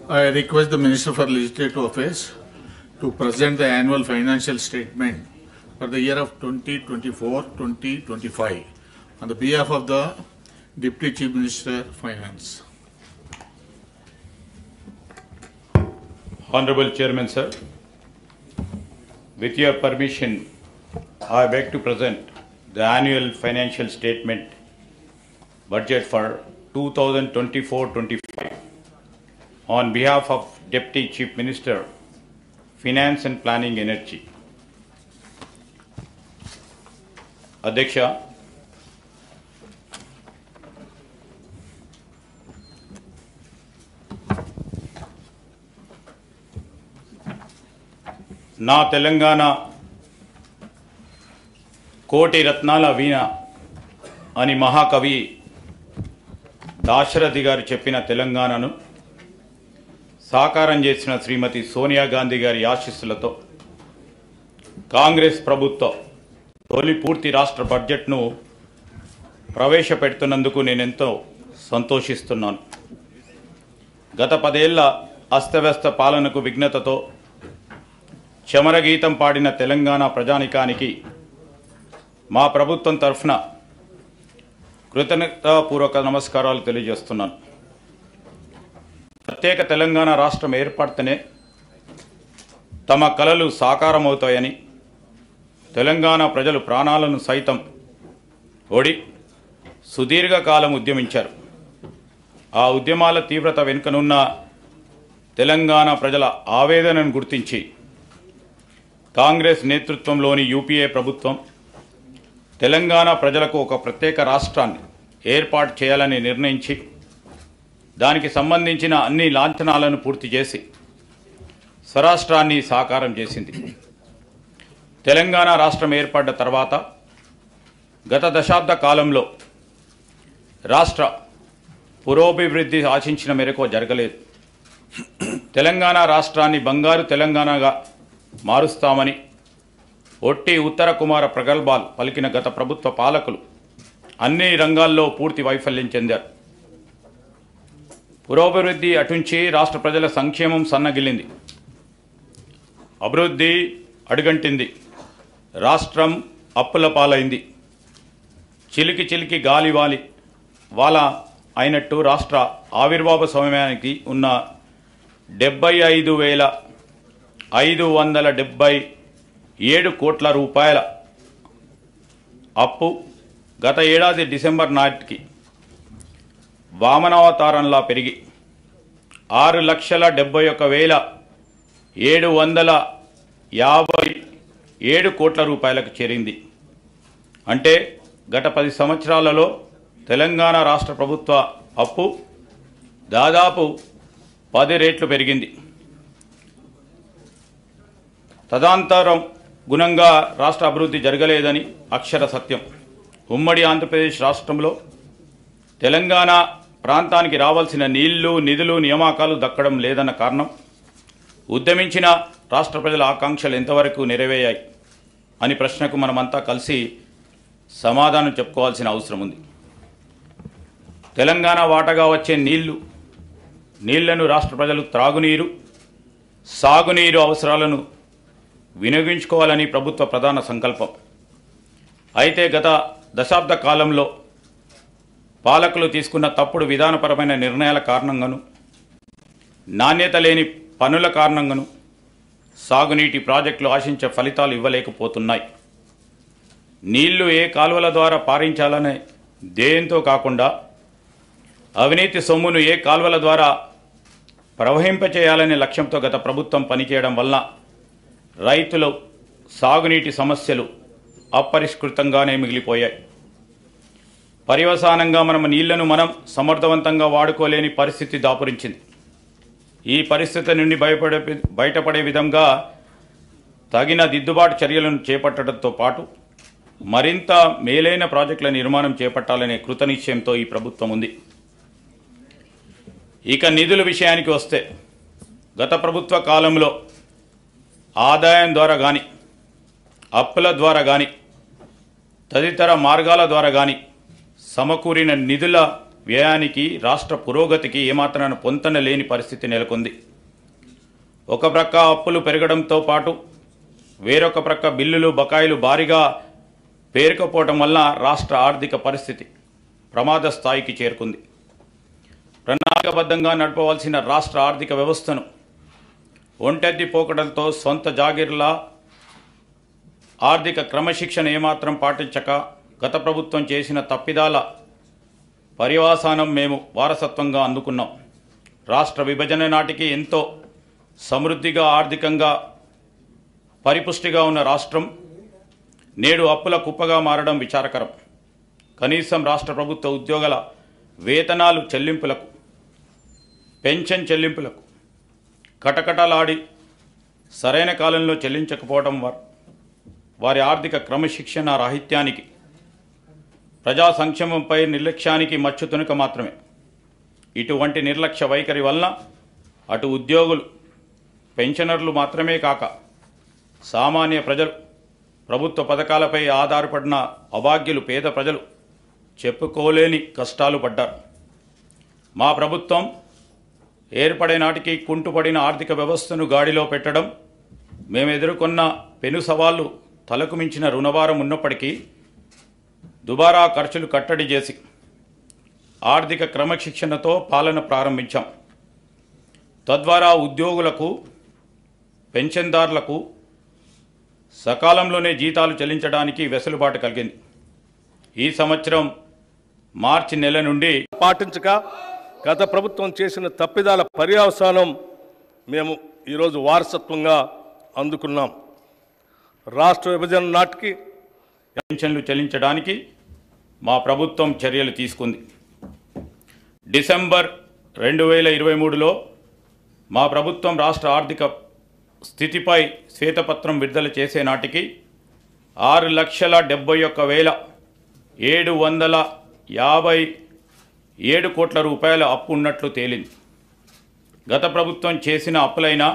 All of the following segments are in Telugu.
I request the Minister for Legislative Affairs to present the annual financial statement for the year of 2024-2025 on the behalf of the Deputy Chief Minister Finance. Honorable Chairman, sir, with your permission, I beg to present the annual financial statement budget for 2024-25 on behalf of Deputy Chief Minister, Finance and Planning Energy. Adhyaksha, నా తెలంగాణ కోటి రత్నాల వీణ అని మహాకవి దాశరథి గారు చెప్పిన తెలంగాణను సాకారం చేసిన శ్రీమతి సోనియా గాంధీ గారి ఆశీస్సులతో కాంగ్రెస్ ప్రభుత్వం తొలి పూర్తి రాష్ట్ర బడ్జెట్ను ప్రవేశపెడుతున్నందుకు నేనెంతో సంతోషిస్తున్నాను. గత 10 ఏళ్ల అస్తవ్యస్త పాలనకు విఘ్నతతో చమరగీతం పాడిన తెలంగాణ ప్రజానికానికి మా ప్రభుత్వం తరఫున కృతజ్ఞతాపూర్వక నమస్కారాలు తెలియజేస్తున్నాను. ప్రత్యేక తెలంగాణ రాష్ట్రం ఏర్పడితేనే తమ కలలు సాకారమవుతాయని తెలంగాణ ప్రజలు ప్రాణాలను సైతం ఒడి సుదీర్ఘకాలం ఉద్యమించారు. ఆ ఉద్యమాల తీవ్రత వెనుకనున్న తెలంగాణ ప్రజల ఆవేదనను గుర్తించి కాంగ్రెస్ నేతృత్వంలోని యూపీఏ ప్రభుత్వం తెలంగాణ ప్రజలకు ఒక ప్రత్యేక రాష్ట్రాన్ని ఏర్పాటు చేయాలని నిర్ణయించి దానికి సంబంధించిన అన్ని లాంఛనాలను పూర్తి చేసి స్వరాష్ట్రాన్ని సాకారం చేసింది. తెలంగాణ రాష్ట్రం ఏర్పడ్డ తర్వాత గత దశాబ్ద కాలంలో రాష్ట్ర పురోభివృద్ధి ఆశించిన మేరకు జరగలేదు. తెలంగాణ రాష్ట్రాన్ని బంగారు తెలంగాణగా మారుస్తామని ఒట్టి ఉత్తర కుమార ప్రగల్భాలు పలికిన గత ప్రభుత్వ పాలకులు అన్ని రంగాల్లో పూర్తి వైఫల్యం చెందారు. పురోభివృద్ధి అటుంచి రాష్ట్ర ప్రజల సంక్షేమం సన్నగిల్లింది, అభివృద్ధి అడుగంటింది, రాష్ట్రం అప్పుల పాలైంది. చిలికి చిలికి గాలి వాల అయినట్టు రాష్ట్ర ఆవిర్భావ సమయానికి ఉన్న 75,577 కోట్ల రూపాయల అప్పు గత ఏడాది డిసెంబర్ నాటికి వామనావతారంలా పెరిగి 6,71,757 కోట్ల రూపాయలకు చేరింది. అంటే గత 10 సంవత్సరాలలో తెలంగాణ రాష్ట్ర ప్రభుత్వ అప్పు దాదాపు 10 రెట్లు పెరిగింది. తదనంతరం గుణంగా రాష్ట్ర అభివృద్ధి జరగలేదని అక్షర సత్యం. ఉమ్మడి ఆంధ్రప్రదేశ్ రాష్ట్రంలో తెలంగాణ ప్రాంతానికి రావాల్సిన నీళ్లు, నిధులు, నియామకాలు దక్కడం లేదన్న కారణం ఉద్యమించిన రాష్ట్ర ప్రజల ఆకాంక్షలు ఎంతవరకు నెరవేరాయి అని ప్రశ్నకు మనమంతా కలిసి సమాధానం చెప్పుకోవాల్సిన అవసరం ఉంది. తెలంగాణ వాటగా వచ్చే నీళ్లను రాష్ట్ర ప్రజలు త్రాగునీరు, సాగునీరు అవసరాలను వినియోగించుకోవాలని ప్రభుత్వ ప్రధాన సంకల్పం. అయితే గత దశాబ్ద కాలంలో పాలకులు తీసుకున్న తప్పుడు విధానపరమైన నిర్ణయాల కారణంగాను, నాణ్యత లేని పనుల కారణంగాను సాగునీటి ప్రాజెక్టులు ఆశించే ఫలితాలు ఇవ్వలేకపోతున్నాయి. నీళ్లు ఏ కాలువల ద్వారా పారించాలనే ధ్యేయంతో కాకుండా అవినీతి సొమ్మును ఏ కాలువల ద్వారా ప్రవహింపచేయాలనే లక్ష్యంతో గత ప్రభుత్వం పనిచేయడం వల్ల రైతుల సాగునీటి సమస్యలు అపరిష్కృతంగానే మిగిలిపోయాయి. పర్యవసానంగా నీళ్లను మనం సమర్థవంతంగా వాడుకోలేని పరిస్థితి దాపురించింది. ఈ పరిస్థితి నుండి బయటపడే విధంగా తగిన దిద్దుబాటు చర్యలను చేపట్టడంతో పాటు మరింత మేలైన ప్రాజెక్టుల నిర్మాణం చేపట్టాలనే కృతనిశ్చయంతో ఈ ప్రభుత్వం ఉంది. ఇక నిధుల విషయానికి వస్తే గత ప్రభుత్వ కాలంలో ఆదాయం ద్వారా కానీ, అప్పుల ద్వారా కానీ, తదితర మార్గాల ద్వారా కానీ సమకూరిన నిధుల వ్యయానికి రాష్ట్ర పురోగతికి ఏమాత్రాన పొంతన లేని పరిస్థితి నెలకొంది. ఒక ప్రక్క అప్పులు పెరగడంతో పాటు వేరొక ప్రక్క బిల్లులు బకాయిలు భారీగా పేరుకుపోవడం వల్ల రాష్ట్ర ఆర్థిక పరిస్థితి ప్రమాద స్థాయికి చేరుకుంది. ప్రణాళికాబద్ధంగా నడపవలసిన రాష్ట్ర ఆర్థిక వ్యవస్థను ఒంటెద్ది పోకడలతో సొంత జాగీర్లా ఆర్థిక క్రమశిక్షణ ఏమాత్రం పాటించక గత ప్రభుత్వం చేసిన తప్పిదాల పర్యవసానం మేము వారసత్వంగా అందుకున్నాం. రాష్ట్ర విభజన నాటికి ఎంతో సమృద్ధిగా ఆర్థికంగా పరిపుష్టిగా ఉన్న రాష్ట్రం నేడు అప్పుల కుప్పగా మారడం విచారకరం. కనీసం రాష్ట్ర ప్రభుత్వ ఉద్యోగుల వేతనాలు చెల్లింపులకు, పెన్షన్ చెల్లింపులకు కటకటలాడి సరైన కాలంలో చెల్లించకపోవడం వారి ఆర్థిక క్రమశిక్షణ రాహిత్యానికి, ప్రజా సంక్షేమంపై నిర్లక్ష్యానికి మచ్చుతునుక మాత్రమే. ఇటువంటి నిర్లక్ష్య వైఖరి వలన అటు ఉద్యోగులు, పెన్షనర్లు మాత్రమే కాక సామాన్య ప్రజలు, ప్రభుత్వ పథకాలపై ఆధారపడిన అభాగ్యులు, పేద ప్రజలు చెప్పుకోలేని కష్టాలు పడ్డారు. మా ప్రభుత్వం ఏర్పడే నాటికి కుంటుపడిన ఆర్థిక వ్యవస్థను గాడిలో పెట్టడం, మేము ఎదుర్కొన్న పెను సవాళ్లు, తలకు మించిన రుణభారం ఉన్నప్పటికీ దుబారా ఖర్చులు కట్టడి చేసి ఆర్థిక క్రమశిక్షణతో పాలన ప్రారంభించాం. తద్వారా ఉద్యోగులకు, పెన్షన్దారులకు సకాలంలోనే జీతాలు చెల్లించడానికి వెసులుబాటు కలిగింది. ఈ సంవత్సరం మార్చి నెల నుండి పాటించక గత ప్రభుత్వం చేసిన తప్పిదాల పర్యవసానం మేము ఈరోజు వారసత్వంగా అందుకున్నాం. రాష్ట్ర విభజన నాటికి పెన్షన్లు చెల్లించడానికి మా ప్రభుత్వం చర్యలు తీసుకుంది. డిసెంబర్ 2023లో మా ప్రభుత్వం రాష్ట్ర ఆర్థిక స్థితిపై శ్వేతపత్రం విడుదల చేసే నాటికి 6,71,757 కోట్ల రూపాయల అప్పు ఉన్నట్లు తేలింది. గత ప్రభుత్వం చేసిన అప్పులైనా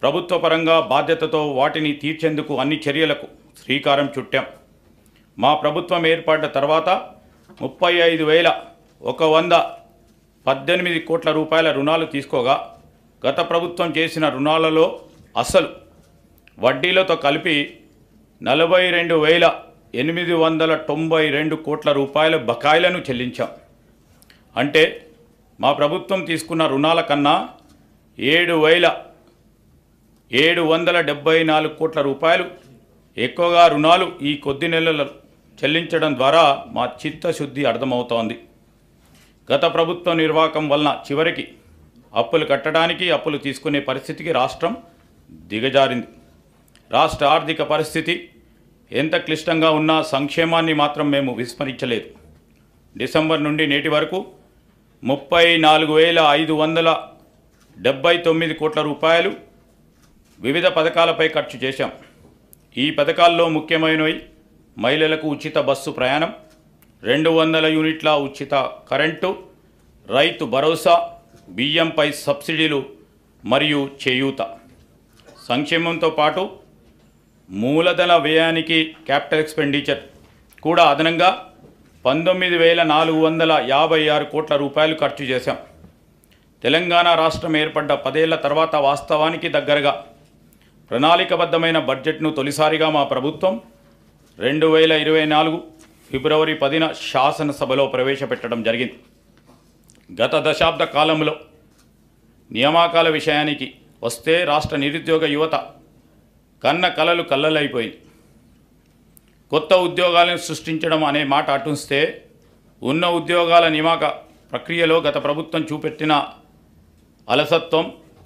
ప్రభుత్వ పరంగా బాధ్యతతో వాటిని తీర్చేందుకు అన్ని చర్యలకు శ్రీకారం చుట్టాం. మా ప్రభుత్వం ఏర్పడ్డ తర్వాత 35,118 కోట్ల రూపాయల రుణాలు తీసుకోగా గత ప్రభుత్వం చేసిన రుణాలలో అసలు వడ్డీలతో కలిపి 42,892 కోట్ల రూపాయల బకాయిలను చెల్లించాం. అంటే మా ప్రభుత్వం తీసుకున్న రుణాల కన్నా 7,774 కోట్ల రూపాయలు ఎక్కువగా రుణాలు ఈ కొద్ది నెలలు చెల్లించడం ద్వారా మా చిత్తశుద్ధి అర్థమవుతోంది. గత ప్రభుత్వ నిర్వాహకం వలన చివరికి అప్పులు కట్టడానికి, అప్పులు తీసుకునే పరిస్థితికి రాష్ట్రం దిగజారింది. రాష్ట్ర ఆర్థిక పరిస్థితి ఎంత క్లిష్టంగా ఉన్నా సంక్షేమాన్ని మాత్రం మేము విస్మరించలేదు. డిసెంబర్ నుండి నేటి వరకు 34,579 కోట్ల రూపాయలు వివిధ పథకాలపై ఖర్చు చేశాం. ఈ పథకాల్లో ముఖ్యమైనవి మహిళలకు ఉచిత బస్సు ప్రయాణం, 200 యూనిట్ల ఉచిత కరెంటు, రైతు భరోసా, బియ్యంపై సబ్సిడీలు మరియు చేయూత. సంక్షేమంతో పాటు మూలధన వ్యయానికి క్యాపిటల్ ఎక్స్పెండిచర్ కూడా అదనంగా 19,456 కోట్ల రూపాయలు ఖర్చు చేశాం. తెలంగాణ రాష్ట్రం ఏర్పడ్డ 10 ఏళ్ల తర్వాత వాస్తవానికి దగ్గరగా ప్రణాళికబద్ధమైన బడ్జెట్ను తొలిసారిగా మా ప్రభుత్వం 2024 ఫిబ్రవరి 10న శాసనసభలో ప్రవేశపెట్టడం జరిగింది. గత దశాబ్ద కాలంలో నియామకాల విషయానికి వస్తే రాష్ట్ర నిరుద్యోగ యువత కన్న కలలు కల్లలైపోయింది. కొత్త ఉద్యోగాలను సృష్టించడం అనే మాట అటుంస్తే ఉన్న ఉద్యోగాల నియామక ప్రక్రియలో గత ప్రభుత్వం చూపెట్టిన అలసత్వం,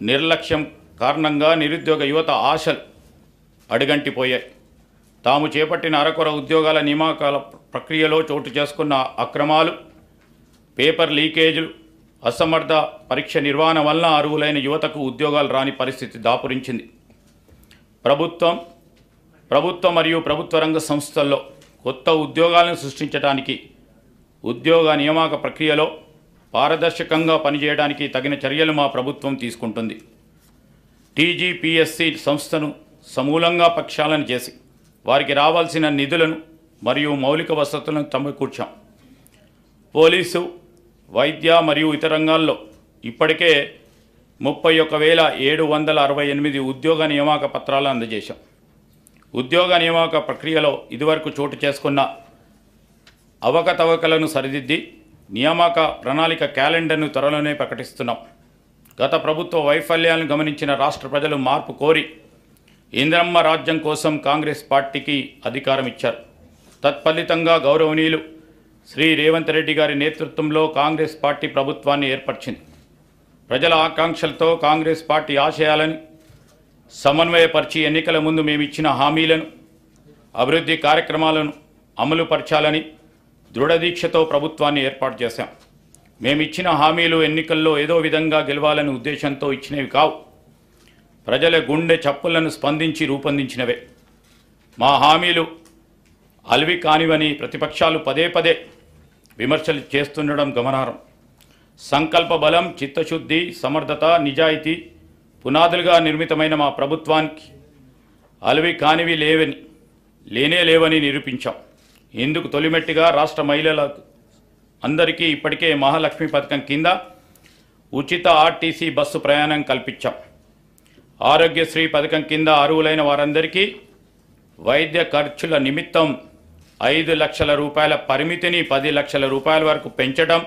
నిర్లక్ష్యం కారణంగా నిరుద్యోగ యువత ఆశలు అడుగంటిపోయాయి. తాము చేపట్టిన అరకొర ఉద్యోగాల నియామకాల ప్రక్రియలో చోటు చేసుకున్న అక్రమాలు, పేపర్ లీకేజీలు, అసమర్థ పరీక్ష నిర్వహణ వలన అర్హులైన యువతకు ఉద్యోగాలు రాని పరిస్థితి దాపురించింది. ప్రభుత్వ మరియు ప్రభుత్వ రంగ సంస్థల్లో కొత్త ఉద్యోగాలను సృష్టించడానికి, ఉద్యోగ నియామక ప్రక్రియలో పారదర్శకంగా పనిచేయడానికి తగిన చర్యలు మా ప్రభుత్వం తీసుకుంటుంది. టీజీపీఎస్సీ సంస్థను సమూలంగా ప్రక్షాళన చేసి వారికి రావాల్సిన నిధులను మరియు మౌలిక వసతులను సమకూర్చాం. పోలీసు, వైద్య మరియు ఇతర రంగాల్లో ఇప్పటికే 31,768 ఉద్యోగ నియామక పత్రాలు అందజేశాం. ఉద్యోగ నియామక ప్రక్రియలో ఇదివరకు చోటు చేసుకున్న అవకతవకలను సరిదిద్ది నియామక ప్రణాళిక క్యాలెండర్ను త్వరలోనే ప్రకటిస్తున్నాం. గత ప్రభుత్వ వైఫల్యాలను గమనించిన రాష్ట్ర ప్రజలు మార్పు కోరి ఇందిరమ్మ రాజ్యం కోసం కాంగ్రెస్ పార్టీకి అధికారం ఇచ్చారు. తత్ఫలితంగా గౌరవనీయులు శ్రీ రేవంత్ రెడ్డి గారి నేతృత్వంలో కాంగ్రెస్ పార్టీ ప్రభుత్వాన్ని ఏర్పరిచింది. ప్రజల ఆకాంక్షలతో కాంగ్రెస్ పార్టీ ఆశయాలని సమన్వయపరిచి ఎన్నికల ముందు మేమిచ్చిన హామీలను, అభివృద్ధి కార్యక్రమాలను అమలుపరచాలని దృఢదీక్షతో ప్రభుత్వాన్ని ఏర్పాటు చేశాం. మేమిచ్చిన హామీలు ఎన్నికల్లో ఏదో విధంగా గెలవాలనే ఉద్దేశంతో ఇచ్చినవి కావు. ప్రజల గుండె చప్పులను స్పందించి రూపొందించినవే. మా హామీలు అలవి కానివని ప్రతిపక్షాలు పదే పదే విమర్శలు చేస్తుండడం గమనార్హం. సంకల్ప బలం, చిత్తశుద్ధి, సమర్థత, నిజాయితీ పునాదులుగా నిర్మితమైన మా ప్రభుత్వానికి అలవి కానివి లేవని నిరూపించాం. ఇందుకు తొలిమెట్టిగా రాష్ట్ర మహిళలకు అందరికీ ఇప్పటికే మహాలక్ష్మి పథకం కింద ఉచిత ఆర్టీసీ బస్సు ప్రయాణం కల్పించాం. ఆరోగ్యశ్రీ పథకం కింద అర్హులైన వారందరికీ వైద్య ఖర్చుల నిమిత్తం 5 లక్షల రూపాయల పరిమితిని 10 లక్షల రూపాయల వరకు పెంచడం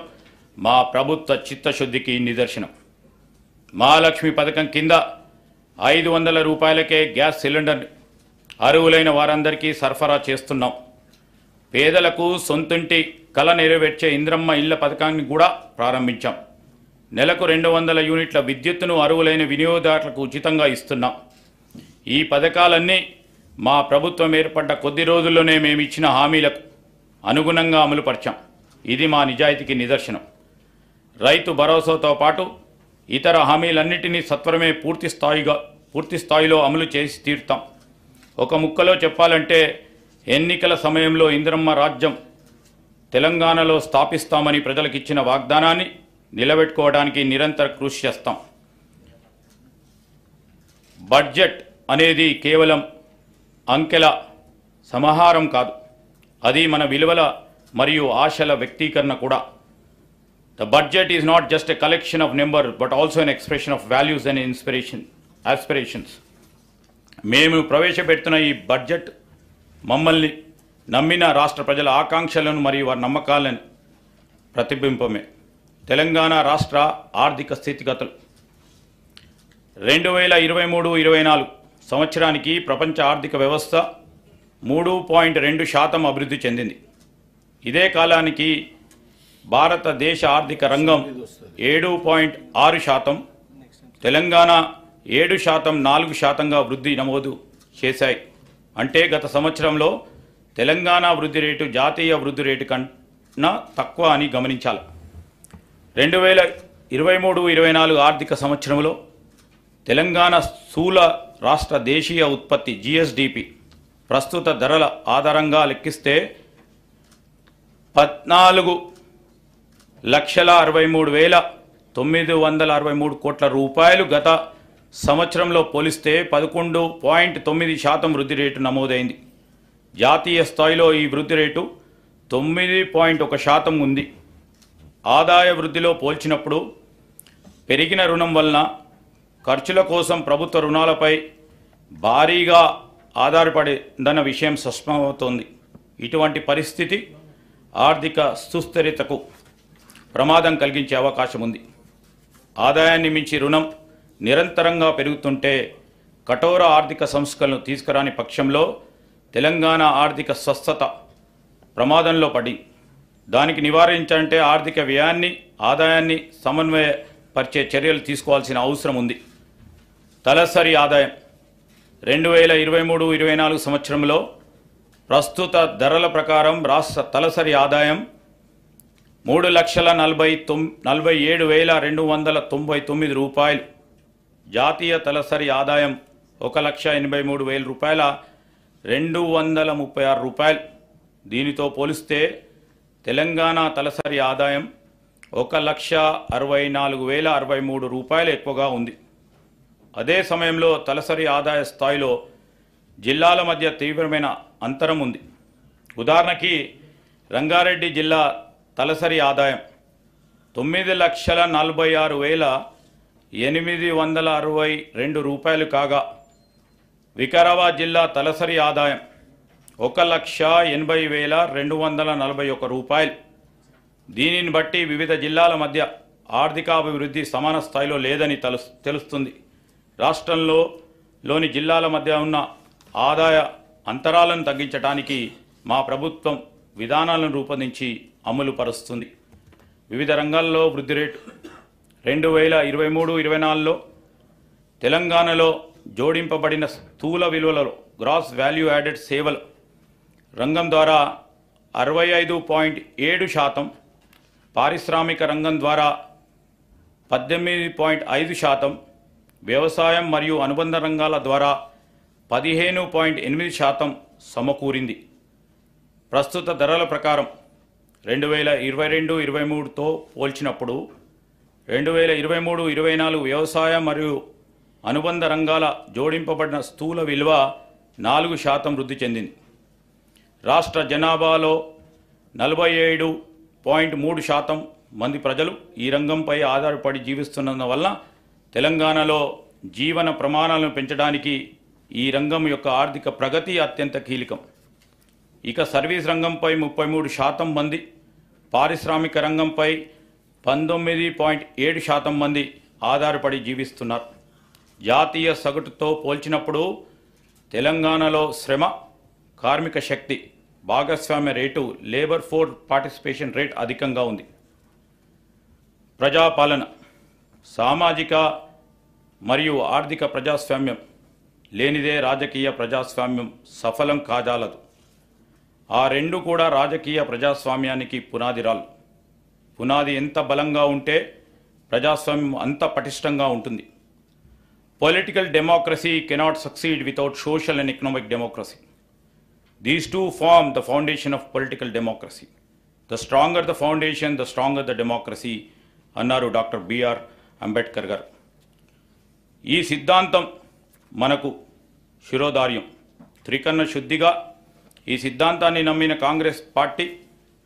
మా ప్రభుత్వ చిత్తశుద్ధికి నిదర్శనం. మహాలక్ష్మి పథకం కింద 500 రూపాయలకే గ్యాస్ సిలిండర్ అర్హులైన వారందరికీ సరఫరా చేస్తున్నాం. పేదలకు సొంతింటి కల నెరవేర్చే ఇంద్రమ్మ ఇళ్ల పథకాన్ని కూడా ప్రారంభించాం. నెలకు 200 యూనిట్ల విద్యుత్తును అర్హులైన వినియోగదారులకు ఉచితంగా ఇస్తున్నాం. ఈ పథకాలన్నీ మా ప్రభుత్వం ఏర్పడ్డ కొద్ది రోజుల్లోనే మేము ఇచ్చిన హామీలకు అనుగుణంగా అమలుపరిచాం. ఇది మా నిజాయితీకి నిదర్శనం. రైతు భరోసాతో పాటు ఇతర హామీలన్నింటినీ సత్వరమే పూర్తి స్థాయిలో అమలు చేసి తీరుతాం. ఒక ముక్కలో చెప్పాలంటే ఎన్నికల సమయంలో ఇందిరమ్మ రాజ్యం తెలంగాణలో స్థాపిస్తామని ప్రజలకు ఇచ్చిన వాగ్దానాన్ని నిలబెట్టుకోవడానికి నిరంతర కృషి చేస్తాం. బడ్జెట్ అనేది కేవలం అంకెల సమాహారం కాదు, అది మన విలువల మరియు ఆశల వ్యక్తీకరణ కూడా. The budget is not just a collection of number but also an expression of values and aspirations. మేము ప్రవేశపెడుతున్న ఈ బడ్జెట్ మమ్మల్ని నమ్మిన రాష్ట్ర ప్రజల ఆకాంక్షలను మరియు వారి నమ్మకాలను ప్రతిబింబమే. తెలంగాణ రాష్ట్ర ఆర్థిక స్థితిగతులు 2023-24 సంవత్సరానికి ప్రపంచ ఆర్థిక వ్యవస్థ 3.2% అభివృద్ధి చెందింది. ఇదే కాలానికి భారతదేశ ఆర్థిక రంగం 7.6%, తెలంగాణ 7%, 4%గా వృద్ధి నమోదు చేశాయి. అంటే గత సంవత్సరంలో తెలంగాణ వృద్ధి రేటు జాతీయ వృద్ధి రేటు కన్నా తక్కువ అని గమనించాలి. 2023-24 ఆర్థిక సంవత్సరంలో తెలంగాణ స్థూల రాష్ట్ర దేశీయ ఉత్పత్తి GSDP ప్రస్తుత ధరల ఆధారంగా లెక్కిస్తే 14,63,963 కోట్ల రూపాయలు గత సంవత్సరంలో పోలిస్తే 11.9% వృద్ధి రేటు నమోదైంది. జాతీయ స్థాయిలో ఈ వృద్ధి రేటు 9.1% ఉంది. ఆదాయ వృద్ధిలో పోల్చినప్పుడు పెరిగిన రుణం వలన ఖర్చుల కోసం ప్రభుత్వ రుణాలపై భారీగా ఆధారపడిందన్న విషయం స్పష్టమవుతోంది. ఇటువంటి పరిస్థితి ఆర్థిక సుస్థిరతకు ప్రమాదం కలిగించే అవకాశం ఉంది. ఆదాయాన్ని మించి రుణం నిరంతరంగా పెరుగుతుంటే కఠోర ఆర్థిక సంస్కరణలు తీసుకురాని పక్షంలో తెలంగాణ ఆర్థిక స్వస్థత ప్రమాదంలో పడి దానికి నివారించాలంటే ఆర్థిక వ్యయాన్ని ఆదాయాన్ని సమన్వయపరిచే చర్యలు తీసుకోవాల్సిన అవసరం ఉంది. తలసరి ఆదాయం 2023-24 సంవత్సరంలో ప్రస్తుత ధరల ప్రకారం రాష్ట్ర తలసరి ఆదాయం 3,47,299 రూపాయలు. జాతీయ తలసరి ఆదాయం 1,83,000 రూపాయల 236 రూపాయలు. దీనితో పోలిస్తే తెలంగాణ తలసరి ఆదాయం 1,64,063 రూపాయలు ఎక్కువగా ఉంది. అదే సమయంలో తలసరి ఆదాయ స్థాయిలో జిల్లాల మధ్య తీవ్రమైన అంతరం ఉంది. ఉదాహరణకి రంగారెడ్డి జిల్లా తలసరి ఆదాయం 9,46,862 రూపాయలు కాగా వికారాబాద్ జిల్లా తలసరి ఆదాయం 1,80,241 రూపాయలు. దీనిని బట్టి వివిధ జిల్లాల మధ్య ఆర్థికాభివృద్ధి సమాన స్థాయిలో లేదని తెలుస్తుంది. రాష్ట్రంలోని జిల్లాల మధ్య ఉన్న ఆదాయ అంతరాలను తగ్గించడానికి మా ప్రభుత్వం విధానాలను రూపొందించి అమలు పరుస్తుంది. వివిధ రంగాల్లో వృద్ధి రేటు 2023-24లో తెలంగాణలో జోడింపబడిన స్థూల విలువలలో గ్రాస్ వాల్యూ యాడెడ్ సేవల రంగం ద్వారా 65.7%, పారిశ్రామిక రంగం ద్వారా 18.5%, వ్యవసాయం మరియు అనుబంధ రంగాల ద్వారా 15.8% సమకూరింది. ప్రస్తుత ధరల ప్రకారం 2022-23తో పోల్చినప్పుడు 2023-24 వ్యవసాయ మరియు అనుబంధ రంగాల జోడింపబడిన స్థూల విలువ 4% వృద్ధి చెందింది. రాష్ట్ర జనాభాలో 47.3% మంది ప్రజలు ఈ రంగంపై ఆధారపడి జీవిస్తున్నందువల్ల తెలంగాణలో జీవన ప్రమాణాలను పెంచడానికి ఈ రంగం యొక్క ఆర్థిక ప్రగతి అత్యంత కీలకం. ఇక సర్వీస్ రంగంపై 33% మంది, పారిశ్రామిక రంగంపై 19.7% మంది ఆధారపడి జీవిస్తున్నారు. జాతీయ సగటుతో పోల్చినప్పుడు తెలంగాణలో శ్రమ, కార్మిక శక్తి భాగస్వామ్య rate labour force participation rate అధికంగా ఉంది. ప్రజాపాలన, సామాజిక మరియు ఆర్థిక ప్రజాస్వామ్యం లేనిదే రాజకీయ ప్రజాస్వామ్యం సఫలం కాజాలదు. ఆ రెండు కూడా రాజకీయ ప్రజాస్వామ్యానికి పునాదిరాలు. పునాది ఎంత బలంగా ఉంటే ప్రజాస్వామ్యం అంత పటిష్టంగా ఉంటుంది. Political democracy cannot succeed without social and economic democracy. These two form the foundation of political democracy. The stronger the foundation, the stronger the democracy, అన్నారు డాక్టర్ బిఆర్ అంబేద్కర్ గారు. ఈ సిద్ధాంతం మనకు శిరోధార్యం. త్రికరణ శుద్ధిగా ఈ సిద్ధాంతాన్ని నమ్మిన కాంగ్రెస్ పార్టీ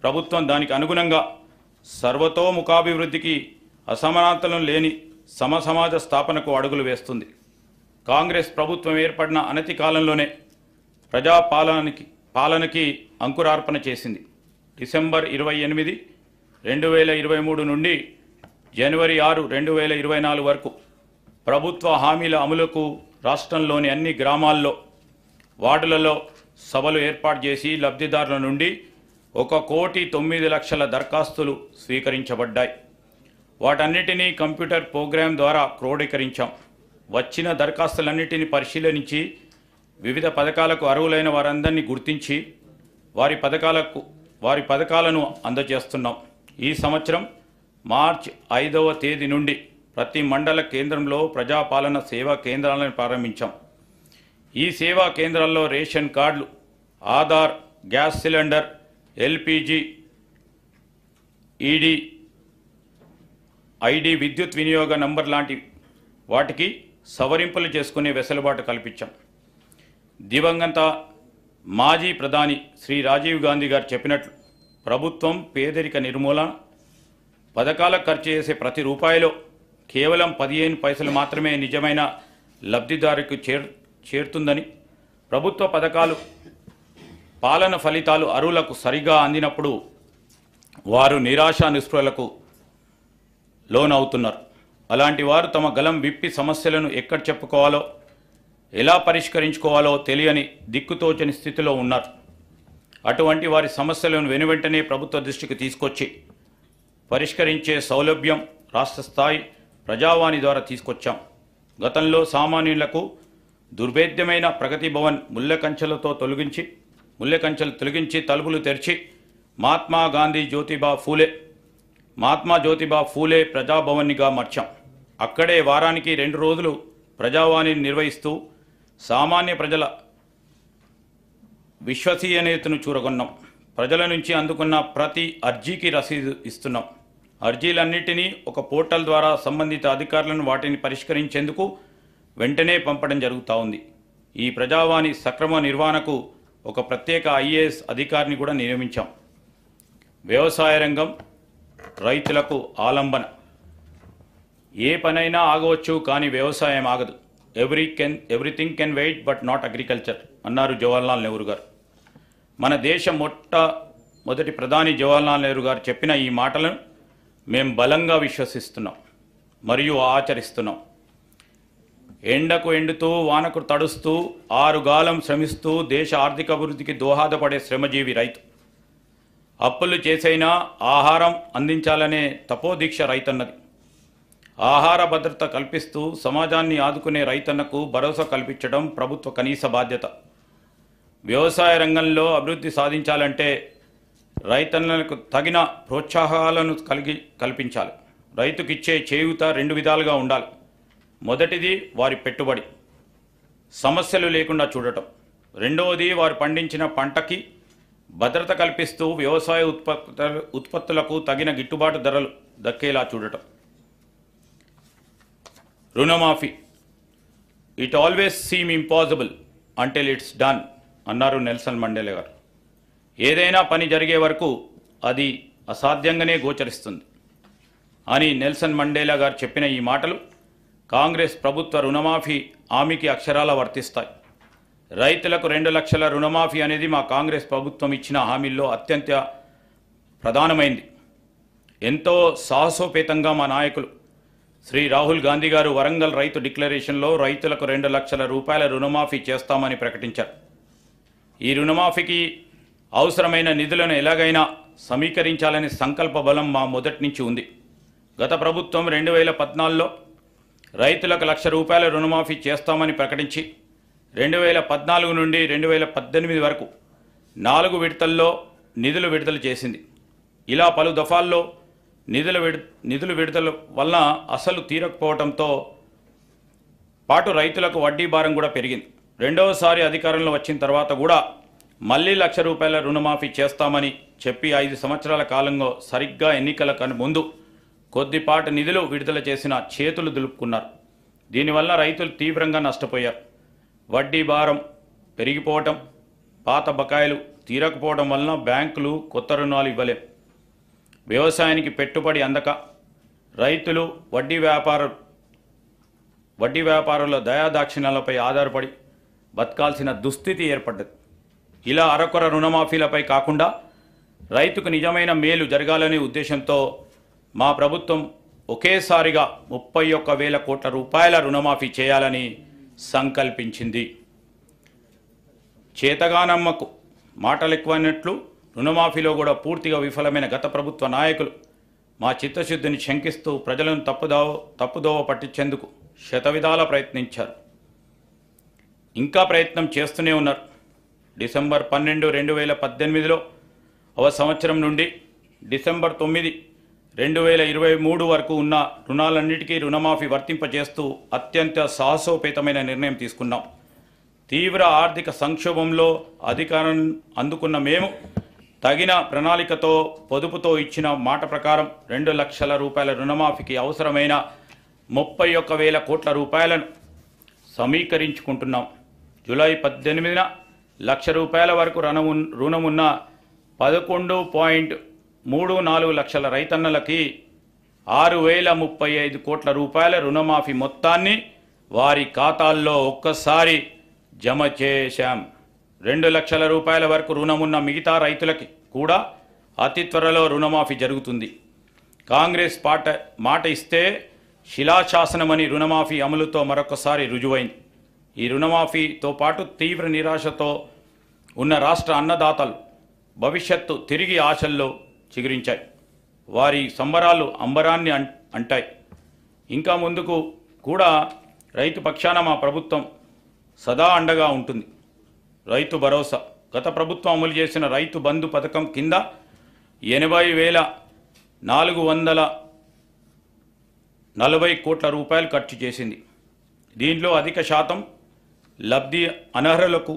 ప్రభుత్వం దానికి అనుగుణంగా సర్వతోముఖాభివృద్ధికి, అసమానతలు లేని సమసమాజ స్థాపనకు అడుగులు వేస్తుంది. కాంగ్రెస్ ప్రభుత్వం ఏర్పడిన అనతి కాలంలోనే పాలనకి అంకురార్పణ చేసింది. డిసెంబర్ 28, 2023 నుండి జనవరి 6, 2024 వరకు ప్రభుత్వ హామీల అమలుకు రాష్ట్రంలోని అన్ని గ్రామాల్లో, వార్డులలో సభలు ఏర్పాటు చేసి లబ్ధిదారుల నుండి 1,09,00,000 దరఖాస్తులు స్వీకరించబడ్డాయి. వాటన్నిటినీ కంప్యూటర్ ప్రోగ్రాం ద్వారా క్రోడీకరించాం. వచ్చిన దరఖాస్తులన్నిటినీ పరిశీలించి వివిధ పథకాలకు అర్హులైన వారందరినీ గుర్తించి వారి పథకాలను అందజేస్తున్నాం. ఈ సంవత్సరం మార్చి 5వ తేదీ నుండి ప్రతి మండల కేంద్రంలో ప్రజాపాలన సేవా కేంద్రాలను ప్రారంభించాం. ఈ సేవా కేంద్రాల్లో రేషన్ కార్డులు, Aadhaar, gas cylinder, LPG, ED, ID, విద్యుత్ వినియోగ నంబర్ లాంటి వాటికి సవరింపులు చేసుకునే వెసులుబాటు కల్పించాం. దివంగత మాజీ ప్రధాని శ్రీ రాజీవ్ గాంధీ గారు చెప్పినట్లు ప్రభుత్వం పేదరిక నిర్మూలన పథకాలకు ఖర్చు చేసే ప్రతి రూపాయిలో కేవలం 15 పైసలు మాత్రమే నిజమైన లబ్ధిదారుకు చేరుతుందని, ప్రభుత్వ పథకాలు పాలన ఫలితాలు అర్హులకు సరిగా అందినప్పుడు వారు నిరాశ నిస్పృహలకు లోనవుతున్నారు. అలాంటి వారు తమ గలం విప్పి సమస్యలను ఎక్కడ చెప్పుకోవాలో, ఎలా పరిష్కరించుకోవాలో తెలియని దిక్కుతోచని స్థితిలో ఉన్నారు. అటువంటి వారి సమస్యలను వెనువెంటనే ప్రభుత్వ దృష్టికి తీసుకొచ్చి పరిష్కరించే సౌలభ్యం రాష్ట్ర స్థాయి ప్రజావాణి ద్వారా తీసుకొచ్చాం. గతంలో సామాన్యులకు దుర్భేద్యమైన ప్రగతి భవన్ ముళ్ళకంచెలు తొలగించి తలుపులు తెరిచి మహాత్మా జ్యోతిబా ఫూలే ప్రజాభవన్నిగా మార్చాం. అక్కడే వారానికి 2 రోజులు ప్రజావాణిని నిర్వహిస్తూ సామాన్య ప్రజల విశ్వసనీయతను చూరగొన్నాం. ప్రజల నుంచి అందుకున్న ప్రతి అర్జీకి రసీదు ఇస్తున్నాం. అర్జీలన్నిటినీ ఒక పోర్టల్ ద్వారా సంబంధిత అధికారులను వాటిని పరిష్కరించేందుకు వెంటనే పంపడం జరుగుతూ ఉంది. ఈ ప్రజావాణి సక్రమ నిర్వహణకు ఒక ప్రత్యేక ఐఏఎస్ అధికారిని కూడా నియమించాం. వ్యవసాయ రంగం, రైతులకు ఆలంబన. ఏ పనైనా ఆగవచ్చు, కానీ వ్యవసాయం ఆగదు. Everything can wait but not agriculture అన్నారు జవహర్లాల్ నెహ్రూ గారు. మన దేశ మొట్టమొదటి ప్రధాని జవహర్లాల్ నెహ్రూ గారు చెప్పిన ఈ మాటలను మేము బలంగా విశ్వసిస్తున్నాం మరియు ఆచరిస్తున్నాం. ఎండకు ఎండుతూ వానకు తడుస్తూ 6 గాలం శ్రమిస్తూ దేశ ఆర్థిక అభివృద్ధికి దోహదపడే శ్రమజీవి రైతు. అప్పులు చేసైనా ఆహారం అందించాలనే తపోదీక్ష రైతన్నది. ఆహార భద్రత కల్పిస్తూ సమాజాన్ని ఆదుకునే రైతన్నకు భరోసా కల్పించడం ప్రభుత్వ కనీస బాధ్యత. వ్యవసాయ రంగంలో అభివృద్ధి సాధించాలంటే రైతన్నలకు తగిన ప్రోత్సాహాలను కల్పించాలి. రైతుకిచ్చే చేయూత 2 విధాలుగా ఉండాలి. మొదటిది వారి పెట్టుబడి సమస్యలు లేకుండా చూడటం. రెండవది వారు పండించిన పంటకి భద్రత కల్పిస్తూ వ్యవసాయ ఉత్పత్తులకు తగిన గిట్టుబాటు ధరలు దక్కేలా చూడటం. రుణమాఫీ. It always seem impossible until it's done అన్నారు నెల్సన్ మండేలా గారు. ఏదైనా పని జరిగే వరకు అది అసాధ్యంగానే గోచరిస్తుంది అని నెల్సన్ మండేలా గారు చెప్పిన ఈ మాటలు కాంగ్రెస్ ప్రభుత్వ రుణమాఫీ హామీకి అక్షరాల వర్తిస్తాయి. రైతులకు 2 లక్షల రుణమాఫీ అనేది మా కాంగ్రెస్ ప్రభుత్వం ఇచ్చిన హామీల్లో అత్యంత ప్రధానమైంది. ఎంతో సాహసోపేతంగా మా నాయకులు శ్రీ రాహుల్ గాంధీ గారు వరంగల్ రైతు డిక్లరేషన్లో రైతులకు 2 లక్షల రూపాయల రుణమాఫీ చేస్తామని ప్రకటించారు. ఈ రుణమాఫీకి అవసరమైన నిధులను ఎలాగైనా సమీకరించాలనే సంకల్ప బలం మా మొదటి నుంచి ఉంది. గత ప్రభుత్వం 2014లో రైతులకు 1 లక్ష రూపాయల రుణమాఫీ చేస్తామని ప్రకటించి 2014 నుండి 2018 వరకు 4 విడతల్లో నిధులు విడుదల చేసింది. ఇలా పలు దఫాల్లో నిధులు విడుదల వలన అసలు తీరకపోవడంతో పాటు రైతులకు వడ్డీ భారం కూడా పెరిగింది. రెండవసారి అధికారంలో వచ్చిన తర్వాత కూడా మళ్ళీ 1 లక్ష రూపాయల రుణమాఫీ చేస్తామని చెప్పి 5 సంవత్సరాల కాలంలో సరిగ్గా ఎన్నికల ముందు కొద్దిపాటి నిధులు విడుదల చేసిన చేతులు దులుపుకున్నారు. దీనివల్ల రైతులు తీవ్రంగా నష్టపోయారు. వడ్డీ భారం పెరిగిపోవటం, పాత బకాయిలు తీరకపోవడం వలన బ్యాంకులు కొత్త రుణాలు ఇవ్వలేం. వ్యవసాయానికి పెట్టుబడి అందక రైతులు వడ్డీ వ్యాపారుల దయాదాక్షిణ్యాలపై ఆధారపడి బతకాల్సిన దుస్థితి ఏర్పడ్డది. ఇలా అరకొర రుణమాఫీలపై కాకుండా రైతుకు నిజమైన మేలు జరగాలనే ఉద్దేశంతో మా ప్రభుత్వం ఒకేసారిగా 31,000 కోట్ల రూపాయల రుణమాఫీ చేయాలని సంకల్పించింది. చేతగానమ్మకు మాటలు ఎక్కువైనట్లు రుణమాఫీలో కూడా పూర్తిగా విఫలమైన గత ప్రభుత్వ నాయకులు మా చిత్తశుద్ధిని శంకిస్తూ ప్రజలను తప్పుదోవ పట్టించేందుకు శతవిధాలా ప్రయత్నించారు. ఇంకా ప్రయత్నం చేస్తూనే ఉన్నారు. డిసెంబర్ 12, 2018లో సంవత్సరం నుండి డిసెంబర్ 9, 2023 వరకు ఉన్న రుణాలన్నిటికీ రుణమాఫీ వర్తింపజేస్తూ అత్యంత సాహసోపేతమైన నిర్ణయం తీసుకున్నాం. తీవ్ర ఆర్థిక సంక్షోభంలో అధికారం అందుకున్న మేము తగిన ప్రణాళికతో పొదుపుతో ఇచ్చిన మాట ప్రకారం 2 లక్షల రూపాయల రుణమాఫీకి అవసరమైన 31,000 కోట్ల రూపాయలను సమీకరించుకుంటున్నాం. జూలై 18న 1 లక్ష రూపాయల వరకు రుణమున్న 11.34 లక్షల రైతన్నలకి 6,035 కోట్ల రూపాయల రుణమాఫీ మొత్తాన్ని వారి ఖాతాల్లో ఒక్కసారి జమ చేశాం. 2 లక్షల రూపాయల వరకు రుణమున్న మిగతా రైతులకి కూడా అతి త్వరలో రుణమాఫీ జరుగుతుంది. కాంగ్రెస్ మాట ఇస్తే శిలాశాసనమని రుణమాఫీ అమలుతో మరొకసారి రుజువైంది. ఈ రుణమాఫీతో పాటు తీవ్ర నిరాశతో ఉన్న రాష్ట్ర అన్నదాతలు భవిష్యత్తు తిరిగి ఆశల్లో చిగురించాయి. వారి సంబరాలు అంబరాన్ని అంటాయి. ఇంకా ముందుకు కూడా రైతు పక్షాన మా ప్రభుత్వం సదా అండగా ఉంటుంది. రైతు భరోసా. గత ప్రభుత్వం అమలు చేసిన రైతు బంధు పథకం కింద 80,440 కోట్ల రూపాయలు ఖర్చు చేసింది. దీంట్లో అధిక శాతం లబ్ధి అనర్హులకు,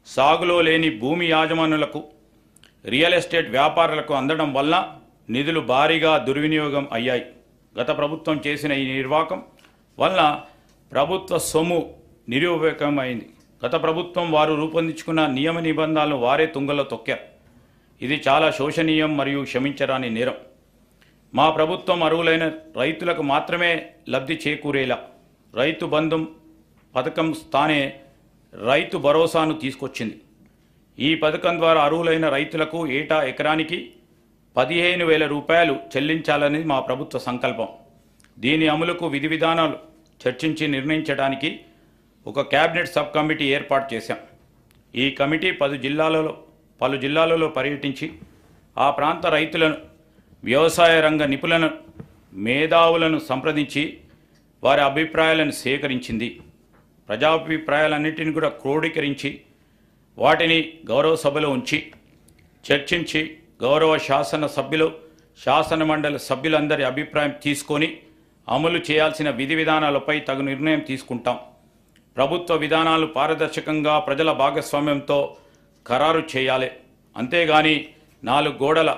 సాగులో లేని భూమి యాజమానులకు, రియల్ ఎస్టేట్ వ్యాపారులకు అందడం వల్ల నిధులు భారీగా దుర్వినియోగం అయ్యాయి. గత ప్రభుత్వం చేసిన ఈ నిర్వాహకం వల్ల ప్రభుత్వ సొమ్ము నిరుపయోగమైంది. గత ప్రభుత్వం వారు రూపొందించుకున్న నియమ నిబంధనలను వారే తుంగలో తొక్కారు. ఇది చాలా శోచనీయం మరియు క్షమించరాని నేరం. మా ప్రభుత్వం అర్హులైన రైతులకు మాత్రమే లబ్ధి చేకూరేలా రైతు బంధు పథకం స్థానే రైతు భరోసాను తీసుకొచ్చింది. ఈ పథకం ద్వారా అర్హులైన రైతులకు ఏటా ఎకరానికి 15,000 రూపాయలు చెల్లించాలనేది మా ప్రభుత్వ సంకల్పం. దీని అమలుకు విధి విధానాలు చర్చించి నిర్ణయించడానికి ఒక కేబినెట్ సబ్ కమిటీ ఏర్పాటు చేశాం. ఈ కమిటీ పలు జిల్లాలలో పర్యటించి ఆ ప్రాంత రైతులను, వ్యవసాయ రంగ నిపుణులను, మేధావులను సంప్రదించి వారి అభిప్రాయాలను సేకరించింది. ప్రజాభిప్రాయాలన్నింటినీ కూడా క్రోడీకరించి వాటిని గౌరవ సభలో ఉంచి చర్చించి గౌరవ శాసన సభ్యులు, శాసన మండలి సభ్యులందరి అభిప్రాయం తీసుకొని అమలు చేయాల్సిన విధి విధానాలపై తగు నిర్ణయం తీసుకుంటాం. ప్రభుత్వ విధానాలు పారదర్శకంగా ప్రజల భాగస్వామ్యంతో ఖరారు చేయాలి. అంతేగాని 4 గోడల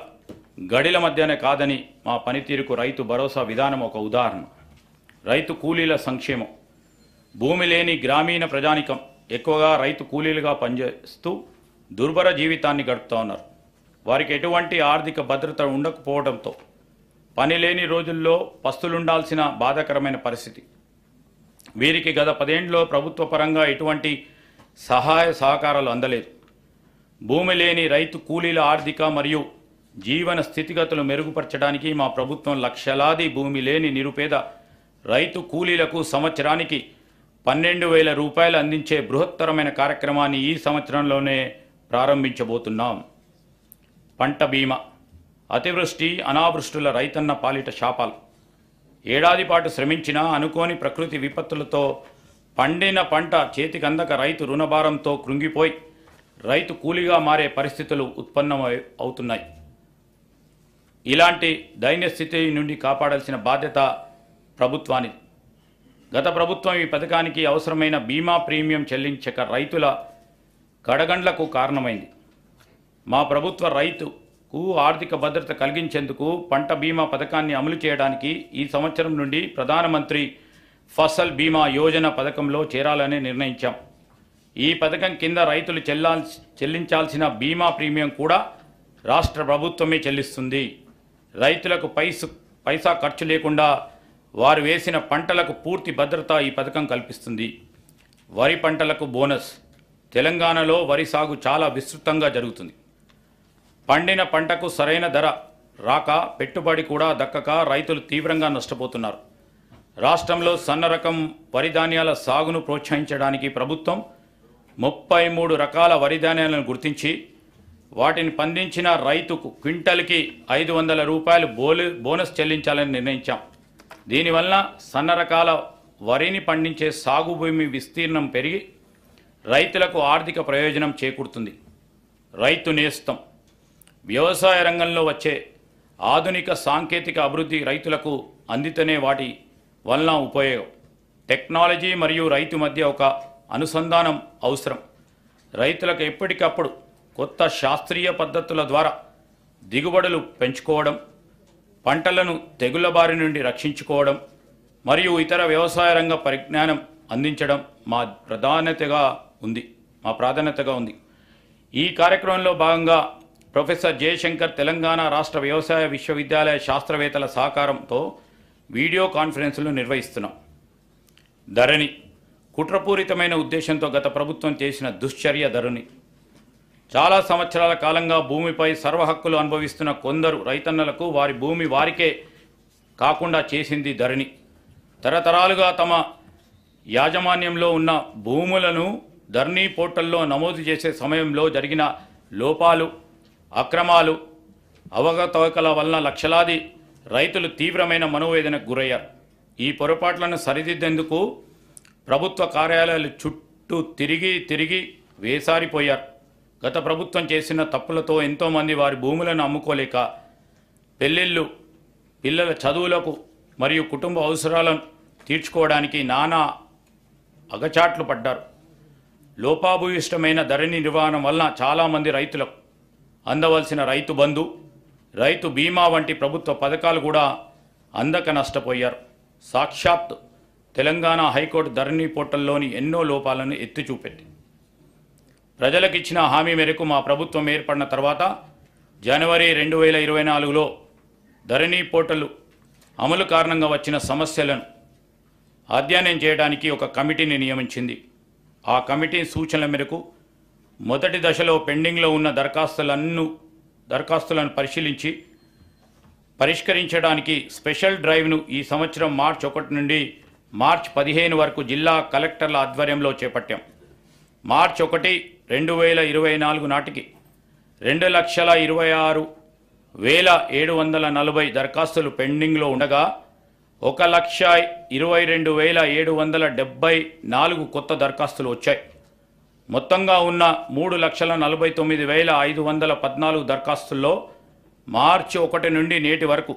గడిల మధ్యనే కాదని మా పనితీరుకు రైతు భరోసా విధానం ఒక ఉదాహరణ. రైతు కూలీల సంక్షేమం. భూమి లేని గ్రామీణ ప్రజానికం ఎక్కువగా రైతు కూలీలుగా పనిచేస్తూ దుర్భర జీవితాన్ని గడుపుతూ ఉన్నారు. వారికి ఎటువంటి ఆర్థిక భద్రత ఉండకపోవడంతో పని లేని రోజుల్లో పస్తులుండాల్సిన బాధాకరమైన పరిస్థితి. వీరికి గత 10 ఏళ్లలో ప్రభుత్వ పరంగా ఎటువంటి సహాయ సహకారాలు అందలేదు. భూమి లేని రైతు కూలీల ఆర్థిక మరియు జీవన స్థితిగతులు మెరుగుపరచడానికి మా ప్రభుత్వం లక్షలాది భూమి లేని నిరుపేద రైతు కూలీలకు సంవత్సరానికి 12,000 రూపాయలు అందించే బృహత్తరమైన కార్యక్రమాన్ని ఈ సంవత్సరంలోనే ప్రారంభించబోతున్నాం. పంట బీమా. అతివృష్టి, అనావృష్టుల రైతన్న పాలిట శాపాలు. ఏడాది పాటు శ్రమించినా అనుకోని ప్రకృతి విపత్తులతో పండిన పంట చేతికందక రైతు రుణభారంతో కృంగిపోయి రైతు కూలీగా మారే పరిస్థితులు ఉత్పన్నమవుతున్నాయి. ఇలాంటి దైన్య స్థితి నుండి కాపాడాల్సిన బాధ్యత ప్రభుత్వానికి. గత ప్రభుత్వం ఈ పథకానికి అవసరమైన బీమా ప్రీమియం చెల్లించక రైతుల కడగండ్లకు కారణమైంది. మా ప్రభుత్వ రైతుకు ఆర్థిక భద్రత కలిగించేందుకు పంట బీమా పథకాన్ని అమలు చేయడానికి ఈ సంవత్సరం నుండి ప్రధానమంత్రి ఫసల్ బీమా యోజన పథకంలో చేరాలని నిర్ణయించాం. ఈ పథకం కింద రైతులు చెల్లించాల్సిన బీమా ప్రీమియం కూడా రాష్ట్ర ప్రభుత్వమే చెల్లిస్తుంది. రైతులకు పైసా ఖర్చు లేకుండా వారు వేసిన పంటలకు పూర్తి భద్రత ఈ పథకం కల్పిస్తుంది. వరి పంటలకు బోనస్. తెలంగాణలో వరి సాగు చాలా విస్తృతంగా జరుగుతుంది. పండిన పంటకు సరైన ధర రాక, పెట్టుబడి కూడా దక్కక రైతులు తీవ్రంగా నష్టపోతున్నారు. రాష్ట్రంలో సన్న రకం వరి ధాన్యాల సాగును ప్రోత్సహించడానికి ప్రభుత్వం 33 రకాల వరి ధాన్యాలను గుర్తించి వాటిని పండించిన రైతుకు క్వింటల్కి 500 రూపాయలు బోనస్ చెల్లించాలని నిర్ణయించాం. దీనివల్ల సన్న రకాల వరిని పండించే సాగు భూమి విస్తీర్ణం పెరిగి రైతులకు ఆర్థిక ప్రయోజనం చేకూరుతుంది. రైతు నేస్తం. వ్యవసాయ రంగంలో వచ్చే ఆధునిక సాంకేతిక అభివృద్ధి రైతులకు అందితేనే వాటి వలన ఉపయోగం. టెక్నాలజీ మరియు రైతు మధ్య ఒక అనుసంధానం అవసరం. రైతులకు ఎప్పటికప్పుడు కొత్త శాస్త్రీయ పద్ధతుల ద్వారా దిగుబడులు పెంచుకోవడం, పంటలను తెగుళ్ల బారి నుండి రక్షించుకోవడం మరియు ఇతర వ్యవసాయ రంగ పరిజ్ఞానం అందించడం మా ప్రాధాన్యతగా ఉంది. ఈ కార్యక్రమంలో భాగంగా ప్రొఫెసర్ జయశంకర్ తెలంగాణ రాష్ట్ర వ్యవసాయ విశ్వవిద్యాలయ శాస్త్రవేత్తల సహకారంతో వీడియో కాన్ఫరెన్సులు నిర్వహిస్తున్నాం. ధరణి. కుట్రపూరితమైన ఉద్దేశంతో గత ప్రభుత్వం చేసిన దుశ్చర్య ధరణి. చాలా సంవత్సరాల కాలంగా భూమిపై సర్వహక్కులు అనుభవిస్తున్న కొందరు రైతన్నలకు వారి భూమి వారికే కాకుండా చేసింది ధరణి. తరతరాలుగా తమ యాజమాన్యంలో ఉన్న భూములను ధరణి పోర్టల్లో నమోదు చేసే సమయంలో జరిగిన లోపాలు, అక్రమాలు, అవకతవకల వలన లక్షలాది రైతులు తీవ్రమైన మనోవేదనకు గురయ్యారు. ఈ పొరపాట్లను సరిదిద్దేందుకు ప్రభుత్వ కార్యాలయాలు చుట్టూ తిరిగి వేసారిపోయారు. గత ప్రభుత్వం చేసిన తప్పులతో ఎంతోమంది వారి భూములను అమ్ముకోలేక పెళ్ళిళ్ళు, పిల్లల చదువులకు మరియు కుటుంబ అవసరాలను తీర్చుకోవడానికి నానా అగచాట్లు పడ్డారు. లోపాభూయిష్టమైన ధరణి నిర్వహణ వలన చాలామంది రైతులకు అందవలసిన రైతు బంధు, రైతు బీమా వంటి ప్రభుత్వ పథకాలు కూడా అందక నష్టపోయారు. సాక్షాత్ తెలంగాణ హైకోర్టు ధరణి పోర్టల్లోని ఎన్నో లోపాలను ఎత్తి చూపెట్టి ప్రజలకు ఇచ్చిన హామీ మేరకు మా ప్రభుత్వం ఏర్పడిన తర్వాత జనవరి 2024లో ధరణి పోర్టల్ అమలు కారణంగా వచ్చిన సమస్యలను అధ్యయనం చేయడానికి ఒక కమిటీని నియమించింది. ఆ కమిటీ సూచనల మేరకు మొదటి దశలో పెండింగ్లో ఉన్న దరఖాస్తులను పరిశీలించి పరిష్కరించడానికి స్పెషల్ డ్రైవ్ను ఈ సంవత్సరం మార్చి 1 నుండి మార్చి 15 వరకు జిల్లా కలెక్టర్ల ఆధ్వర్యంలో చేపట్టాం. మార్చి 1, 2024 నాటికి 2,26,740 దరఖాస్తులు పెండింగ్లో ఉండగా 1,22,774 కొత్త దరఖాస్తులు వచ్చాయి. మొత్తంగా ఉన్న 3,49,514 దరఖాస్తుల్లో మార్చి 1 నుండి నేటి వరకు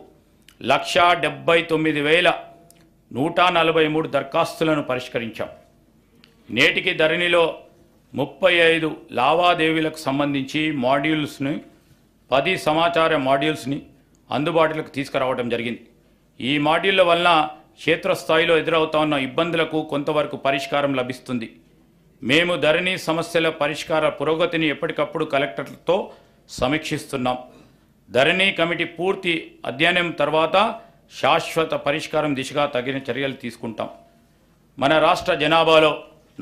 1,79,143 దరఖాస్తులను పరిష్కరించాం. నేటికి ధరణిలో 35 లావాదేవీలకు సంబంధించి మాడ్యూల్స్ని 10 సమాచార మాడ్యూల్స్ని అందుబాటులోకి తీసుకురావడం జరిగింది. ఈ మాడ్యూళ్ల వలన క్షేత్రస్థాయిలో ఎదురవుతా ఉన్న ఇబ్బందులకు కొంతవరకు పరిష్కారం లభిస్తుంది. మేము ధరణి సమస్యల పరిష్కార పురోగతిని ఎప్పటికప్పుడు కలెక్టర్లతో సమీక్షిస్తున్నాం. ధరణి కమిటీ పూర్తి అధ్యయనం తర్వాత శాశ్వత పరిష్కారం దిశగా తగిన చర్యలు తీసుకుంటాం. మన రాష్ట్ర జనాభాలో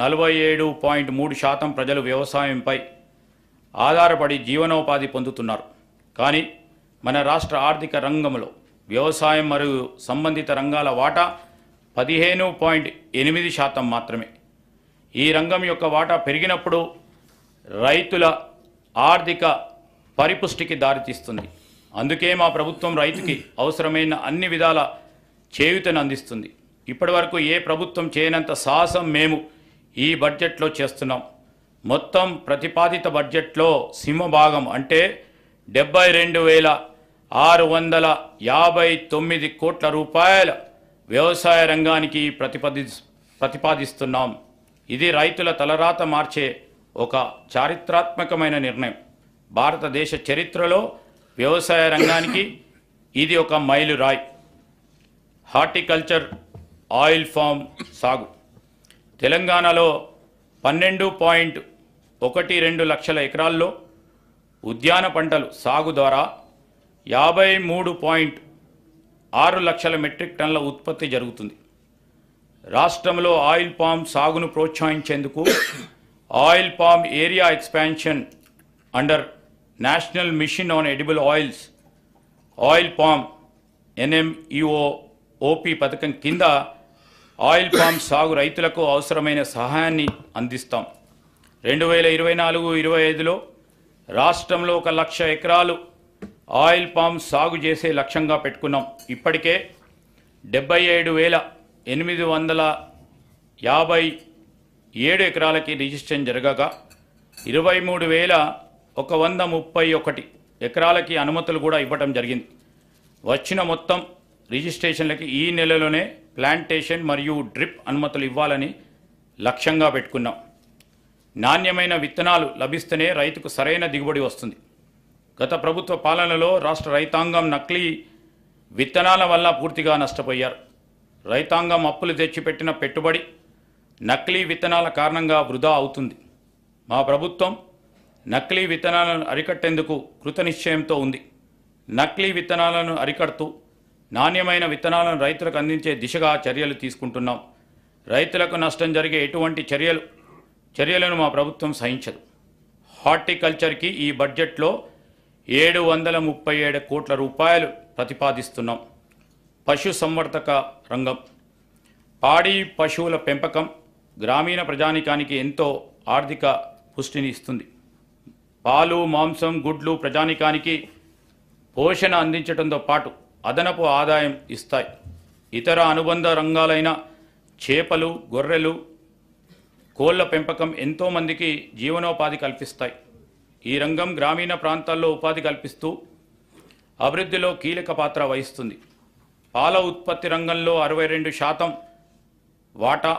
47.3% ప్రజలు వ్యవసాయంపై ఆధారపడి జీవనోపాధి పొందుతున్నారు. కానీ మన రాష్ట్ర ఆర్థిక రంగంలో వ్యవసాయం మరియు సంబంధిత రంగాల వాటా 15.8% మాత్రమే. ఈ రంగం యొక్క వాటా పెరిగినప్పుడు రైతుల ఆర్థిక పరిపుష్టికి దారితీస్తుంది. అందుకే మా ప్రభుత్వం రైతుకి అవసరమైన అన్ని విధాల చేయూతను అందిస్తుంది. ఇప్పటివరకు ఏ ప్రభుత్వం చేయనంత సాహసం మేము ఈ బడ్జెట్లో చేస్తున్నాం. మొత్తం ప్రతిపాదిత బడ్జెట్లో సింహభాగం అంటే 72,659 కోట్ల రూపాయల వ్యవసాయ రంగానికి ప్రతిపాదిస్తున్నాం. ఇది రైతుల తలరాత మార్చే ఒక చారిత్రాత్మకమైన నిర్ణయం. భారతదేశ చరిత్రలో వ్యవసాయ రంగానికి ఇది ఒక మైలురాయి. హార్టికల్చర్ ఆయిల్ ఫామ్ సాగు తెలంగాణలో 12.12 లక్షల ఎకరాల్లో ఉద్యాన పంటలు సాగు ద్వారా 53.6 లక్షల మెట్రిక్ టన్నుల ఉత్పత్తి జరుగుతుంది. రాష్ట్రంలో ఆయిల్ పామ్ సాగును ప్రోత్సహించేందుకు oil palm area expansion under national mission on edible oils oil palm NMEO-OP పథకం కింద ఆయిల్ పామ్ సాగు రైతులకు అవసరమైన సహాయాన్ని అందిస్తాం. 2024-25లో రాష్ట్రంలో 1,00,000 ఎకరాలు ఆయిల్ పామ్ సాగు చేసే లక్ష్యంగా పెట్టుకున్నాం. ఇప్పటికే 77,857 ఎకరాలకి రిజిస్ట్రేషన్ జరగగా 23,131 ఎకరాలకి అనుమతులు కూడా ఇవ్వడం జరిగింది. వచ్చిన మొత్తం రిజిస్ట్రేషన్లకి ఈ నెలలోనే ప్లాంటేషన్ మరియు డ్రిప్ అనుమతులు ఇవ్వాలని లక్ష్యంగా పెట్టుకున్నాం. నాణ్యమైన విత్తనాలు లభిస్తేనే రైతుకు సరైన దిగుబడి వస్తుంది. గత ప్రభుత్వ పాలనలో రాష్ట్ర రైతాంగం నకిలీ విత్తనాల వల్ల పూర్తిగా నష్టపోయారు. రైతాంగం అప్పులు తెచ్చిపెట్టిన పెట్టుబడి నకిలీ విత్తనాల కారణంగా వృధా అవుతుంది. మా ప్రభుత్వం నకిలీ విత్తనాలను అరికట్టేందుకు కృతనిశ్చయంతో ఉంది. నకిలీ విత్తనాలను అరికడుతూ నాణ్యమైన విత్తనాలను రైతులకు అందించే దిశగా చర్యలు తీసుకుంటున్నాం. రైతులకు నష్టం జరిగే ఎటువంటి చర్యలను మా ప్రభుత్వం సహించదు. హార్టికల్చర్కి ఈ బడ్జెట్లో 737 కోట్ల రూపాయలు ప్రతిపాదిస్తున్నాం. పశు సంవర్ధక రంగం పాడి పశువుల పెంపకం గ్రామీణ ప్రజానికానికి ఎంతో ఆర్థిక పుష్టిని ఇస్తుంది. పాలు, మాంసం, గుడ్లు ప్రజానికానికి పోషణ అందించడంతో పాటు అదనపు ఆదాయం ఇస్తాయి. ఇతర అనుబంధ రంగాలైన చేపలు, గొర్రెలు, కోళ్ల పెంపకం ఎంతోమందికి జీవనోపాధి కల్పిస్తాయి. ఈ రంగం గ్రామీణ ప్రాంతాల్లో ఉపాధి కల్పిస్తూ అభివృద్ధిలో కీలక పాత్ర వహిస్తుంది. పాల ఉత్పత్తి రంగంలో 62% వాటా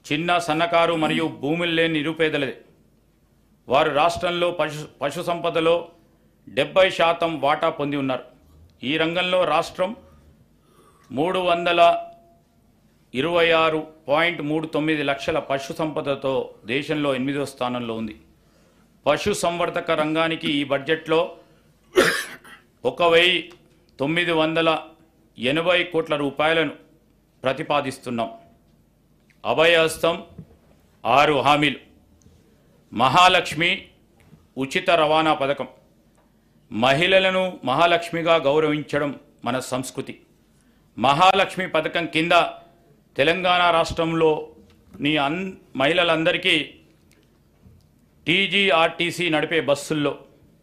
చిన్న, సన్నకారు మరియు భూములు లేని నిరుపేదలదే. వారు రాష్ట్రంలో పశు సంపదలో 70% వాటా పొంది ఉన్నారు. ఈ రంగంలో రాష్ట్రం 326.39 లక్షల పశు సంపదతో దేశంలో 8వ స్థానంలో ఉంది. పశు సంవర్ధక రంగానికి ఈ బడ్జెట్లో 1,000 980 కోట్ల రూపాయలను ప్రతిపాదిస్తున్నాం. అభయహస్తం 6 హామీలు, మహాలక్ష్మి ఉచిత రవాణా పథకం, మహిళలను మహాలక్ష్మిగా గౌరవించడం మన సంస్కృతి. మహాలక్ష్మి పథకం కింద తెలంగాణ రాష్ట్రంలోని మహిళలందరికీ టీజీఆర్టీసీ నడిపే బస్సుల్లో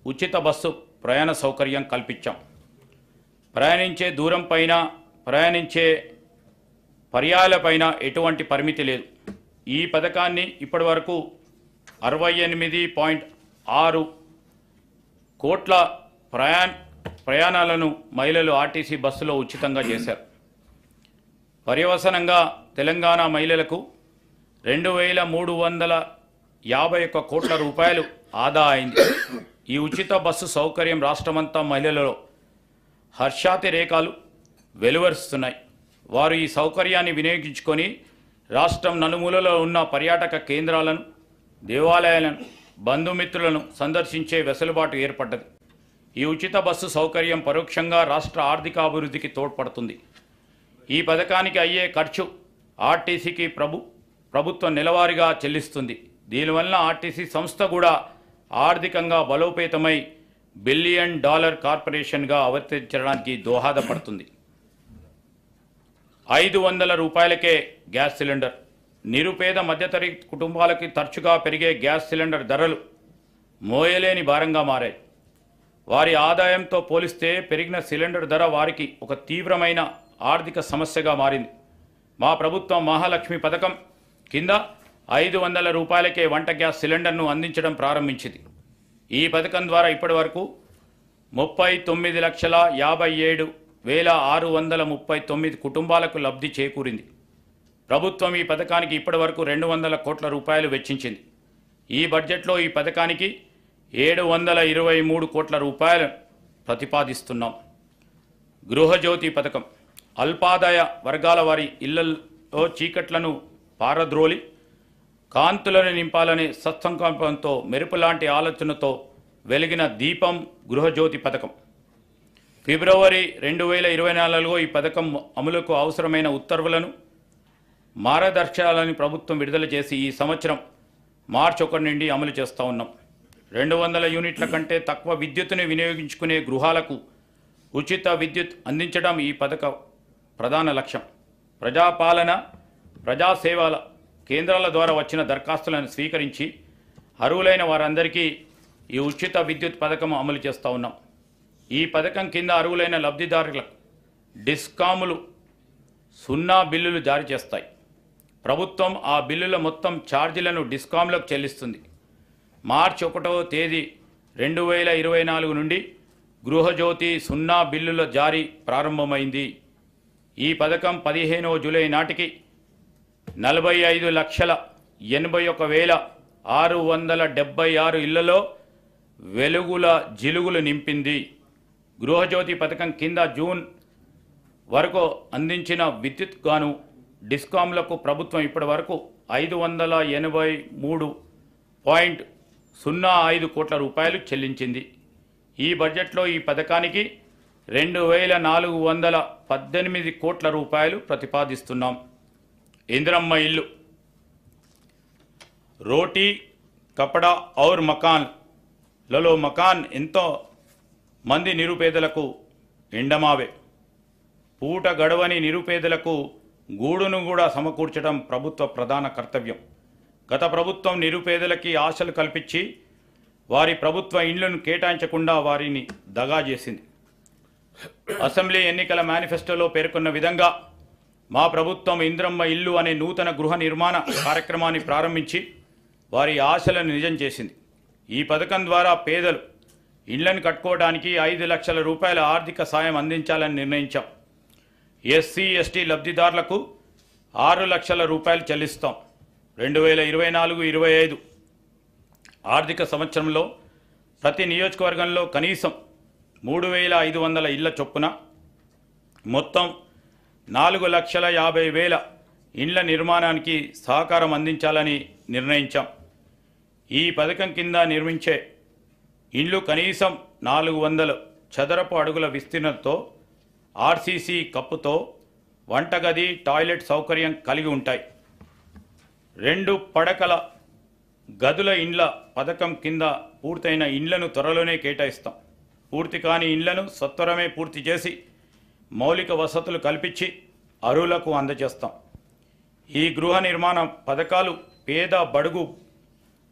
ఉచిత బస్సు ప్రయాణ సౌకర్యం కల్పించాం. ప్రయాణించే దూరం పైన, ప్రయాణించే పర్యాయాలపైన ఎటువంటి పరిమితి లేదు. ఈ పథకాన్ని ఇప్పటి వరకు 68.6 కోట్ల ప్రయాణాలను మహిళలు ఆర్టీసీ బస్సులో ఉచితంగా చేశారు. పర్యవసనంగా తెలంగాణ మహిళలకు 2351 కోట్ల రూపాయలు ఆదా అయింది. ఈ ఉచిత బస్సు సౌకర్యం రాష్ట్రమంతా మహిళలలో హర్షాతిరేకాలు వెలువరుస్తున్నాయి. వారు ఈ సౌకర్యాన్ని వినియోగించుకొని రాష్ట్రం నలుమూలలో ఉన్న పర్యాటక కేంద్రాలను, దేవాలయాలను, బంధుమిత్రులను సందర్శించే వెసులుబాటు ఏర్పడ్డది. ఈ ఉచిత బస్సు సౌకర్యం పరోక్షంగా రాష్ట్ర ఆర్థికాభివృద్ధికి తోడ్పడుతుంది. ఈ పథకానికి అయ్యే ఖర్చు ఆర్టీసీకి ప్రభుత్వం నెలవారీగా చెల్లిస్తుంది. దీనివల్ల ఆర్టీసీ సంస్థ కూడా ఆర్థికంగా బలోపేతమై $1 బిలియన్ కార్పొరేషన్గా అవతరించడానికి దోహదపడుతుంది. 500 రూపాయలకే గ్యాస్ సిలిండర్. నిరుపేద మధ్యతరగతి కుటుంబాలకి తరచుగా పెరిగే గ్యాస్ సిలిండర్ ధరలు మోయలేని భారంగా మారాయి. వారి ఆదాయంతో పోలిస్తే పెరిగిన సిలిండర్ ధర వారికి ఒక తీవ్రమైన ఆర్థిక సమస్యగా మారింది. మా ప్రభుత్వం మహాలక్ష్మి పథకం కింద 500 రూపాయలకే వంట గ్యాస్ సిలిండర్ను అందించడం ప్రారంభించింది. ఈ పథకం ద్వారా ఇప్పటి వరకు 39,57,639 కుటుంబాలకు లబ్ధి చేకూరింది. ప్రభుత్వం ఈ పథకానికి ఇప్పటి వరకు 200 కోట్ల రూపాయలు వెచ్చించింది. ఈ బడ్జెట్లో ఈ పథకానికి 723 కోట్ల రూపాయలు ప్రతిపాదిస్తున్నాం. గృహజ్యోతి పథకం అల్పాదాయ వర్గాల వారి ఇళ్లలో చీకట్లను పారద్రోలి కాంతులను నింపాలనే సత్సంకల్పంతో మెరుపులాంటి ఆలోచనతో వెలిగిన దీపం గృహజ్యోతి పథకం. ఫిబ్రవరి 2024లో ఈ పథకం అమలుకు అవసరమైన ఉత్తర్వులను, మార్గదర్శకాలను ప్రభుత్వం విడుదల చేసి ఈ సంవత్సరం మార్చి 1 నుండి అమలు చేస్తూ ఉన్నాం. 200 యూనిట్ల కంటే తక్కువ విద్యుత్తును వినియోగించుకునే గృహాలకు ఉచిత విద్యుత్ అందించడం ఈ పథక ప్రధాన లక్ష్యం. ప్రజాపాలన, ప్రజాసేవల కేంద్రాల ద్వారా వచ్చిన దరఖాస్తులను స్వీకరించి అర్హులైన వారందరికీ ఈ ఉచిత విద్యుత్ పథకం అమలు చేస్తూ ఉన్నాం. ఈ పథకం కింద అర్హులైన లబ్ధిదారులకు డిస్కాములు 0 బిల్లులు జారీ చేస్తాయి. ప్రభుత్వం ఆ బిల్లుల మొత్తం ఛార్జీలను డిస్కాంలకు చెల్లిస్తుంది. మార్చి 1వ తేదీ 2024 నుండి గృహజ్యోతి 0 బిల్లుల జారీ ప్రారంభమైంది. ఈ పథకం 15వ జూలై నాటికి 45,81,676 ఇళ్లలో వెలుగుల జిలుగులు నింపింది. గృహజ్యోతి పథకం కింద జూన్ వరకు అందించిన విద్యుత్ గాను డిస్కాంలకు ప్రభుత్వం ఇప్పటి వరకు 583.05 కోట్ల రూపాయలు చెల్లించింది. ఈ బడ్జెట్లో ఈ పథకానికి 2,418 కోట్ల రూపాయలు ప్రతిపాదిస్తున్నాం. ఇందిరమ్మ ఇల్లు, రోటీ కపడా ఔర్ మకాన్లలో మకాన్ ఎంతో మంది నిరుపేదలకు ఎండమావే. పూట గడవని నిరుపేదలకు గూడును కూడా సమకూర్చడం ప్రభుత్వ ప్రధాన కర్తవ్యం. గత ప్రభుత్వం నిరుపేదలకి ఆశలు కల్పించి వారి ప్రభుత్వ ఇండ్లను కేటాయించకుండా వారిని దగా చేసింది. అసెంబ్లీ ఎన్నికల మేనిఫెస్టోలో పేర్కొన్న విధంగా మా ప్రభుత్వం ఇందిరమ్మ ఇల్లు అనే నూతన గృహ నిర్మాణ కార్యక్రమాన్ని ప్రారంభించి వారి ఆశలను నిజం చేసింది. ఈ పథకం ద్వారా పేదలు ఇళ్లను కట్టుకోవడానికి 5 లక్షల రూపాయల ఆర్థిక సాయం అందించాలని నిర్ణయించాం. ఎస్సీ ఎస్టీ లబ్ధిదారులకు 6 లక్షల రూపాయలు చెల్లిస్తాం. 2024-25 ఆర్థిక సంవత్సరంలో ప్రతి నియోజకవర్గంలో కనీసం 3,500 ఇళ్ల చొప్పున మొత్తం 4,50,000 ఇండ్ల నిర్మాణానికి సహకారం అందించాలని నిర్ణయించాం. ఈ పథకం కింద నిర్మించే ఇండ్లు కనీసం 400 చదరపు అడుగుల విస్తీర్ణంతో ఆర్సీసీ కప్పుతో వంటగది టాయిలెట్ సౌకర్యం కలిగి ఉంటాయి. 2 పడకల గదుల ఇండ్ల పథకం కింద పూర్తయిన ఇండ్లను త్వరలోనే కేటాయిస్తాం. పూర్తి కాని ఇండ్లను సత్వరమే పూర్తి చేసి మౌలిక వసతులు కల్పించి అర్హులకు అందజేస్తాం. ఈ గృహ నిర్మాణ పథకాలు పేద బడుగు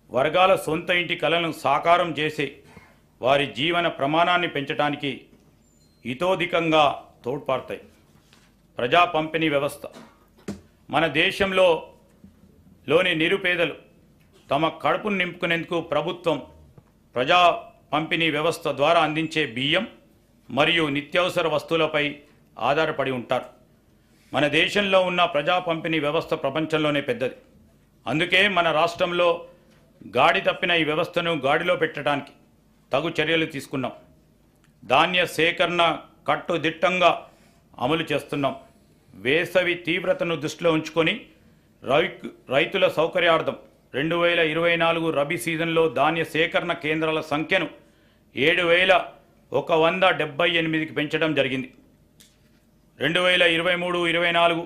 వర్గాల సొంత ఇంటి కలను సాకారం చేసి వారి జీవన ప్రమాణాన్ని పెంచడానికి ఇతోధికంగా తోడ్పడతాయి. ప్రజా పంపిణీ వ్యవస్థ. మన దేశంలోని నిరుపేదలు తమ కడుపును నింపుకునేందుకు ప్రభుత్వం ప్రజా పంపిణీ వ్యవస్థ ద్వారా అందించే బియ్యం మరియు నిత్యావసర వస్తువులపై ఆధారపడి ఉంటారు. మన దేశంలో ఉన్న ప్రజా పంపిణీ వ్యవస్థ ప్రపంచంలోనే పెద్దది. అందుకే మన రాష్ట్రంలో గాడి తప్పిన ఈ వ్యవస్థను గాడిలో పెట్టడానికి తగు చర్యలు తీసుకున్నాం. ధాన్య సేకరణ కట్టుదిట్టంగా అమలు చేస్తున్నాం. వేసవి తీవ్రతను దృష్టిలో ఉంచుకొని రైతుల సౌకర్యార్థం 2024 రబీ సీజన్లో ధాన్య సేకరణ కేంద్రాల సంఖ్యను 7,178కి పెంచడం జరిగింది. 2023-24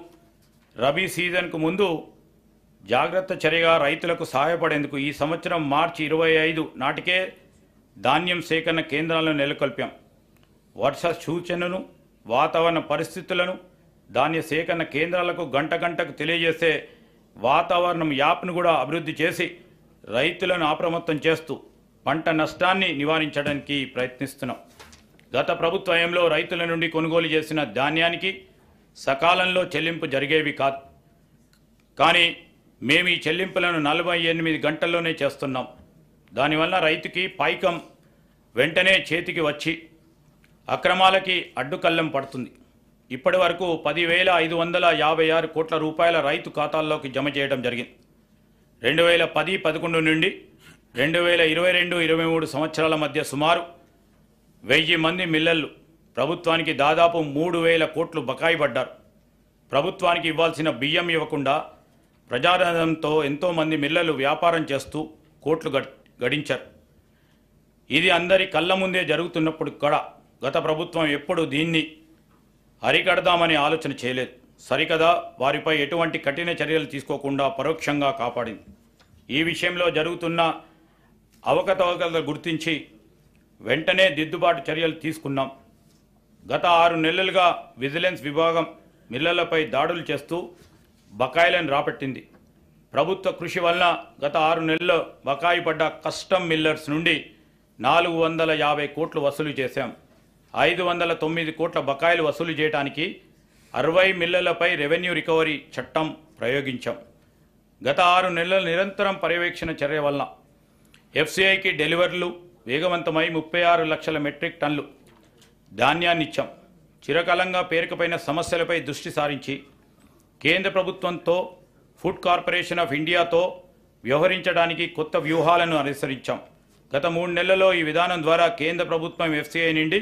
రబీ సీజన్కు ముందు జాగ్రత్త చర్యగా రైతులకు సహాయపడేందుకు ఈ సంవత్సరం మార్చి 25 నాటికే ధాన్యం సేకరణ కేంద్రాలను నెలకొల్పాం. వర్ష సూచనను, వాతావరణ పరిస్థితులను ధాన్య సేకరణ కేంద్రాలకు గంటకు తెలియజేసే వాతావరణం యాప్ను కూడా అభివృద్ధి చేసి రైతులను అప్రమత్తం చేస్తూ పంట నష్టాన్ని నివారించడానికి ప్రయత్నిస్తున్నాం. గత ప్రభుత్వ హయాంలో రైతుల నుండి కొనుగోలు చేసిన ధాన్యానికి సకాలంలో చెల్లింపు జరిగేవి కాదు. కానీ మేము ఈ చెల్లింపులను 48 గంటల్లోనే చేస్తున్నాం. దానివల్ల రైతుకి పైకం వెంటనే చేతికి వచ్చి అక్రమాలకి అడ్డుకల్లం పడుతుంది. ఇప్పటి వరకు 10,556 కోట్ల రూపాయల రైతు ఖాతాల్లోకి జమ చేయడం జరిగింది. 2010-11 నుండి 2022-23 సంవత్సరాల మధ్య సుమారు 1000 మంది మిల్లర్లు ప్రభుత్వానికి దాదాపు 3,000 కోట్లు బకాయి పడ్డారు. ప్రభుత్వానికి ఇవ్వాల్సిన బియ్యం ఇవ్వకుండా ప్రజాధనంతో ఎంతోమంది మిల్లర్లు వ్యాపారం చేస్తూ కోట్లు గడించారు. ఇది అందరి కళ్ళ ముందే జరుగుతున్నప్పుడు కూడా గత ప్రభుత్వం ఎప్పుడు దీన్ని అరికడదామని ఆలోచన చేయలేదు. సరికదా వారిపై ఎటువంటి కఠిన చర్యలు తీసుకోకుండా పరోక్షంగా కాపాడింది. ఈ విషయంలో జరుగుతున్న అవకతవకలు గుర్తించి వెంటనే దిద్దుబాటు చర్యలు తీసుకున్నాం. గత 6 నెలలుగా విజిలెన్స్ విభాగం మిల్లర్లపై దాడులు చేస్తూ బకాయిలను రాబట్టింది. ప్రభుత్వ కృషి వలన గత 6 నెలల్లో బకాయి పడ్డ కస్టమ్ మిల్లర్స్ నుండి 450 కోట్లు వసూలు చేశాం. 509 కోట్ల బకాయిలు వసూలు చేయడానికి 60 మిల్లర్లపై రెవెన్యూ రికవరీ చట్టం ప్రయోగించాం. గత 6 నెలల నిరంతరం పర్యవేక్షణ చర్య వలన ఎఫ్సిఐకి డెలివరీలు వేగవంతమై 36 లక్షల మెట్రిక్ టన్నులు ధాన్యాన్ని ఇచ్చాం. చిరకాలంగా పేరుకుపోయిన సమస్యలపై దృష్టి సారించి కేంద్ర ప్రభుత్వంతో ఫుడ్ కార్పొరేషన్ ఆఫ్ ఇండియాతో వ్యవహరించడానికి కొత్త వ్యూహాలను అనుసరించాం. గత 3 నెలల్లో ఈ విధానం ద్వారా కేంద్ర ప్రభుత్వం ఎఫ్సిఐ నుండి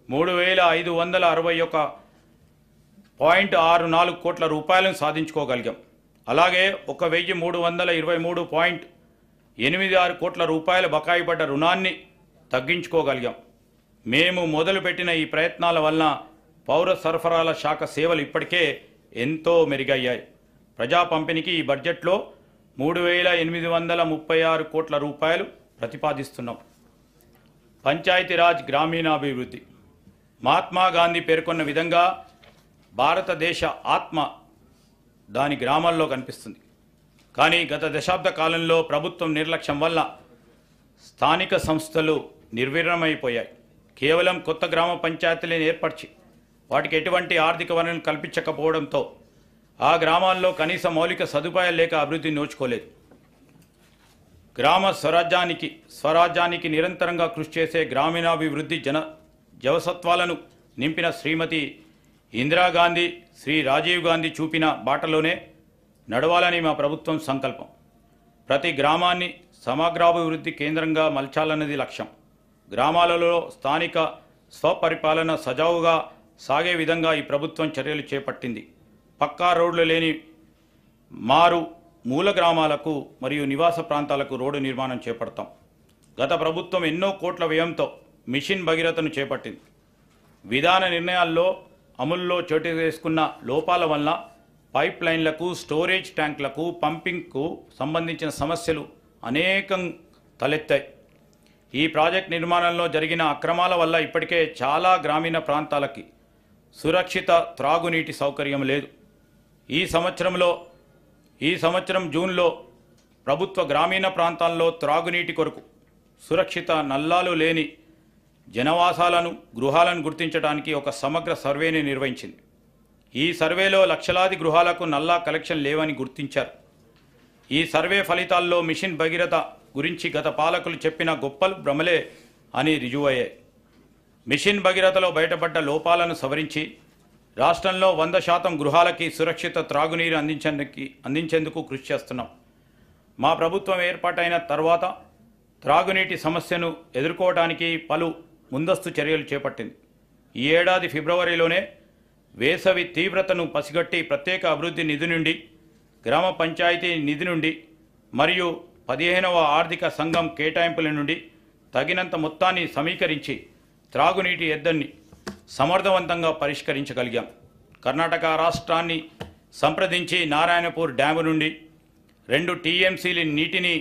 3,561.64 కోట్ల రూపాయలను సాధించుకోగలిగాం. అలాగే 1,323.86 కోట్ల రూపాయల బకాయి పడ్డ రుణాన్ని తగ్గించుకోగలిగాం. మేము మొదలుపెట్టిన ఈ ప్రయత్నాల వలన పౌర సరఫరాల శాఖ సేవలు ఇప్పటికే ఎంతో మెరుగయ్యాయి. ప్రజా పంపిణీకి ఈ బడ్జెట్లో 3,836 కోట్ల రూపాయలు ప్రతిపాదిస్తున్నాం. పంచాయతీరాజ్ గ్రామీణాభివృద్ధి. మహాత్మా గాంధీ పేర్కొన్న విధంగా భారతదేశ ఆత్మ దాని గ్రామాల్లో కనిపిస్తుంది. కానీ గత దశాబ్ద కాలంలో ప్రభుత్వం నిర్లక్ష్యం వల్ల స్థానిక సంస్థలు నిర్వీర్యమైపోయాయి. కేవలం కొత్త గ్రామ పంచాయతీలను ఏర్పరిచి వాటికి ఎటువంటి ఆర్థిక వనరులను కల్పించకపోవడంతో ఆ గ్రామాల్లో కనీస మౌలిక సదుపాయాలు లేక అభివృద్ధి నోచుకోలేదు. గ్రామ స్వరాజ్యానికి నిరంతరంగా కృషి చేసే గ్రామీణాభివృద్ధి జవసత్వాలను నింపిన శ్రీమతి ఇందిరాగాంధీ, శ్రీ రాజీవ్ గాంధీ చూపిన బాటలోనే నడవాలని మా ప్రభుత్వం సంకల్పం. ప్రతి గ్రామాన్ని సమగ్రాభివృద్ధి కేంద్రంగా మలచాలన్నది లక్ష్యం. గ్రామాలలో స్థానిక స్వపరిపాలన సజావుగా సాగే విధంగా ఈ ప్రభుత్వం చర్యలు చేపట్టింది. పక్కా రోడ్లు లేని మూల గ్రామాలకు మరియు నివాస ప్రాంతాలకు రోడ్డు నిర్మాణం చేపడతాం. గత ప్రభుత్వం ఎన్నో కోట్ల వ్యయంతో మిషన్ భగీరథను చేపట్టింది. విధాన నిర్ణయాల్లో అమలులో చోటు చేసుకున్న లోపాల వల్ల పైప్ లైన్లకు, స్టోరేజ్ ట్యాంకులకు, పంపింగ్కు సంబంధించిన సమస్యలు అనేకం తలెత్తాయి. ఈ ప్రాజెక్ట్ నిర్మాణంలో జరిగిన అక్రమాల వల్ల ఇప్పటికే చాలా గ్రామీణ ప్రాంతాలకి సురక్షిత త్రాగునీటి సౌకర్యం లేదు. ఈ సంవత్సరం జూన్లో ప్రభుత్వ గ్రామీణ ప్రాంతాల్లో త్రాగునీటి కొరకు సురక్షిత నల్లాలు లేని జనవాసాలను, గృహాలను గుర్తించడానికి ఒక సమగ్ర సర్వేని నిర్వహించింది. ఈ సర్వేలో లక్షలాది గృహాలకు నల్లా కలెక్షన్ లేవని గుర్తించారు. ఈ సర్వే ఫలితాల్లో మిషన్ భగీరథ గురించి గత పాలకులు చెప్పిన గొప్పలు భ్రమలే అని రుజువయ్యాయి. మిషన్ భగీరథలో బయటపడ్డ లోపాలను సవరించి రాష్ట్రంలో 100% గృహాలకి సురక్షిత త్రాగునీరు అందించేందుకు కృషి చేస్తున్నాం. మా ప్రభుత్వం ఏర్పాటైన తర్వాత త్రాగునీటి సమస్యను ఎదుర్కోవడానికి పలు ముందస్తు చర్యలు చేపట్టింది. ఈ ఏడాది ఫిబ్రవరిలోనే వేసవి తీవ్రతను పసిగట్టి ప్రత్యేక అభివృద్ధి నిధి నుండి, గ్రామ పంచాయతీ నిధి నుండి మరియు 15వ ఆర్థిక సంఘం కేటాయింపుల నుండి తగినంత మొత్తాన్ని సమీకరించి త్రాగునీటి ఎద్దడిని సమర్థవంతంగా పరిష్కరించగలిగాం. కర్ణాటక రాష్ట్రాన్ని సంప్రదించి నారాయణపూర్ డ్యాము నుండి 2 టీఎంసీల నీటిని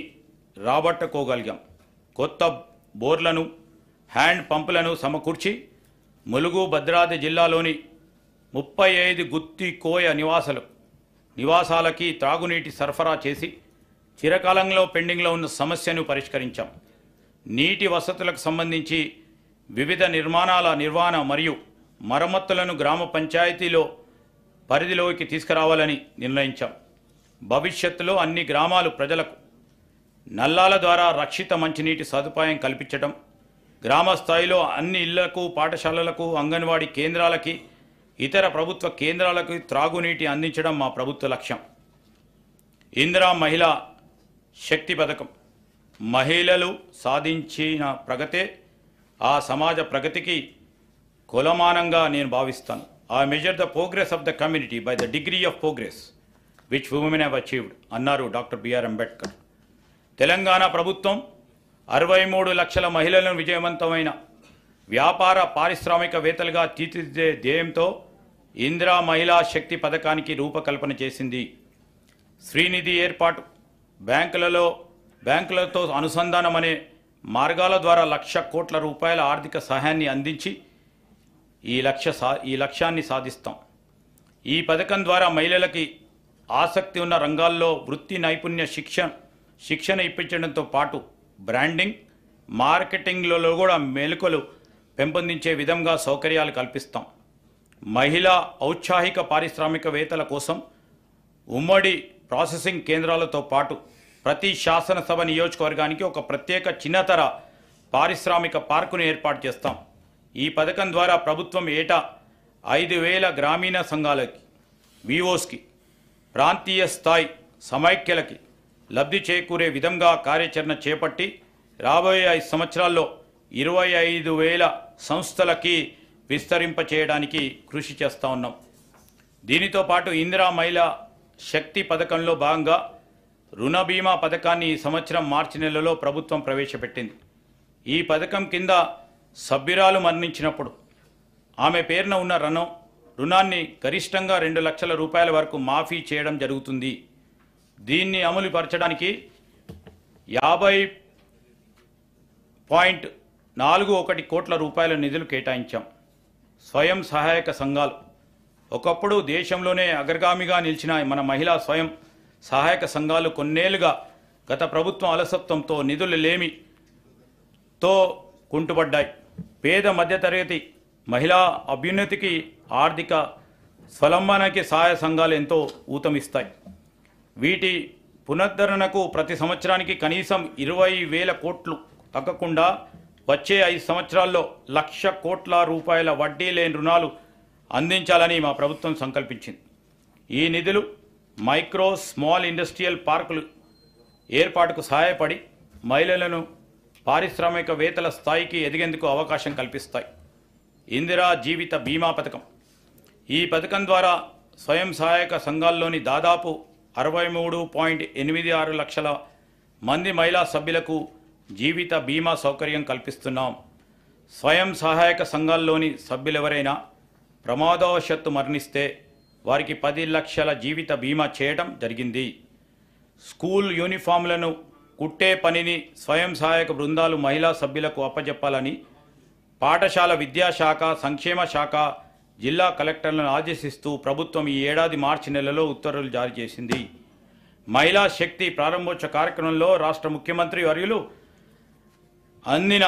రాబట్టుకోగలిగాం. కొత్త బోర్లను, హ్యాండ్ పంపులను సమకూర్చి ములుగు, భద్రాద్రి జిల్లాలోని 35 గుత్తి కోయ నివాసాలకి త్రాగునీటి సరఫరా చేసి చిరకాలంలో పెండింగ్లో ఉన్న సమస్యను పరిష్కరించాం. నీటి వసతులకు సంబంధించి వివిధ నిర్మాణాల నిర్వహణ మరియు మరమ్మతులను గ్రామ పంచాయతీలో పరిధిలోకి తీసుకురావాలని నిర్ణయించాం. భవిష్యత్తులో అన్ని గ్రామాలు ప్రజలకు నల్లాల ద్వారా రక్షిత మంచినీటి సదుపాయం కల్పించడం, గ్రామ స్థాయిలో అన్ని ఇళ్లకు, పాఠశాలలకు, అంగన్వాడీ కేంద్రాలకి, ఇతర ప్రభుత్వ కేంద్రాలకు త్రాగునీటి అందించడం మా ప్రభుత్వ లక్ష్యం. ఇందిరా మహిళా శక్తి పథకం మహిళలు సాధించిన ప్రగతే ఆ సమాజ ప్రగతికి కొలమానంగా నేను భావిస్తాను. I measure the progress of the community by the degree of progress which women have achieved అన్నారు డాక్టర్ బిఆర్ అంబేద్కర్. తెలంగాణ ప్రభుత్వం 63 లక్షల మహిళలను విజయవంతమైన వ్యాపార పారిశ్రామికవేత్తలుగా తీర్చిదిద్దే ధ్యేయంతో ఇందిరా మహిళా శక్తి పథకానికి రూపకల్పన చేసింది. శ్రీనిధి ఏర్పాటు, బ్యాంకులతో అనుసంధానం అనే మార్గాల ద్వారా 1,00,000 కోట్ల రూపాయల ఆర్థిక సహాయాన్ని అందించి ఈ లక్ష్యాన్ని సాధిస్తాం. ఈ పథకం ద్వారా మహిళలకి ఆసక్తి ఉన్న రంగాల్లో వృత్తి నైపుణ్య శిక్షణ ఇప్పించడంతో పాటు బ్రాండింగ్, మార్కెటింగ్లలో కూడా మెలకువలు పెంపొందించే విధంగా సౌకర్యాలు కల్పిస్తాం. మహిళా ఔత్సాహిక పారిశ్రామికవేత్తల కోసం ఉమ్మడి ప్రాసెసింగ్ కేంద్రాలతో పాటు ప్రతి శాసనసభ నియోజకవర్గానికి ఒక ప్రత్యేక చిన్నతర పారిశ్రామిక పార్కును ఏర్పాటు చేస్తాం. ఈ పథకం ద్వారా ప్రభుత్వం ఏటా 5,000 గ్రామీణ సంఘాలకి, విఓస్కి, ప్రాంతీయ స్థాయి సమైక్యలకి లబ్ధి చేకూరే విధంగా కార్యాచరణ చేపట్టి రాబోయే 5 సంవత్సరాల్లో 25,000 సంస్థలకి విస్తరింపచేయడానికి కృషి చేస్తూ ఉన్నాం. దీనితో పాటు ఇందిరా మహిళా శక్తి పథకంలో భాగంగా రుణ బీమా పథకాన్ని ఈ సంవత్సరం మార్చి నెలలో ప్రభుత్వం ప్రవేశపెట్టింది. ఈ పథకం కింద సభ్యురాలు మరణించినప్పుడు ఆమె పేరున ఉన్న రుణాన్ని గరిష్టంగా 2 లక్షల రూపాయల వరకు మాఫీ చేయడం జరుగుతుంది. దీన్ని అమలు పరచడానికి 50.41 కోట్ల రూపాయల నిధులు కేటాయించాం. స్వయం సహాయక సంఘాలు ఒకప్పుడు దేశంలోనే అగ్రగామిగా నిలిచిన మన మహిళా స్వయం సహాయక సంఘాలు కొన్నేళ్లుగా గత ప్రభుత్వం అలసత్వంతో నిధులు లేమితో కుంటుపడ్డాయి. పేద మధ్యతరగతి మహిళా అభ్యున్నతికి, ఆర్థిక స్వలంబనకి సహాయ సంఘాలు ఎంతో ఊతమిస్తాయి. వీటి పునరుద్ధరణకు ప్రతి సంవత్సరానికి కనీసం 20,000 కోట్లు తగ్గకుండా వచ్చే 5 సంవత్సరాల్లో 1,00,000 కోట్ల రూపాయల వడ్డీ లేని రుణాలు అందించాలని మా ప్రభుత్వం సంకల్పించింది. ఈ నిధులు మైక్రో, స్మాల్ ఇండస్ట్రియల్ పార్కులు ఏర్పాటుకు సహాయపడి మహిళలను పారిశ్రామికవేత్తల స్థాయికి ఎదిగేందుకు అవకాశం కల్పిస్తాయి. ఇందిరా జీవిత బీమా పథకం. ఈ పథకం ద్వారా స్వయం సహాయక సంఘాల్లోని దాదాపు 63.86 లక్షల మంది మహిళా సభ్యులకు జీవిత బీమా సౌకర్యం కల్పిస్తున్నాం. స్వయం సహాయక సంఘాల్లోని సభ్యులెవరైనా ప్రమాదవశత్తు మరణిస్తే వారికి 10 లక్షల జీవిత బీమా చేయడం జరిగింది. స్కూల్ యూనిఫామ్లను కుట్టే పనిని స్వయం సహాయక బృందాలు మహిళా సభ్యులకు అప్పజెప్పాలని పాఠశాల విద్యాశాఖ, సంక్షేమ శాఖ, జిల్లా కలెక్టర్లను ఆదేశిస్తూ ప్రభుత్వం ఈ ఏడాది మార్చి నెలలో ఉత్తర్వులు జారీ చేసింది. మహిళా శక్తి ప్రారంభోత్సవ కార్యక్రమంలో రాష్ట్ర ముఖ్యమంత్రి వర్యులు అందిన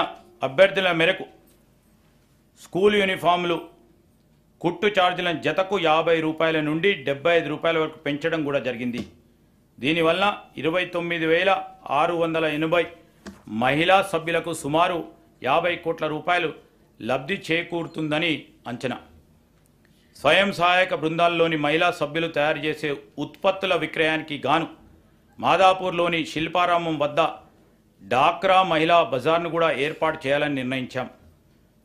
అభ్యర్థుల మేరకు స్కూల్ యూనిఫామ్లు కుట్టు ఛార్జీలను జతకు 50 రూపాయల నుండి 75 రూపాయల వరకు పెంచడం కూడా జరిగింది. దీనివల్ల 29,680 మహిళా సభ్యులకు సుమారు 50 కోట్ల రూపాయలు లబ్ధి చేకూరుతుందని అంచనా. స్వయం సహాయక బృందాల్లోని మహిళా సభ్యులు తయారు చేసే ఉత్పత్తుల విక్రయానికి గాను మాదాపూర్లోని శిల్పారామం వద్ద డాక్రా మహిళా బజార్ను కూడా ఏర్పాటు చేయాలని నిర్ణయించాం.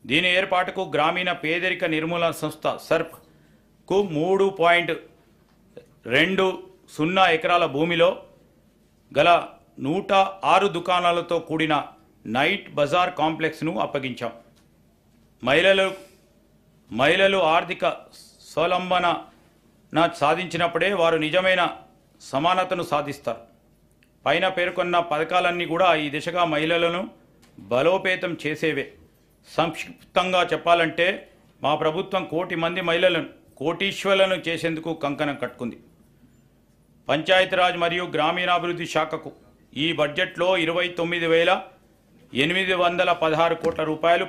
దీని ఏర్పాటుకు గ్రామీణ పేదరిక నిర్మూలన సంస్థ సర్ప్కు 3.20 ఎకరాల భూమిలో గల 106 దుకాణాలతో కూడిన నైట్ బజార్ కాంప్లెక్స్ను అప్పగించాం. మహిళలు ఆర్థిక స్వలంబన సాధించినప్పుడే వారు నిజమైన సమానతను సాధిస్తారు. పైన పేర్కొన్న పథకాలన్నీ కూడా ఈ దిశగా మహిళలను బలోపేతం చేసేవే. సంక్షిప్తంగా చెప్పాలంటే మా ప్రభుత్వం 1 కోటి మంది మహిళలను కోటీశ్వరులను చేసేందుకు కంకణం కట్టుకుంది. పంచాయతీరాజ్ మరియు గ్రామీణాభివృద్ధి శాఖకు ఈ బడ్జెట్లో 29,816 కోట్ల రూపాయలు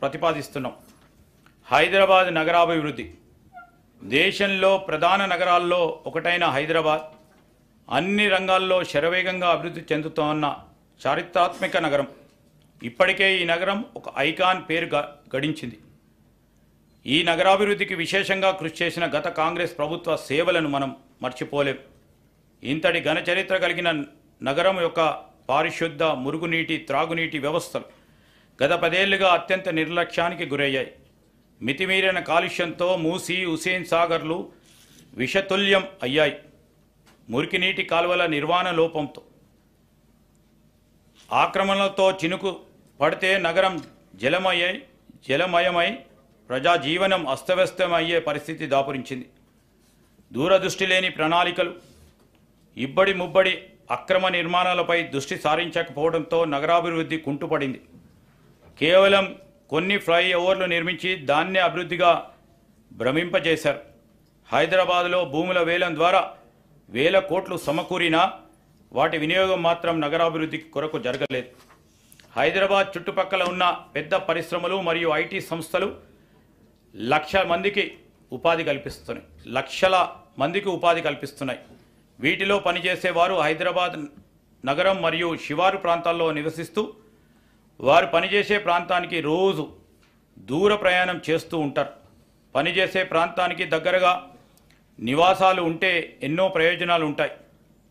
ప్రతిపాదిస్తున్నాం. హైదరాబాద్ నగరాభివృద్ధి. దేశంలో ప్రధాన నగరాల్లో ఒకటైన హైదరాబాద్ అన్ని రంగాల్లో శరవేగంగా అభివృద్ధి చెందుతోన్న చారిత్రాత్మక నగరం. ఇప్పటికే ఈ నగరం ఒక ఐకాన్ పేరు గడించింది. ఈ నగరాభివృద్ధికి విశేషంగా కృషి చేసిన గత కాంగ్రెస్ ప్రభుత్వ సేవలను మనం మర్చిపోలేం. ఇంతటి ఘన చరిత్ర కలిగిన నగరం యొక్క పారిశుద్ధ, మురుగునీటి, త్రాగునీటి వ్యవస్థలు గత 10 ఏళ్లుగా అత్యంత నిర్లక్ష్యానికి గురయ్యాయి. మితిమీరిన కాలుష్యంతో మూసీ, హుసేన్ సాగర్లు విషతుల్యం అయ్యాయి. మురికి నీటి కాలువల నిర్వహణ లోపంతో, ఆక్రమణలతో చినుకు పడితే నగరం జలమయమై ప్రజాజీవనం అస్తవ్యస్తమయ్యే పరిస్థితి దాపురించింది. దూరదృష్టి లేని ప్రణాళికలు, ఇబ్బడి ముబ్బడి అక్రమ నిర్మాణాలపై దృష్టి సారించకపోవడంతో నగరాభివృద్ధి కుంటుపడింది. కేవలం కొన్ని ఫ్లైఓవర్లు నిర్మించి దాన్నే అభివృద్ధిగా భ్రమింపజేశారు. హైదరాబాద్లో భూముల వేలం ద్వారా 1000 కోట్లు సమకూరినా వాటి వినియోగం మాత్రం నగరాభివృద్ధి కొరకు జరగలేదు. హైదరాబాద్ చుట్టుపక్కల ఉన్న పెద్ద పరిశ్రమలు మరియు ఐటీ సంస్థలు లక్షల మందికి ఉపాధి కల్పిస్తున్నాయి. వీటిలో పనిచేసే వారు హైదరాబాద్ నగరం మరియు శివారు ప్రాంతాల్లో నివసిస్తూ వారు పనిచేసే ప్రాంతానికి రోజు దూర ప్రయాణం చేస్తూ ఉంటారు. పనిచేసే ప్రాంతానికి దగ్గరగా నివాసాలు ఉంటే ఎన్నో ప్రయోజనాలు ఉంటాయి.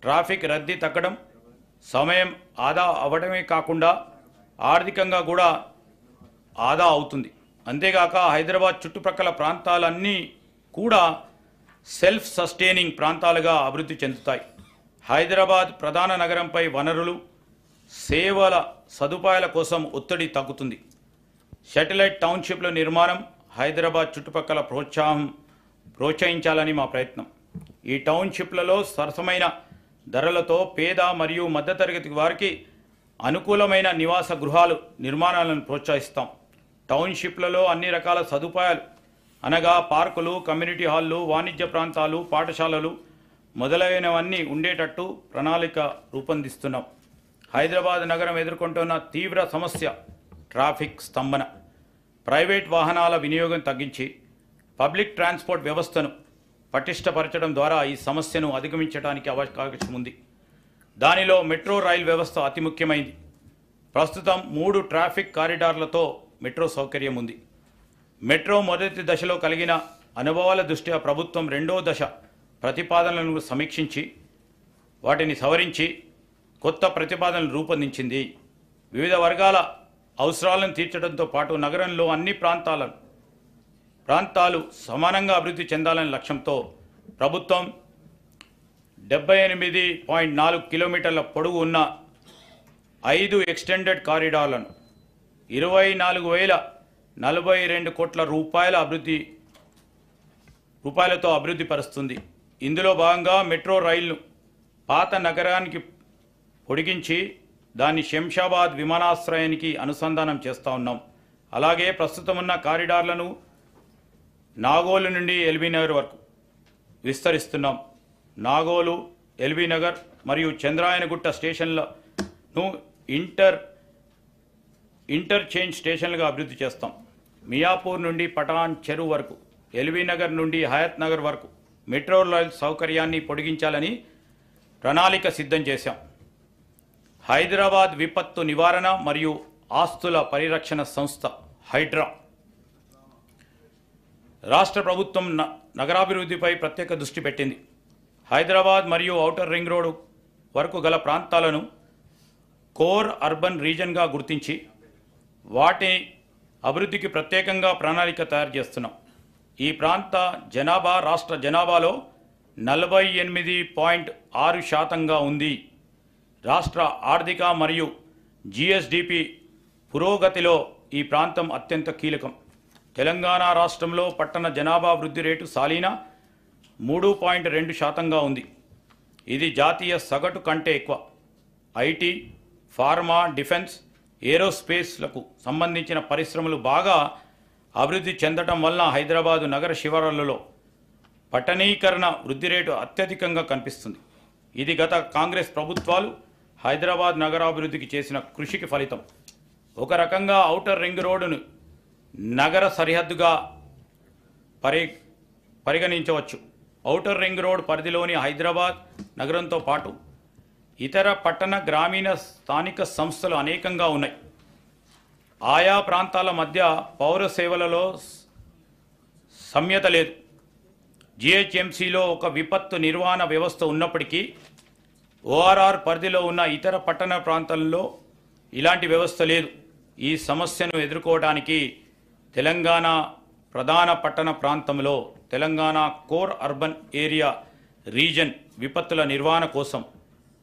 ట్రాఫిక్ రద్దీ తగ్గడం, సమయం ఆదా అవ్వడమే కాకుండా ఆర్థికంగా కూడా ఆదా అవుతుంది. అంతేగాక హైదరాబాద్ చుట్టుప్రక్కల ప్రాంతాలన్నీ కూడా సెల్ఫ్ సస్టైనింగ్ ప్రాంతాలుగా అభివృద్ధి చెందుతాయి. హైదరాబాద్ ప్రధాన నగరంపై వనరులు, సేవల సదుపాయాల కోసం ఒత్తిడి తగ్గుతుంది. శాటిలైట్ టౌన్షిప్ల నిర్మాణం హైదరాబాద్ చుట్టుపక్కల ప్రోత్సహించాలని మా ప్రయత్నం. ఈ టౌన్షిప్లలో సరసమైన ధరలతో పేద మరియు మధ్యతరగతి వారికి అనుకూలమైన నివాస గృహాలు నిర్మాణాలను ప్రోత్సహిస్తాం. టౌన్షిప్లలో అన్ని రకాల సదుపాయాలు అనగా పార్కులు, కమ్యూనిటీ హాళ్ళు, వాణిజ్య ప్రాంతాలు, పాఠశాలలు మొదలైనవన్నీ ఉండేటట్టు ప్రణాళిక రూపొందిస్తున్నాం. హైదరాబాద్ నగరం ఎదుర్కొంటున్న తీవ్ర సమస్య ట్రాఫిక్ స్తంభన. ప్రైవేట్ వాహనాల వినియోగం తగ్గించి పబ్లిక్ ట్రాన్స్పోర్ట్ వ్యవస్థను పటిష్టపరచడం ద్వారా ఈ సమస్యను అధిగమించడానికి అవకాశం ఉంది. దానిలో మెట్రో రైల్ వ్యవస్థ అతి ముఖ్యమైంది. ప్రస్తుతం 3 ట్రాఫిక్ కారిడార్లతో మెట్రో సౌకర్యం ఉంది. మెట్రో మొదటి దశలో కలిగిన అనుభవాల దృష్ట్యా ప్రభుత్వం 2వ దశ ప్రతిపాదనలను సమీక్షించి వాటిని సవరించి కొత్త ప్రతిపాదనలు రూపొందించింది. వివిధ వర్గాల అవసరాలను తీర్చడంతో పాటు నగరంలో అన్ని ప్రాంతాలు సమానంగా అభివృద్ధి చెందాలనే లక్ష్యంతో ప్రభుత్వం 78.4 కిలోమీటర్ల పొడవు ఉన్న 5 ఎక్స్టెండెడ్ కారిడార్లను 24,042 కోట్ల రూపాయల అభివృద్ధి రూపాయలతో అభివృద్ధి పరుస్తుంది. ఇందులో భాగంగా మెట్రో రైలును పాత నగరానికి పొడిగించి దాన్ని శంషాబాద్ విమానాశ్రయానికి అనుసంధానం చేస్తూ ఉన్నాం. అలాగే ప్రస్తుతం ఉన్న కారిడార్లను నాగోలు నుండి ఎల్బీ నగర్ వరకు విస్తరిస్తున్నాం. నాగోలు, ఎల్బీ నగర్ మరియు చంద్రాయనగుట్ట స్టేషన్లను ఇంటర్చేంజ్ స్టేషన్లుగా అభివృద్ధి చేస్తాం. మియాపూర్ నుండి పటాన్ చెరువు వరకు, ఎల్బీ నగర్ నుండి హయత్ నగర్ వరకు మెట్రో రైల్ సౌకర్యాన్ని పొడిగించాలని ప్రణాళిక సిద్ధం చేశాం. హైదరాబాద్ విపత్తు నివారణ మరియు ఆస్తుల పరిరక్షణ సంస్థ హైడ్రా రాష్ట్ర ప్రభుత్వం నగరాభివృద్ధిపై ప్రత్యేక దృష్టి పెట్టింది. హైదరాబాద్ మరియు ఔటర్ రింగ్ రోడ్ వరకు గల ప్రాంతాలను కోర్ అర్బన్ రీజన్గా గుర్తించి వాటి అభివృద్ధికి ప్రత్యేకంగా ప్రణాళిక తయారు చేస్తున్నాం. ఈ ప్రాంత జనాభా రాష్ట్ర జనాభాలో 48.6% ఉంది. రాష్ట్ర ఆర్థిక మరియు జిఎస్డిపి పురోగతిలో ఈ ప్రాంతం అత్యంత కీలకం. తెలంగాణ రాష్ట్రంలో పట్టణ జనాభా వృద్ధి రేటు సాలీనా 3.2% ఉంది. ఇది జాతీయ సగటు కంటే ఎక్కువ. ఐటీ, ఫార్మా, డిఫెన్స్, ఏరోస్పేస్లకు సంబంధించిన పరిశ్రమలు బాగా అభివృద్ధి చెందడం వలన హైదరాబాదు నగర శివారులలో పట్టణీకరణ వృద్ధి రేటు అత్యధికంగా కనిపిస్తుంది. ఇది గత కాంగ్రెస్ ప్రభుత్వాలు హైదరాబాద్ నగరాభివృద్ధికి చేసిన కృషికి ఫలితం. ఒక రకంగా ఔటర్ రింగ్ రోడ్డును నగర సరిహద్దుగా పరిగణించవచ్చు. ఔటర్ రింగ్ రోడ్ పరిధిలోని హైదరాబాద్ నగరంతో పాటు ఇతర పట్టణ, గ్రామీణ, స్థానిక సంస్థలు అనేకంగా ఉన్నాయి. ఆయా ప్రాంతాల మధ్య పౌర సేవలలో సమ్యత లేదు. జిహెచ్ఎంసీలో ఒక విపత్తు నిర్వహణ వ్యవస్థ ఉన్నప్పటికీ ఓఆర్ఆర్ పరిధిలో ఉన్న ఇతర పట్టణ ప్రాంతాల్లో ఇలాంటి వ్యవస్థ లేదు. ఈ సమస్యను ఎదుర్కోవడానికి తెలంగాణ ప్రధాన పట్టణ ప్రాంతంలో Telangana core urban area reason విపత్తుల నిర్వహణ కోసం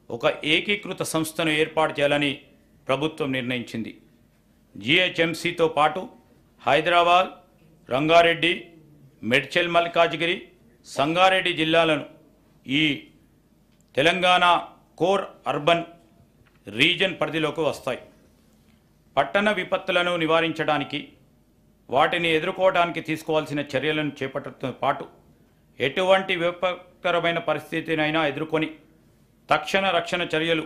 ఒక ఏకీకృత సంస్థను ఏర్పాటు చేయాలని ప్రభుత్వం నిర్ణయించింది. జిహెచ్ఎంసీతో పాటు హైదరాబాద్, రంగారెడ్డి, మేడ్చల్ మల్కాజ్గిరి, సంగారెడ్డి జిల్లాలను ఈ తెలంగాణ కోర్ అర్బన్ రీజన్ పరిధిలోకి వస్తాయి. పట్టణ విపత్తులను నివారించడానికి, వాటిని ఎదుర్కోవడానికి తీసుకోవాల్సిన చర్యలను చేపట్టడంతో పాటు ఎటువంటి విపత్కరమైన పరిస్థితినైనా ఎదుర్కొని తక్షణ రక్షణ చర్యలు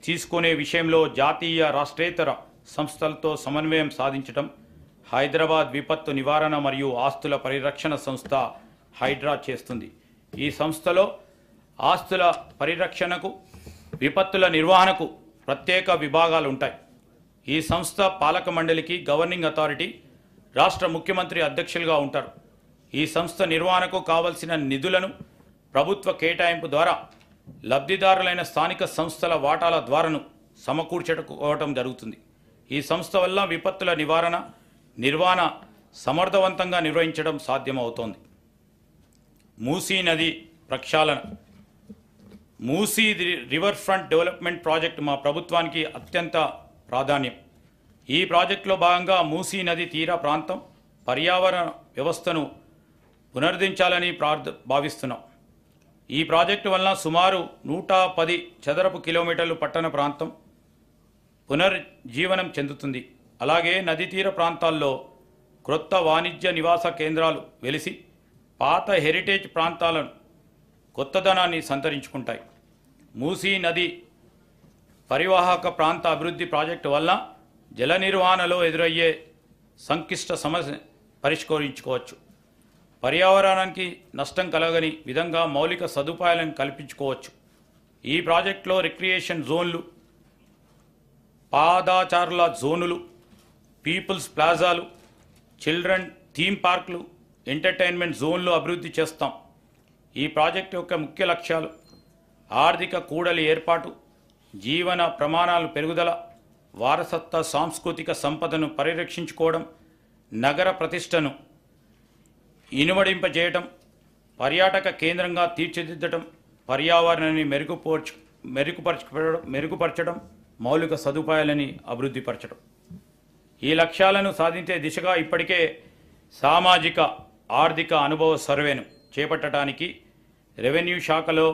తీసుకునే విషయంలో జాతీయ, రాష్ట్రేతర సంస్థలతో సమన్వయం సాధించడం హైదరాబాద్ విపత్తు నివారణ మరియు ఆస్తుల పరిరక్షణ సంస్థ హైడ్రా చేస్తుంది. ఈ సంస్థలో ఆస్తుల పరిరక్షణకు, విపత్తుల నిర్వహణకు ప్రత్యేక విభాగాలు ఉంటాయి. ఈ సంస్థ పాలక మండలికి, గవర్నింగ్ అథారిటీ, రాష్ట్ర ముఖ్యమంత్రి అధ్యక్షులుగా ఉంటారు. ఈ సంస్థ నిర్వహణకు కావలసిన నిధులను ప్రభుత్వ కేటాయింపు ద్వారా లబ్ధిదారులైన స్థానిక సంస్థల వాటాల ద్వారాను సమకూర్చుకోవడం జరుగుతుంది. ఈ సంస్థ వల్ల విపత్తుల నిర్వహణ సమర్థవంతంగా నిర్వహించడం సాధ్యమవుతోంది. మూసీ నది ప్రక్షాళన. Musi river front development project మా ప్రభుత్వానికి అత్యంత ప్రాధాన్యం. ఈ ప్రాజెక్టులో భాగంగా మూసీ నది తీర ప్రాంతం పర్యావరణ వ్యవస్థను పునరుద్ధరించాలని భావిస్తున్నాం. ఈ ప్రాజెక్టు వలన సుమారు 110 చదరపు కిలోమీటర్లు పట్టణ ప్రాంతం పునర్జీవనం చెందుతుంది. అలాగే నది తీర ప్రాంతాల్లో క్రొత్త వాణిజ్య నివాస కేంద్రాలు వెలిసి పాత హెరిటేజ్ ప్రాంతాలను కొత్తదనాన్ని సంతరించుకుంటాయి. మూసీ నది పరివాహక ప్రాంత అభివృద్ధి ప్రాజెక్టు వల్ల జల నిర్వహణలో ఎదురయ్యే సంక్లిష్ట సమస్య పరిష్కరించుకోవచ్చు. పర్యావరణానికి నష్టం కలగని విధంగా మౌలిక సదుపాయాలను కల్పించుకోవచ్చు. ఈ ప్రాజెక్టులో రిక్రియేషన్ జోన్లు, పాదాచారుల జోనులు, పీపుల్స్ ప్లాజాలు, చిల్డ్రన్ థీమ్ పార్కులు, ఎంటర్టైన్మెంట్ జోన్లు అభివృద్ధి చేస్తాం. ఈ ప్రాజెక్టు యొక్క ముఖ్య లక్ష్యాలు ఆర్థిక కూడలి ఏర్పాటు, జీవన ప్రమాణాల పెరుగుదల, వారసత్వ సాంస్కృతిక సంపదను పరిరక్షించుకోవడం, నగర ప్రతిష్టను ఇనుమడింపజేయటం, పర్యాటక కేంద్రంగా తీర్చిదిద్దడం, పర్యావరణాన్ని మెరుగుపరచడం, మౌలిక సదుపాయాలని అభివృద్ధిపరచడం. ఈ లక్ష్యాలను సాధించే దిశగా ఇప్పటికే సామాజిక ఆర్థిక అనుభవ సర్వేను చేపట్టడానికి రెవెన్యూ శాఖలో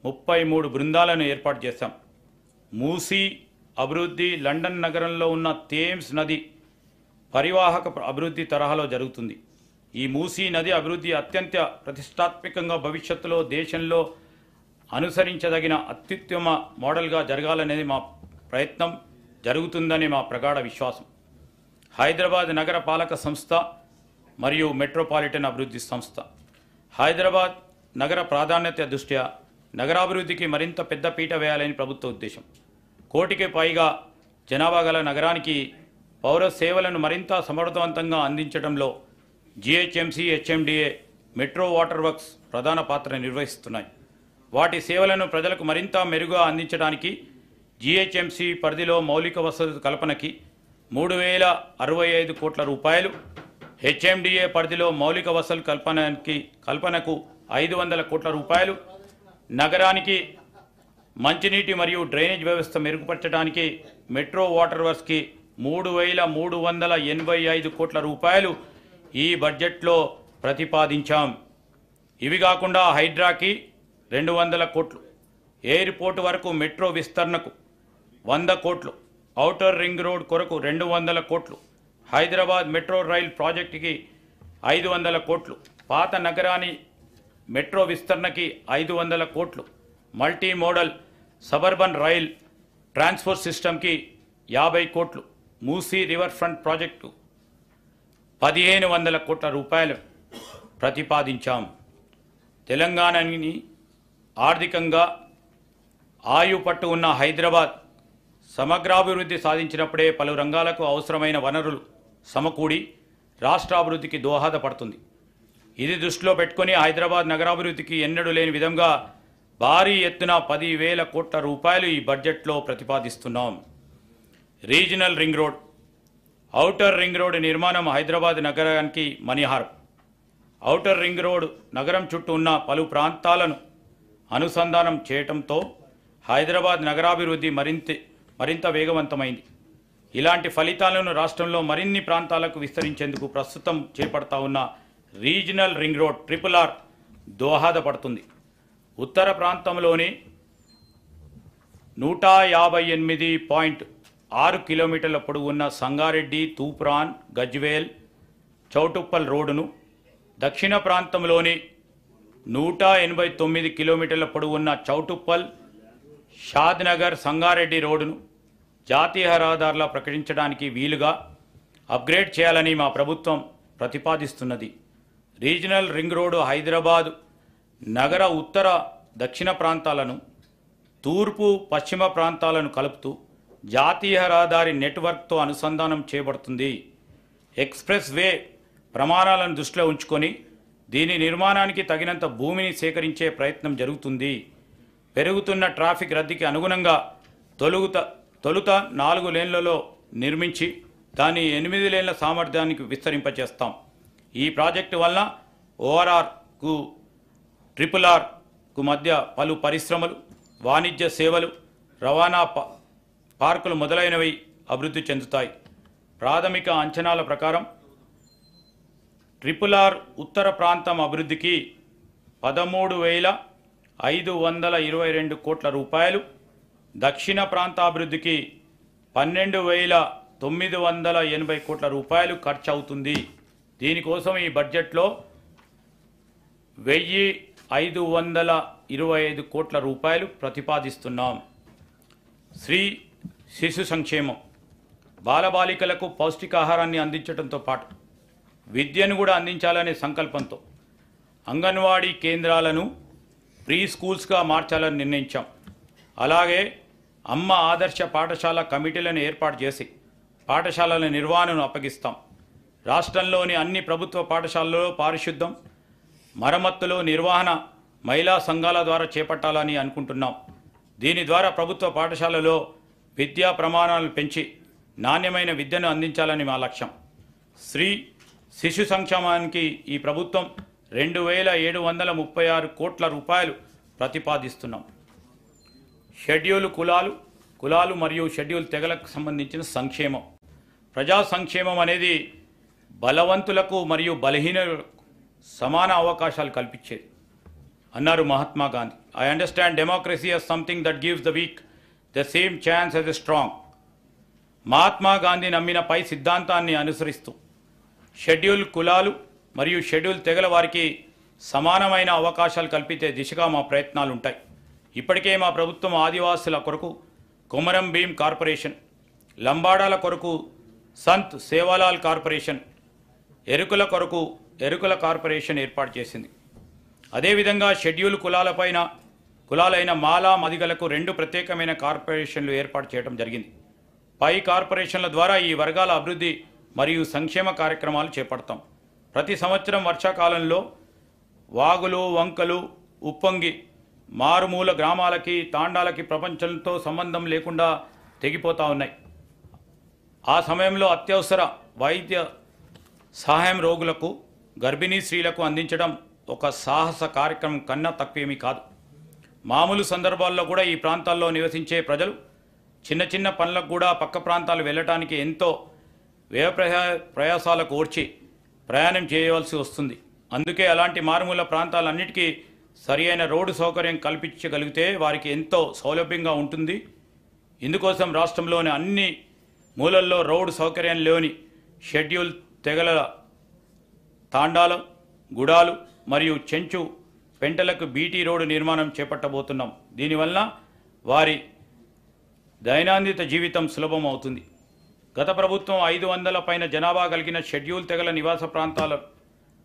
33 బృందాలను ఏర్పాటు చేశాం. మూసీ అభివృద్ధి లండన్ నగరంలో ఉన్న థేమ్స్ నది పరివాహక అభివృద్ధి తరహాలో జరుగుతుంది. ఈ మూసీ నది అభివృద్ధి అత్యంత ప్రతిష్టాత్మకంగా భవిష్యత్తులో దేశంలో అనుసరించదగిన అత్యుత్తమ మోడల్గా జరగాలనేది మా ప్రయత్నం, జరుగుతుందని మా ప్రగాఢ విశ్వాసం. హైదరాబాద్ నగర పాలక సంస్థ మరియు మెట్రోపాలిటన్ అభివృద్ధి సంస్థ హైదరాబాద్ నగర ప్రాధాన్యత దృష్ట్యా నగరాభివృద్ధికి మరింత పెద్ద పీట వేయాలని ప్రభుత్వ ఉద్దేశం. 1 కోటికి పైగా జనాభా గల నగరానికి పౌర సేవలను మరింత సమర్థవంతంగా అందించడంలో GHMC, HMDA, metro water works ప్రధాన పాత్ర నిర్వహిస్తున్నాయి. వాటి సేవలను ప్రజలకు మరింత మెరుగ్గా అందించడానికి జిహెచ్ఎంసీ పరిధిలో మౌలిక వసతుల కల్పనకి 3065 కోట్ల రూపాయలు, హెచ్ఎండిఏ పరిధిలో మౌలిక వసతుల కల్పనకు 500 కోట్ల రూపాయలు, నగరానికి మంచినీటి మరియు డ్రైనేజ్ వ్యవస్థ మెరుగుపరచడానికి మెట్రో వాటర్ వర్క్స్కి 3385 కోట్ల రూపాయలు ఈ బడ్జెట్లో ప్రతిపాదించాం. ఇవి కాకుండా హైడ్రాకి 200 కోట్లు, ఎయిర్పోర్ట్ వరకు మెట్రో విస్తరణకు 100 కోట్లు, ఔటర్ రింగ్ రోడ్ కొరకు 200 కోట్లు, హైదరాబాద్ మెట్రో రైల్ ప్రాజెక్టుకి 500 కోట్లు, పాత నగరాన్ని మెట్రో విస్తరణకి 500 కోట్లు, multi modal suburban rail transport సిస్టమ్కి 50 కోట్లు, మూసీ రివర్ ఫ్రంట్ ప్రాజెక్టు 1500 కోట్ల రూపాయలు ప్రతిపాదించాం. తెలంగాణని ఆర్థికంగా ఆయుపట్టు ఉన్న హైదరాబాద్ సమగ్రాభివృద్ధి సాధించినప్పుడే పలు రంగాలకు అవసరమైన వనరులు సమకూడి రాష్ట్రాభివృద్ధికి దోహదపడుతుంది. ఇది దృష్టిలో పెట్టుకుని హైదరాబాద్ నగరాభివృద్ధికి ఎన్నడూ లేని విధంగా భారీ ఎత్తున 10,000 కోట్ల రూపాయలు ఈ బడ్జెట్లో ప్రతిపాదిస్తున్నాం. Regional ring road, outer ring road నిర్మాణం హైదరాబాద్ నగరానికి మణిహారం. ఔటర్ రింగ్ రోడ్ నగరం చుట్టూ ఉన్న పలు ప్రాంతాలను అనుసంధానం చేయటంతో హైదరాబాద్ నగరాభివృద్ధి మరింత వేగవంతమైంది. ఇలాంటి ఫలితాలను రాష్ట్రంలో మరిన్ని ప్రాంతాలకు విస్తరించేందుకు ప్రస్తుతం చేపడతా ఉన్న రీజనల్ రింగ్ రోడ్ RRR దోహదపడుతుంది. ఉత్తర ప్రాంతంలోని 158.6 కిలోమీటర్ల పొడవు ఉన్న సంగారెడ్డి, తూప్రాన్, గజ్వేల్, చౌటుప్పల్ రోడ్డును, దక్షిణ ప్రాంతంలోని 189 కిలోమీటర్ల పొడవు ఉన్న చౌటుప్పల్, షాద్నగర్, సంగారెడ్డి రోడ్డును జాతీయ రహదారులా ప్రకటించడానికి వీలుగా అప్గ్రేడ్ చేయాలని మా ప్రభుత్వం ప్రతిపాదిస్తున్నది. రీజనల్ రింగ్ రోడ్డు హైదరాబాద్ నగర ఉత్తర, దక్షిణ ప్రాంతాలను, తూర్పు, పశ్చిమ ప్రాంతాలను కలుపుతూ జాతీయ రహదారి నెట్వర్క్తో అనుసంధానం చేయబడుతుంది. ఎక్స్ప్రెస్ వే ప్రమాణాలను దృష్టిలో ఉంచుకొని దీని నిర్మాణానికి తగినంత భూమిని సేకరించే ప్రయత్నం జరుగుతుంది. పెరుగుతున్న ట్రాఫిక్ రద్దీకి అనుగుణంగా తొలుత 4 లేన్లలో నిర్మించి దాన్ని 8 లేన్ల సామర్థ్యానికి విస్తరింపచేస్తాం. ఈ ప్రాజెక్టు వలన ORRకు, RRRకు మధ్య పలు పరిశ్రమలు, వాణిజ్య సేవలు, రవాణా పార్కులు మొదలైనవి అభివృద్ధి చెందుతాయి. ప్రాథమిక అంచనాల ప్రకారం RRR ఉత్తర ప్రాంతం అభివృద్ధికి 13,522 కోట్ల రూపాయలు, దక్షిణ ప్రాంత అభివృద్ధికి 12,980 కోట్ల రూపాయలు ఖర్చు అవుతుంది. దీనికోసం ఈ బడ్జెట్లో 1,525 కోట్ల రూపాయలు ప్రతిపాదిస్తున్నాం. శ్రీ శిశు సంక్షేమం, బాలబాలికలకు పౌష్టికాహారాన్ని అందించడంతో పాటు విద్యను కూడా అందించాలనే సంకల్పంతో అంగన్వాడీ కేంద్రాలను ప్రీ స్కూల్స్గా మార్చాలని నిర్ణయించాం. అలాగే అమ్మ ఆదర్శ పాఠశాల కమిటీలను ఏర్పాటు చేసి పాఠశాలల నిర్వహణను అప్పగిస్తాం. రాష్ట్రంలోని అన్ని ప్రభుత్వ పాఠశాలల్లో పారిశుద్ధం, మరమ్మతులు, నిర్వహణ మహిళా సంఘాల ద్వారా చేపట్టాలని అనుకుంటున్నాం. దీని ద్వారా ప్రభుత్వ పాఠశాలలో విద్యా ప్రమాణాలను పెంచి నాణ్యమైన విద్యను అందించాలని మా లక్ష్యం. శ్రీ శిశు సంక్షేమానికి ఈ ప్రభుత్వం 2,736 కోట్ల రూపాయలు ప్రతిపాదిస్తున్నాం. షెడ్యూల్ కులాలు మరియు షెడ్యూల్ తెగలకు సంబంధించిన సంక్షేమం, ప్రజా సంక్షేమం అనేది బలవంతులకు మరియు బలహీనులకు సమాన అవకాశాలు కల్పించేది అన్నారు Mahatma Gandhi. I understand democracy as something that gives the week the same chance as the strong. Mahatma Gandhi నమ్మిన పై సిద్ధాంతాన్ని అనుసరిస్తూ షెడ్యూల్ కులాలు మరియు షెడ్యూల్ తెగల వారికి సమానమైన అవకాశాలు కల్పించే దిశగా మా ప్రయత్నాలు ఉంటాయి. ఇప్పటికే మా ప్రభుత్వం ఆదివాసుల కొరకు కొమరం భీం కార్పొరేషన్, లంబాడాల కొరకు సంత్ సేవాలాల్ కార్పొరేషన్, ఎరుకుల కొరకు ఎరుకుల కార్పొరేషన్ ఏర్పాటు చేసింది. అదేవిధంగా షెడ్యూల్ కులాలైన మాలా మదిగలకు 2 ప్రత్యేకమైన కార్పొరేషన్లు ఏర్పాటు చేయడం జరిగింది. పై కార్పొరేషన్ల ద్వారా ఈ వర్గాల అభివృద్ధి మరియు సంక్షేమ కార్యక్రమాలు చేపడతాం. ప్రతి సంవత్సరం వర్షాకాలంలో వాగులు, వంకలు ఉప్పొంగి మారుమూల గ్రామాలకి, తాండాలకి ప్రపంచంతో సంబంధం లేకుండా తెగిపోతూ ఉన్నాయి. ఆ సమయంలో అత్యవసర వైద్య సహాయం రోగులకు, గర్భిణీ స్త్రీలకు అందించడం ఒక సాహస కార్యక్రమం కన్నా తక్కువేమీ కాదు. మామూలు సందర్భాల్లో కూడా ఈ ప్రాంతాల్లో నివసించే ప్రజలు చిన్న చిన్న పనులకు కూడా పక్క ప్రాంతాలు వెళ్ళటానికి ఎంతో ప్రయాసాలకు ఓర్చి ప్రయాణం చేయవలసి వస్తుంది. అందుకే అలాంటి మారుమూల ప్రాంతాలన్నిటికీ సరి అయిన రోడ్డు సౌకర్యం కల్పించగలిగితే వారికి ఎంతో సౌలభ్యంగా ఉంటుంది. ఇందుకోసం రాష్ట్రంలోని అన్ని మూలల్లో రోడ్డు సౌకర్యం లేని షెడ్యూల్ తెగల తాండాలు, గుడాలు మరియు చెంచు పెంటలకు బీటీ రోడ్డు నిర్మాణం చేపట్టబోతున్నాం. దీనివల్ల వారి దైనందిన జీవితం సులభం అవుతుంది. గత ప్రభుత్వం 500 పైన జనాభా కలిగిన షెడ్యూల్ తెగల నివాస ప్రాంతాల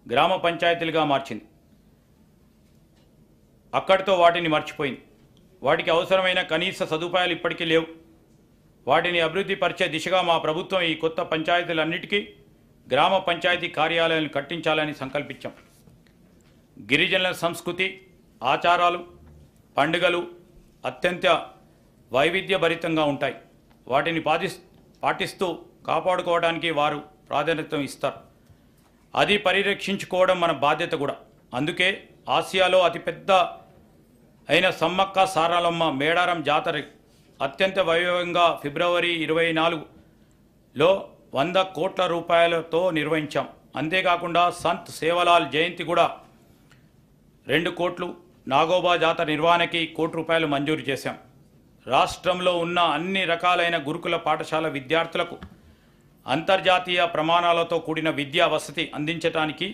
గ్రామ పంచాయతీలుగా మార్చింది. అక్కడితో వాటిని మర్చిపోయింది. వాటికి అవసరమైన కనీస సదుపాయాలు ఇప్పటికీ లేవు. వాటిని అభివృద్ధి పరిచే దిశగా మా ప్రభుత్వం ఈ కొత్త పంచాయతీలన్నిటికీ గ్రామ పంచాయతీ కార్యాలయాలను కట్టించాలని సంకల్పించాం. గిరిజనుల సంస్కృతి, ఆచారాలు, పండుగలు అత్యంత వైవిధ్యభరితంగా ఉంటాయి. వాటిని పాటిస్తూ కాపాడుకోవడానికి వారు ప్రాధాన్యత ఇస్తారు. అది పరిరక్షించుకోవడం మన బాధ్యత కూడా. అందుకే ఆసియాలో అతిపెద్ద అయిన సమ్మక్క సారలమ్మ మేడారం జాతర అత్యంత వైభవంగా ఫిబ్రవరి 24లో 100 కోట్ల రూపాయలతో నిర్వహించాం. అంతేకాకుండా సంత్ సేవలాల్ జయంతి కూడా 2 కోట్లు, నాగోబా జాతర నిర్వహణకి 1 కోటి రూపాయలు మంజూరు చేశాం. రాష్ట్రంలో ఉన్న అన్ని రకాలైన గురుకుల పాఠశాల విద్యార్థులకు అంతర్జాతీయ ప్రమాణాలతో కూడిన విద్యా వసతి అందించడానికి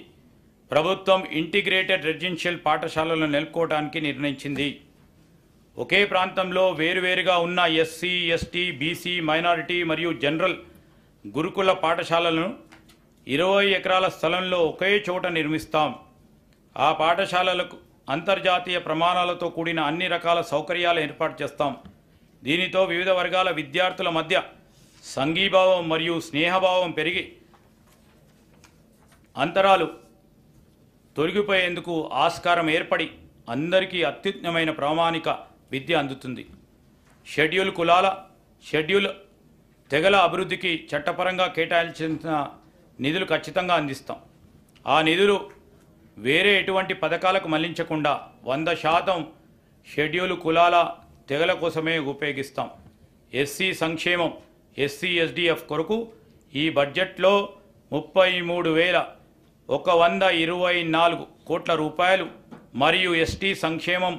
ప్రభుత్వం ఇంటిగ్రేటెడ్ రెసిడెన్షియల్ పాఠశాలలను నెలకొల్పడానికి నిర్ణయించింది. ఒకే ప్రాంతంలో వేరువేరుగా ఉన్న ఎస్సీ, ఎస్టీ, బీసీ, మైనారిటీ మరియు జనరల్ గురుకుల పాఠశాలలను 20 ఎకరాల స్థలంలో ఒకే చోట నిర్మిస్తాం. ఆ పాఠశాలలకు అంతర్జాతీయ ప్రమాణాలతో కూడిన అన్ని రకాల సౌకర్యాలు ఏర్పాటు చేస్తాం. దీనితో వివిధ వర్గాల విద్యార్థుల మధ్య సంఘీభావం మరియు స్నేహభావం పెరిగి అంతరాలు తొలగిపోయేందుకు ఆస్కారం ఏర్పడి అందరికీ అత్యున్నతమైన ప్రామాణిక విద్య అందుతుంది. షెడ్యూల్ తెగల అభివృద్ధికి చట్టపరంగా కేటాయించిన నిధులు ఖచ్చితంగా అందిస్తాం. ఆ నిధులు వేరే ఎటువంటి పథకాలకు మళ్లించకుండా 100% షెడ్యూల్ కులాల తెగల కోసమే ఉపయోగిస్తాం. ఎస్సీ సంక్షేమం, ఎస్సీ ఎస్డిఎఫ్ కొరకు ఈ బడ్జెట్లో 33,124 కోట్ల రూపాయలు మరియు ఎస్టీ సంక్షేమం,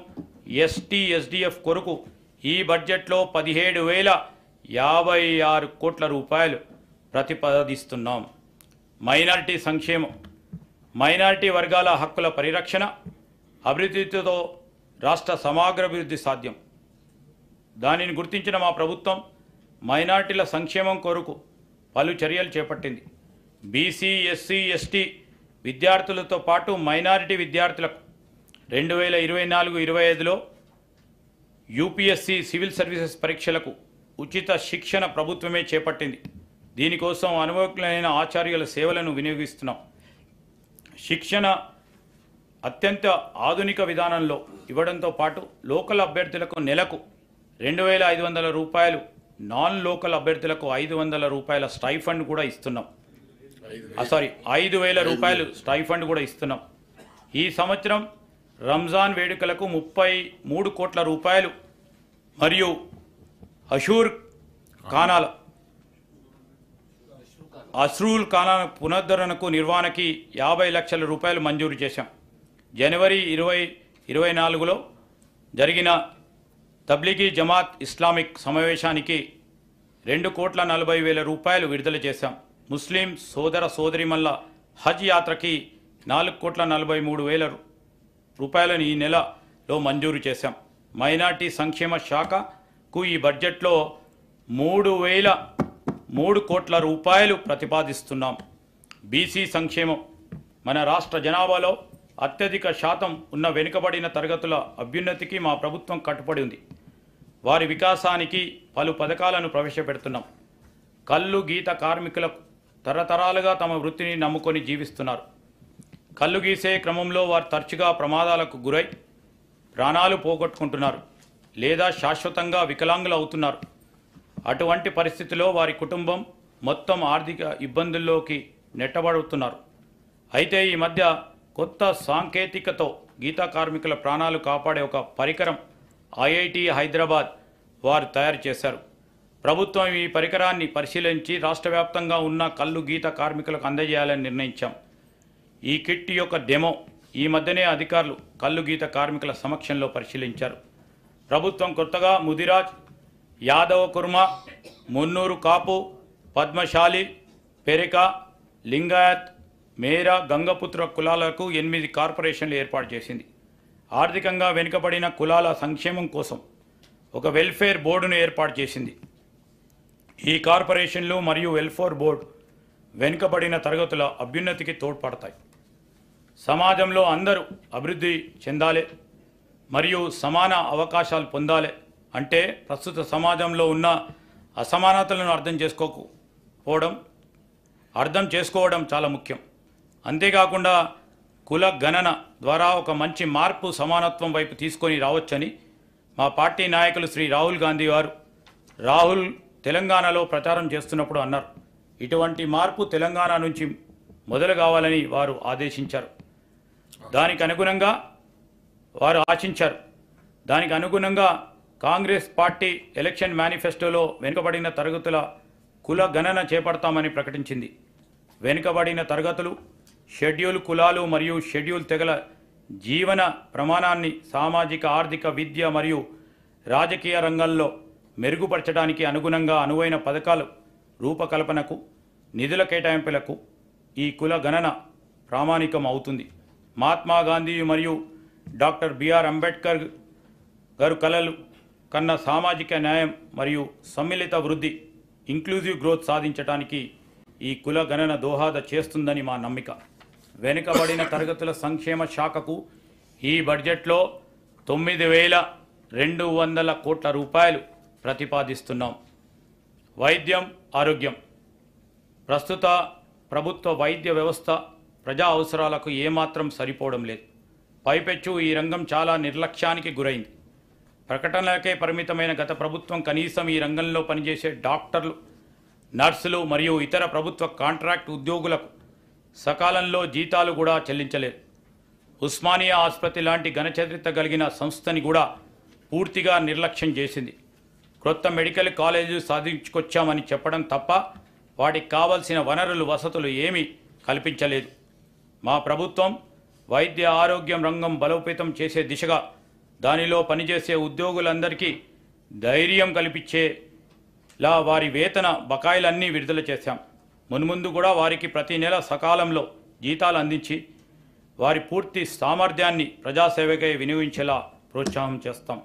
ఎస్టీ ఎస్డిఎఫ్ కొరకు ఈ బడ్జెట్లో 17,056 కోట్ల రూపాయలు ప్రతిపాదిస్తున్నాం. మైనారిటీ సంక్షేమం, మైనారిటీ వర్గాల హక్కుల పరిరక్షణ, అభివృద్ధితో రాష్ట్ర సమగ్రాభివృద్ధి సాధ్యం. దానిని గుర్తించిన మా ప్రభుత్వం మైనారిటీల సంక్షేమం కొరకు పలు చర్యలు చేపట్టింది. బీసీ, ఎస్సీ, ఎస్టీ విద్యార్థులతో పాటు మైనారిటీ విద్యార్థులకు 2024-25లో యూపీఎస్సీ సివిల్ సర్వీసెస్ పరీక్షలకు ఉచిత శిక్షణ ప్రభుత్వమే చేపట్టింది. దీనికోసం అనుభవజ్ఞులైన ఆచార్యుల సేవలను వినియోగిస్తున్నాం. శిక్షణ అత్యంత ఆధునిక విధానంలో ఇవ్వడంతో పాటు లోకల్ అభ్యర్థులకు నెలకు 2,500 రూపాయలు, నాన్ లోకల్ అభ్యర్థులకు 500 రూపాయల స్టైఫండ్ కూడా ఇస్తున్నాం. 5,000 రూపాయలు స్టైఫండ్ కూడా ఇస్తున్నాం. ఈ సంవత్సరం రంజాన్ వేడుకలకు 33 కోట్ల రూపాయలు మరియు అషూర్ ఖానాల అస్రూల్ ఖానా పునరుద్ధరణకు నిర్వహణకి 50 లక్షల రూపాయలు మంజూరు చేశాం. జనవరి 2024లో జరిగిన తబ్లిగీ జమాత్ ఇస్లామిక్ సమావేశానికి 2,40,00,000 రూపాయలు విడుదల చేశాం. ముస్లిం సోదర సోదరిమల్ల హజ్ యాత్రకి 4,43,00,000 రూపాయలను ఈ నెలలో మంజూరు చేశాం. మైనార్టీ సంక్షేమ శాఖకు ఈ బడ్జెట్లో 3,003 కోట్ల రూపాయలు ప్రతిపాదిస్తున్నాం. బీసీ సంక్షేమం. మన రాష్ట్ర జనాభాలో అత్యధిక శాతం ఉన్న వెనుకబడిన తరగతుల అభ్యున్నతికి మా ప్రభుత్వం కట్టుబడి ఉంది. వారి వికాసానికి పలు పథకాలను ప్రవేశపెడుతున్నాం. కల్లు గీత కార్మికులకు తరతరాలుగా తమ వృత్తిని నమ్ముకొని జీవిస్తున్నారు. కల్లు గీసే క్రమంలో వారు తరచుగా ప్రమాదాలకు గురై ప్రాణాలు పోగొట్టుకుంటున్నారు లేదా శాశ్వతంగా వికలాంగులు అవుతున్నారు. అటువంటి పరిస్థితిలో వారి కుటుంబం మొత్తం ఆర్థిక ఇబ్బందుల్లోకి నెట్టబడుతున్నారు. అయితే ఈ మధ్య కొత్త సాంకేతికతో గీతా కార్మికుల ప్రాణాలు కాపాడే ఒక పరికరం ఐఐటి హైదరాబాద్ వారు తయారు చేశారు. ప్రభుత్వం ఈ పరికరాన్ని పరిశీలించి రాష్ట్ర వ్యాప్తంగా ఉన్న కల్లు గీత కార్మికులకు అందజేయాలని నిర్ణయించాం. ఈ కిట్ యొక్క డెమో ఈ మధ్యనే అధికారులు కల్లు గీత కార్మికుల సమక్షంలో పరిశీలించారు. ప్రభుత్వం కొత్తగా ముదిరాజ్, యాదవ కుర్మ, మున్నూరు కాపు, పద్మశాలి, పెరిక, లింగాయత్, మేరా, గంగపుత్ర కులాలకు 8 కార్పొరేషన్లు ఏర్పాటు చేసింది. ఆర్థికంగా వెనుకబడిన కులాల సంక్షేమం కోసం ఒక వెల్ఫేర్ బోర్డును ఏర్పాటు చేసింది. ఈ కార్పొరేషన్లు మరియు వెల్ఫేర్ బోర్డు వెనుకబడిన తరగతుల అభ్యున్నతికి తోడ్పడతాయి. సమాజంలో అందరూ అభివృద్ధి చెందాలి మరియు సమాన అవకాశాలు పొందాలి అంటే ప్రస్తుత సమాజంలో ఉన్న అసమానతలను అర్థం చేసుకోవడం చాలా ముఖ్యం. అంతేకాకుండా కుల గణన ద్వారా ఒక మంచి మార్పు సమానత్వం వైపు తీసుకొని రావచ్చని మా పార్టీ నాయకులు శ్రీ రాహుల్ గాంధీ గారు తెలంగాణలో ప్రచారం చేస్తున్నప్పుడు అన్నారు. ఇటువంటి మార్పు తెలంగాణ నుంచి మొదలు కావాలని వారు ఆదేశించారు. దానికి అనుగుణంగా కాంగ్రెస్ పార్టీ ఎలక్షన్ మేనిఫెస్టోలో వెనుకబడిన తరగతుల కుల గణన చేపడతామని ప్రకటించింది. వెనుకబడిన తరగతులు, షెడ్యూల్ కులాలు మరియు షెడ్యూల్ తెగల జీవన ప్రమాణాన్ని సామాజిక, ఆర్థిక, విద్య మరియు రాజకీయ రంగంలో మెరుగుపరచడానికి అనుగుణంగా అనువైన పథకాలు రూపకల్పనకు, నిధుల కేటాయింపులకు ఈ కుల గణన ప్రామాణికం అవుతుంది. మహాత్మా గాంధీ మరియు డాక్టర్ బిఆర్ అంబేద్కర్ గారు కలలు కన్న సామాజిక న్యాయం మరియు సమ్మిళిత వృద్ధి, ఇంక్లూజివ్ గ్రోత్ సాధించడానికి ఈ కుల గణన దోహద చేస్తుందని మా నమ్మిక. వెనుకబడిన తరగతుల సంక్షేమ శాఖకు ఈ బడ్జెట్లో 9,200 కోట్ల రూపాయలు ప్రతిపాదిస్తున్నాం. వైద్యం, ఆరోగ్యం. ప్రస్తుత ప్రభుత్వ వైద్య వ్యవస్థ ప్రజా అవసరాలకు ఏమాత్రం సరిపోవడం లేదు. పైపెచ్చు ఈ రంగం చాలా నిర్లక్ష్యానికి గురైంది. ప్రకటనలకే పరిమితమైన గత ప్రభుత్వం కనీసం ఈ రంగంలో పనిచేసే డాక్టర్లు, నర్సులు మరియు ఇతర ప్రభుత్వ కాంట్రాక్ట్ ఉద్యోగులకు సకాలంలో జీతాలు కూడా చెల్లించలేదు. ఉస్మానియా ఆసుపత్రి లాంటి ఘనచరిత్ర కలిగిన సంస్థని కూడా పూర్తిగా నిర్లక్ష్యం చేసింది. కొత్త మెడికల్ కాలేజీలు సాధించుకొచ్చామని చెప్పడం తప్ప వాటికి కావలసిన వనరులు, వసతులు ఏమీ కల్పించలేదు. మా ప్రభుత్వం వైద్య ఆరోగ్యం రంగం బలోపేతం చేసే దిశగా దానిలో పనిచేసే ఉద్యోగులందరికీ ధైర్యం కల్పించేలా వారి వేతన బకాయిలన్నీ విడుదల చేశాం. మున్ముందు కూడా వారికి ప్రతి నెల సకాలంలో జీతాలు అందించి వారి పూర్తి సామర్థ్యాన్ని ప్రజాసేవకై వినియోగించేలా ప్రోత్సాహం చేస్తాం.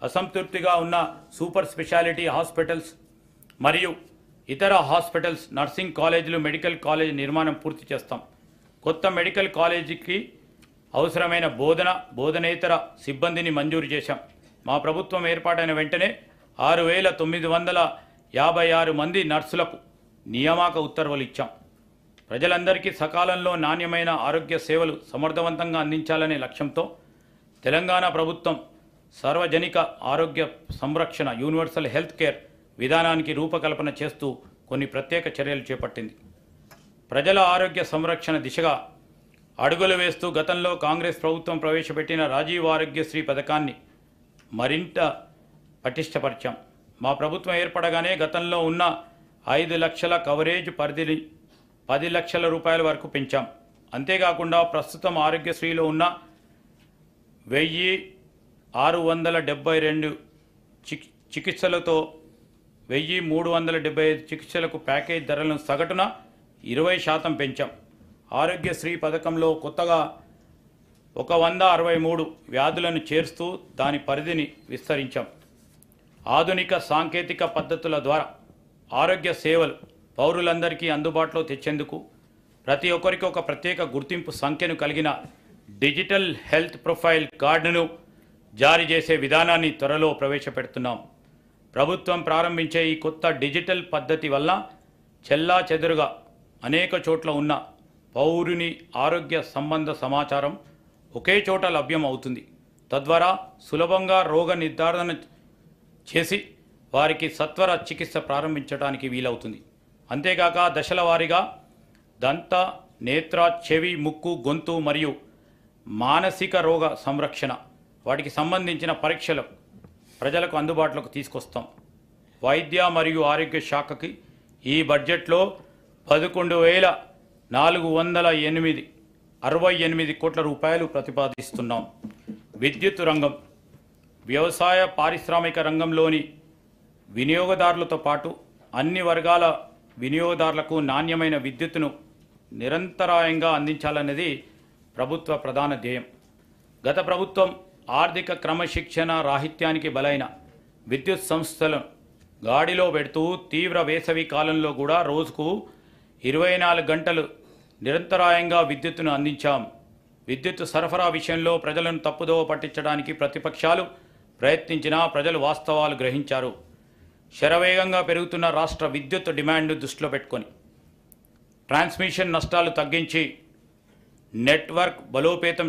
అసంతృప్తిగా ఉన్న సూపర్ స్పెషాలిటీ హాస్పిటల్స్ మరియు ఇతర హాస్పిటల్స్, నర్సింగ్ కాలేజీలు, మెడికల్ కాలేజ్ నిర్మాణం పూర్తి చేస్తాం. కొత్త మెడికల్ కాలేజీకి అవసరమైన బోధనేతర సిబ్బందిని మంజూరు చేశాం. మా ప్రభుత్వం ఏర్పాటైన వెంటనే 6,956 మంది నర్సులకు నియామక ఉత్తర్వులు ఇచ్చాం. ప్రజలందరికీ సకాలంలో నాణ్యమైన ఆరోగ్య సేవలు సమర్థవంతంగా అందించాలనే లక్ష్యంతో తెలంగాణ ప్రభుత్వం సార్వజనిక ఆరోగ్య సంరక్షణ, యూనివర్సల్ హెల్త్ కేర్ విధానానికి రూపకల్పన చేస్తూ కొన్ని ప్రత్యేక చర్యలు చేపట్టింది. ప్రజల ఆరోగ్య సంరక్షణ దిశగా అడుగులు వేస్తూ గతంలో కాంగ్రెస్ ప్రభుత్వం ప్రవేశపెట్టిన రాజీవ్ ఆరోగ్యశ్రీ పథకాన్ని మరింత పటిష్టపరిచాం. మా ప్రభుత్వం ఏర్పడగానే గతంలో ఉన్న 5 లక్షల కవరేజ్ పరిధిని 10 లక్షల రూపాయల వరకు పెంచాం. అంతేకాకుండా ప్రస్తుతం ఆరోగ్యశ్రీలో ఉన్న 1672 చికిత్సలతో 1375 చికిత్సలకు ప్యాకేజ్ ధరలను సగటున 20% పెంచాం. ఆరోగ్యశ్రీ పథకంలో కొత్తగా 163 వ్యాధులను చేర్స్తూ దాని పరిధిని విస్తరించాం. ఆధునిక సాంకేతిక పద్ధతుల ద్వారా ఆరోగ్య సేవలు పౌరులందరికీ అందుబాటులో తెచ్చేందుకు ప్రతి ఒక్కరికి ఒక ప్రత్యేక గుర్తింపు సంఖ్యను కలిగిన డిజిటల్ హెల్త్ ప్రొఫైల్ కార్డును జారీ చేసే విధానాన్ని త్వరలో ప్రవేశపెడుతున్నాం. ప్రభుత్వం ప్రారంభించే ఈ కొత్త డిజిటల్ పద్ధతి వల్ల చెల్లాచెదురుగా అనేక చోట్ల ఉన్న పౌరుని ఆరోగ్య సంబంధ సమాచారం ఒకే చోట లభ్యం అవుతుంది. తద్వారా సులభంగా రోగ నిర్ధారణ చేసి వారికి సత్వర చికిత్స ప్రారంభించడానికి వీలవుతుంది. అంతేకాక దశల వారీగా దంత, నేత్ర, చెవి, ముక్కు, గొంతు మరియు మానసిక రోగ సంరక్షణ వాటికి సంబంధించిన పరీక్షలు ప్రజలకు అందుబాటులోకి తీసుకొస్తాం. వైద్య మరియు ఆరోగ్య శాఖకి ఈ బడ్జెట్లో 11,468 కోట్ల రూపాయలు ప్రతిపాదిస్తున్నాం. విద్యుత్ రంగం, వ్యవసాయ పారిశ్రామిక రంగంలోని వినియోగదారులతో పాటు అన్ని వర్గాల వినియోగదారులకు నాణ్యమైన విద్యుత్తును నిరంతరాయంగా అందించాలన్నది ప్రభుత్వ ప్రధాన ధ్యేయం. గత ప్రభుత్వం ఆర్థిక క్రమశిక్షణ రాహిత్యానికి బలైన విద్యుత్ సంస్థలను గాడిలో పెడుతూ తీవ్ర వేసవి కాలంలో కూడా రోజుకు 24 గంటలు నిరంతరాయంగా విద్యుత్తును అందించాం. విద్యుత్ సరఫరా విషయంలో ప్రజలను తప్పుదోవ పట్టించడానికి ప్రతిపక్షాలు ప్రయత్నించినా ప్రజలు వాస్తవాలు గ్రహించారు. శరవేగంగా పెరుగుతున్న రాష్ట్ర విద్యుత్ డిమాండ్ను దృష్టిలో పెట్టుకొని ట్రాన్స్మిషన్ నష్టాలు తగ్గించి నెట్వర్క్ బలోపేతం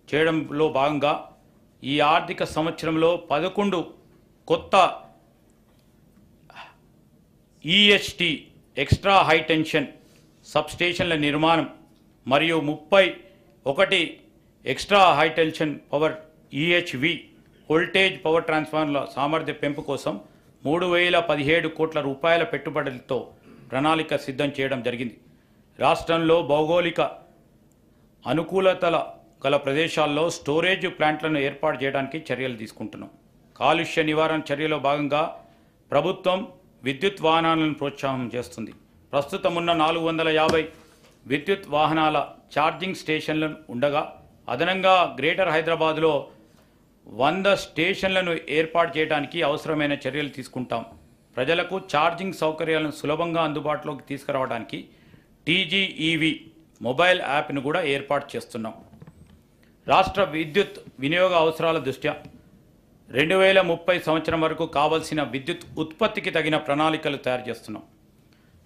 చేయడంలో భాగంగా ఈ ఆర్థిక సంవత్సరంలో 11 కొత్త ఈహెచ్టీ ఎక్స్ట్రా హై టెన్షన్ సబ్స్టేషన్ల నిర్మాణం మరియు 31 extra high tension power EHV voltage power ట్రాన్స్ఫార్మర్ల సామర్థ్య పెంపు కోసం 3,017 కోట్ల రూపాయల పెట్టుబడులతో ప్రణాళిక సిద్ధం చేయడం జరిగింది. రాష్ట్రంలో భౌగోళిక అనుకూలతల గల ప్రదేశాల్లో స్టోరేజ్ ప్లాంట్లను ఏర్పాటు చేయడానికి చర్యలు తీసుకుంటున్నాం. కాలుష్య నివారణ చర్యలో భాగంగా ప్రభుత్వం విద్యుత్ వాహనాలను ప్రోత్సాహం చేస్తుంది. ప్రస్తుతం ఉన్న 450 విద్యుత్ వాహనాల ఛార్జింగ్ స్టేషన్లు ఉండగా అదనంగా గ్రేటర్ హైదరాబాద్లో 100 స్టేషన్లను ఏర్పాటు చేయడానికి అవసరమైన చర్యలు తీసుకుంటాం. ప్రజలకు ఛార్జింగ్ సౌకర్యాలను సులభంగా అందుబాటులోకి తీసుకురావడానికి టీజీఈవి మొబైల్ యాప్ను కూడా ఏర్పాటు చేస్తున్నాం. రాష్ట్ర విద్యుత్ వినియోగ అవసరాల దృష్ట్యా 2030 సంవత్సరం వరకు కావాల్సిన విద్యుత్ ఉత్పత్తికి తగిన ప్రణాళికలు తయారు చేస్తున్నాం.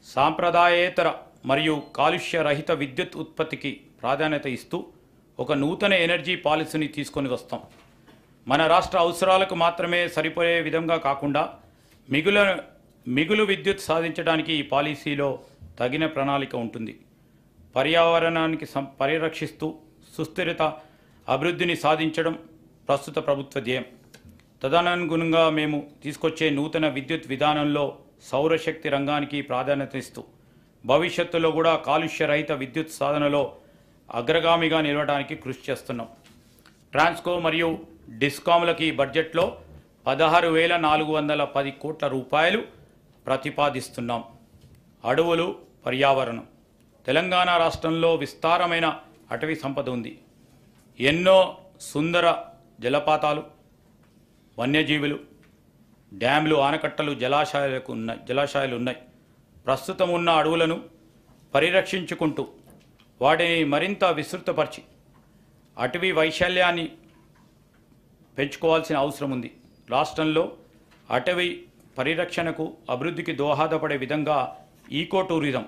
సాంప్రదాయేతర మరియు కాలుష్య రహిత విద్యుత్ ఉత్పత్తికి ప్రాధాన్యత ఇస్తూ ఒక నూతన ఎనర్జీ పాలసీని తీసుకొని వస్తాం. మన రాష్ట్ర అవసరాలకు మాత్రమే సరిపోయే విధంగా కాకుండా మిగులు విద్యుత్ సాధించడానికి ఈ పాలసీలో తగిన ప్రణాళిక ఉంటుంది. పర్యావరణానికి పరిరక్షిస్తూ సుస్థిరత అభివృద్ధిని సాధించడం ప్రస్తుత ప్రభుత్వ ధ్యేయం. తదనుగుణంగా మేము తీసుకొచ్చే నూతన విద్యుత్ విధానంలో సౌరశక్తి రంగానికి ప్రాధాన్యత ఇస్తూ భవిష్యత్తులో కూడా కాలుష్య రహిత విద్యుత్ సాధనలో అగ్రగామిగా నిలవడానికి కృషి చేస్తున్నాం. ట్రాన్స్కో మరియు డిస్కామ్లకి బడ్జెట్లో 16,410 కోట్ల రూపాయలు ప్రతిపాదిస్తున్నాం. అడవులు, పర్యావరణం, తెలంగాణ రాష్ట్రంలో విస్తారమైన అటవీ సంపద ఉంది. ఎన్నో సుందర జలపాతాలు, వన్యజీవులు, డ్యామ్లు, ఆనకట్టలు, జలాశయాలు ఉన్నాయి. ప్రస్తుతం ఉన్న అడవులను పరిరక్షించుకుంటూ వాటిని మరింత విస్తృతపరిచి అటవీ వైశాల్యాన్ని పెంచుకోవాల్సిన అవసరం ఉంది. రాష్ట్రంలో అటవీ పరిరక్షణకు అభివృద్ధికి దోహదపడే విధంగా ఈకో టూరిజం,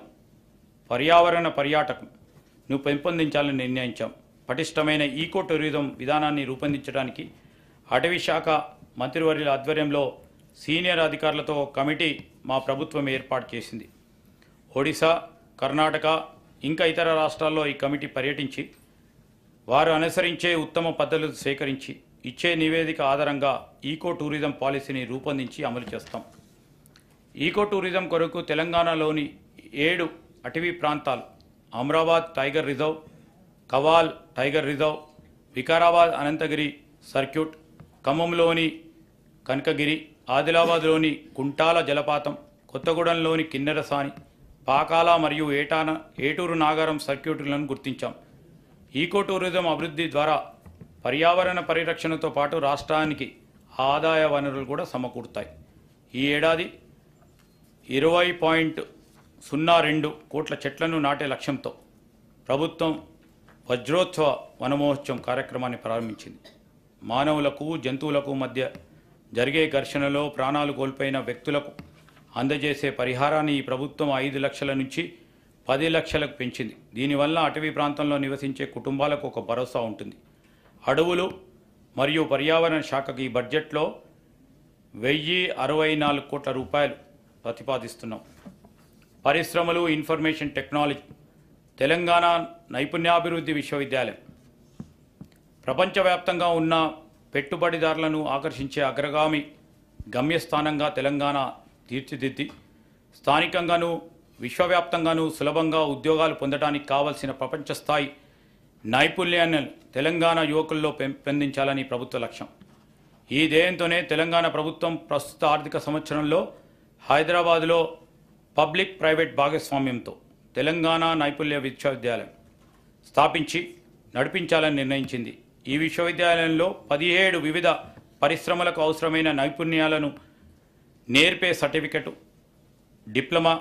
పర్యావరణ పర్యాటకంను పెంపొందించాలని నిర్ణయించాం. పటిష్టమైన ఈకో టూరిజం విధానాన్ని రూపొందించడానికి అటవీ శాఖ మంత్రివర్యుల ఆధ్వర్యంలో సీనియర్ అధికారులతో కమిటీ మా ప్రభుత్వం ఏర్పాటు చేసింది. ఒడిశా, కర్ణాటక ఇంకా ఇతర రాష్ట్రాల్లో ఈ కమిటీ పర్యటించి వారు అనుసరించే ఉత్తమ పద్ధతులు సేకరించి ఇచ్చే నివేదిక ఆధారంగా ఈకో టూరిజం పాలసీని రూపొందించి అమలు చేస్తాం. ఈకో టూరిజం కొరకు తెలంగాణలోని 7 అటవీ ప్రాంతాలు Amrabad tiger reserve, Kawal tiger reserve, Vikarabad Ananthagiri circuit, ఖమ్మంలోని కనకగిరి, ఆదిలాబాద్లోని కుంటాల జలపాతం, కొత్తగూడెంలోని కిన్నెరసాని, పాకాల మరియు ఏటూరు నాగారం సర్క్యూట్లను గుర్తించాం. ఈకో టూరిజం అభివృద్ధి ద్వారా పర్యావరణ పరిరక్షణతో పాటు రాష్ట్రానికి ఆదాయ వనరులు కూడా సమకూరుతాయి. ఈ ఏడాది 20.02 కోట్ల చెట్లను నాటే లక్ష్యంతో ప్రభుత్వం వజ్రోత్సవ వనమహోత్సవం కార్యక్రమాన్ని ప్రారంభించింది. మానవులకు జంతువులకు మధ్య జరిగే ఘర్షణలో ప్రాణాలు కోల్పోయిన వ్యక్తులకు అందజేసే పరిహారాన్ని ఈ ప్రభుత్వం 5 లక్షల నుంచి 10 లక్షలకు పెంచింది. దీనివల్ల అటవీ ప్రాంతంలో నివసించే కుటుంబాలకు ఒక భరోసా ఉంటుంది. అడవులు మరియు పర్యావరణ శాఖకు ఈ బడ్జెట్లో 1064 కోట్ల రూపాయలు ప్రతిపాదిస్తున్నాం. పరిశ్రమలు, ఇన్ఫర్మేషన్ టెక్నాలజీ, తెలంగాణ నైపుణ్యాభివృద్ధి విశ్వవిద్యాలయం ప్రపంచవ్యాప్తంగా ఉన్న పెట్టుబడిదారులను ఆకర్షించే అగ్రగామి గమ్యస్థానంగా తెలంగాణ తీర్చిదిద్ది స్థానికంగానూ విశ్వవ్యాప్తంగానూ సులభంగా ఉద్యోగాలు పొందడానికి కావలసిన ప్రపంచ స్థాయి నైపుణ్యాన్ని తెలంగాణ యువకుల్లో పెంపొందించాలని ప్రభుత్వ లక్ష్యం. ఈ ధ్యేయంతోనే తెలంగాణ ప్రభుత్వం ప్రస్తుత ఆర్థిక సంవత్సరంలో హైదరాబాద్లో పబ్లిక్ ప్రైవేట్ భాగస్వామ్యంతో తెలంగాణ నైపుణ్య విశ్వవిద్యాలయం స్థాపించి నడిపించాలని నిర్ణయించింది. ఈ విశ్వవిద్యాలయంలో 17 వివిధ పరిశ్రమలకు అవసరమైన నైపుణ్యాలను నేర్పే సర్టిఫికెట్, డిప్లొమా,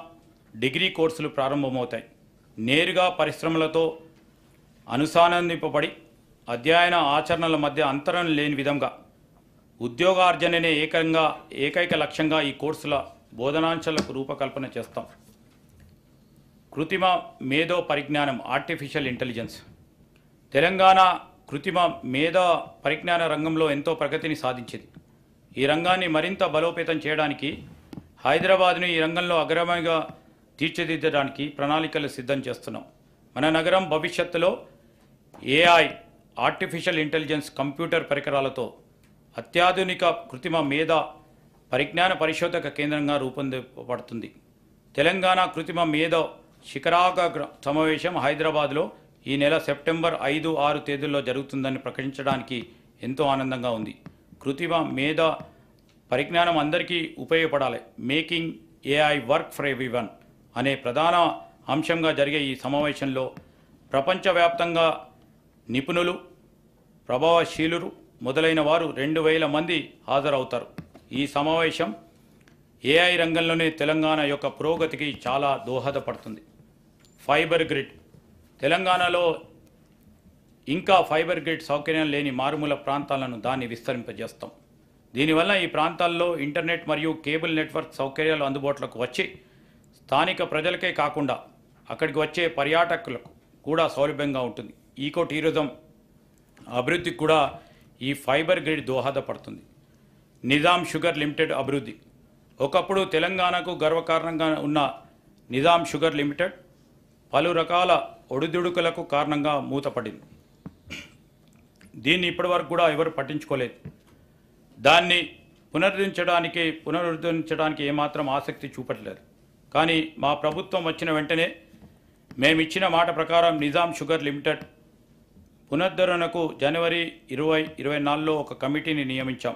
డిగ్రీ కోర్సులు ప్రారంభమవుతాయి. నేరుగా పరిశ్రమలతో అనుసంధానింపబడి అధ్యయన ఆచరణల మధ్య అంతరం లేని విధంగా ఉద్యోగార్జననే ఏకైక లక్ష్యంగా ఈ కోర్సుల బోధనాంశాలకు రూపకల్పన చేస్తాం. కృత్రిమ మేధో పరిజ్ఞానం, ఆర్టిఫిషియల్ ఇంటెలిజెన్స్. తెలంగాణ కృత్రిమ మేధో పరిజ్ఞాన రంగంలో ఎంతో ప్రగతిని సాధించింది. ఈ రంగాన్ని మరింత బలోపేతం చేయడానికి హైదరాబాద్ను ఈ రంగంలో అగ్రగామిగా తీర్చిదిద్దడానికి ప్రణాళికలు సిద్ధం చేస్తున్నాం. మన నగరం భవిష్యత్తులో AI, ఆర్టిఫిషియల్ ఇంటెలిజెన్స్, కంప్యూటర్ పరికరాలతో అత్యాధునిక కృత్రిమ మేధ పరిజ్ఞాన పరిశోధక కేంద్రంగా రూపొందింపబడుతుంది. తెలంగాణ కృత్రిమ మేధో శిఖరాగ్ర సమావేశం హైదరాబాద్లో ఈ నెల సెప్టెంబర్ 5, 6 తేదీల్లో జరుగుతుందని ప్రకటించడానికి ఎంతో ఆనందంగా ఉంది. కృత్రిమ మేధ పరిజ్ఞానం అందరికీ ఉపయోగపడాలి. Making AI work for everyone అనే ప్రధాన అంశంగా జరిగే ఈ సమావేశంలో ప్రపంచవ్యాప్తంగా నిపుణులు, ప్రభావశీలురు మొదలైన వారు 2000 మంది హాజరవుతారు. ఈ సమావేశం AI రంగంలోనే తెలంగాణ యొక్క పురోగతికి చాలా దోహదపడుతుంది. Fibre grid. తెలంగాణలో ఇంకా ఫైబర్ గ్రిడ్ సౌకర్యం లేని మారుమూల ప్రాంతాలను దాన్ని విస్తరింపజేస్తాం. దీనివల్ల ఈ ప్రాంతాల్లో ఇంటర్నెట్ మరియు కేబుల్ నెట్వర్క్ సౌకర్యాలు అందుబాటులోకి వచ్చి స్థానిక ప్రజలకే కాకుండా అక్కడికి వచ్చే పర్యాటకులకు కూడా సౌలభ్యంగా ఉంటుంది. ఈకో టూరిజం అభివృద్ధికి కూడా ఈ ఫైబర్ గ్రిడ్ దోహదపడుతుంది. నిజాం షుగర్ లిమిటెడ్ అభివృద్ధి. ఒకప్పుడు తెలంగాణకు గర్వకారణంగా ఉన్న నిజాం షుగర్ లిమిటెడ్ పలు రకాల ఒడిదుడుకులకు కారణంగా మూతపడింది. దీన్ని ఇప్పటివరకు కూడా ఎవరు పట్టించుకోలేదు. దాన్ని పునరుద్ధరించడానికి ఏమాత్రం ఆసక్తి చూపట్లేదు. కానీ మా ప్రభుత్వం వచ్చిన వెంటనే మేమిచ్చిన మాట ప్రకారం నిజాం షుగర్ లిమిటెడ్ పునరుద్ధరణకు జనవరి 2024లో ఒక కమిటీని నియమించాం.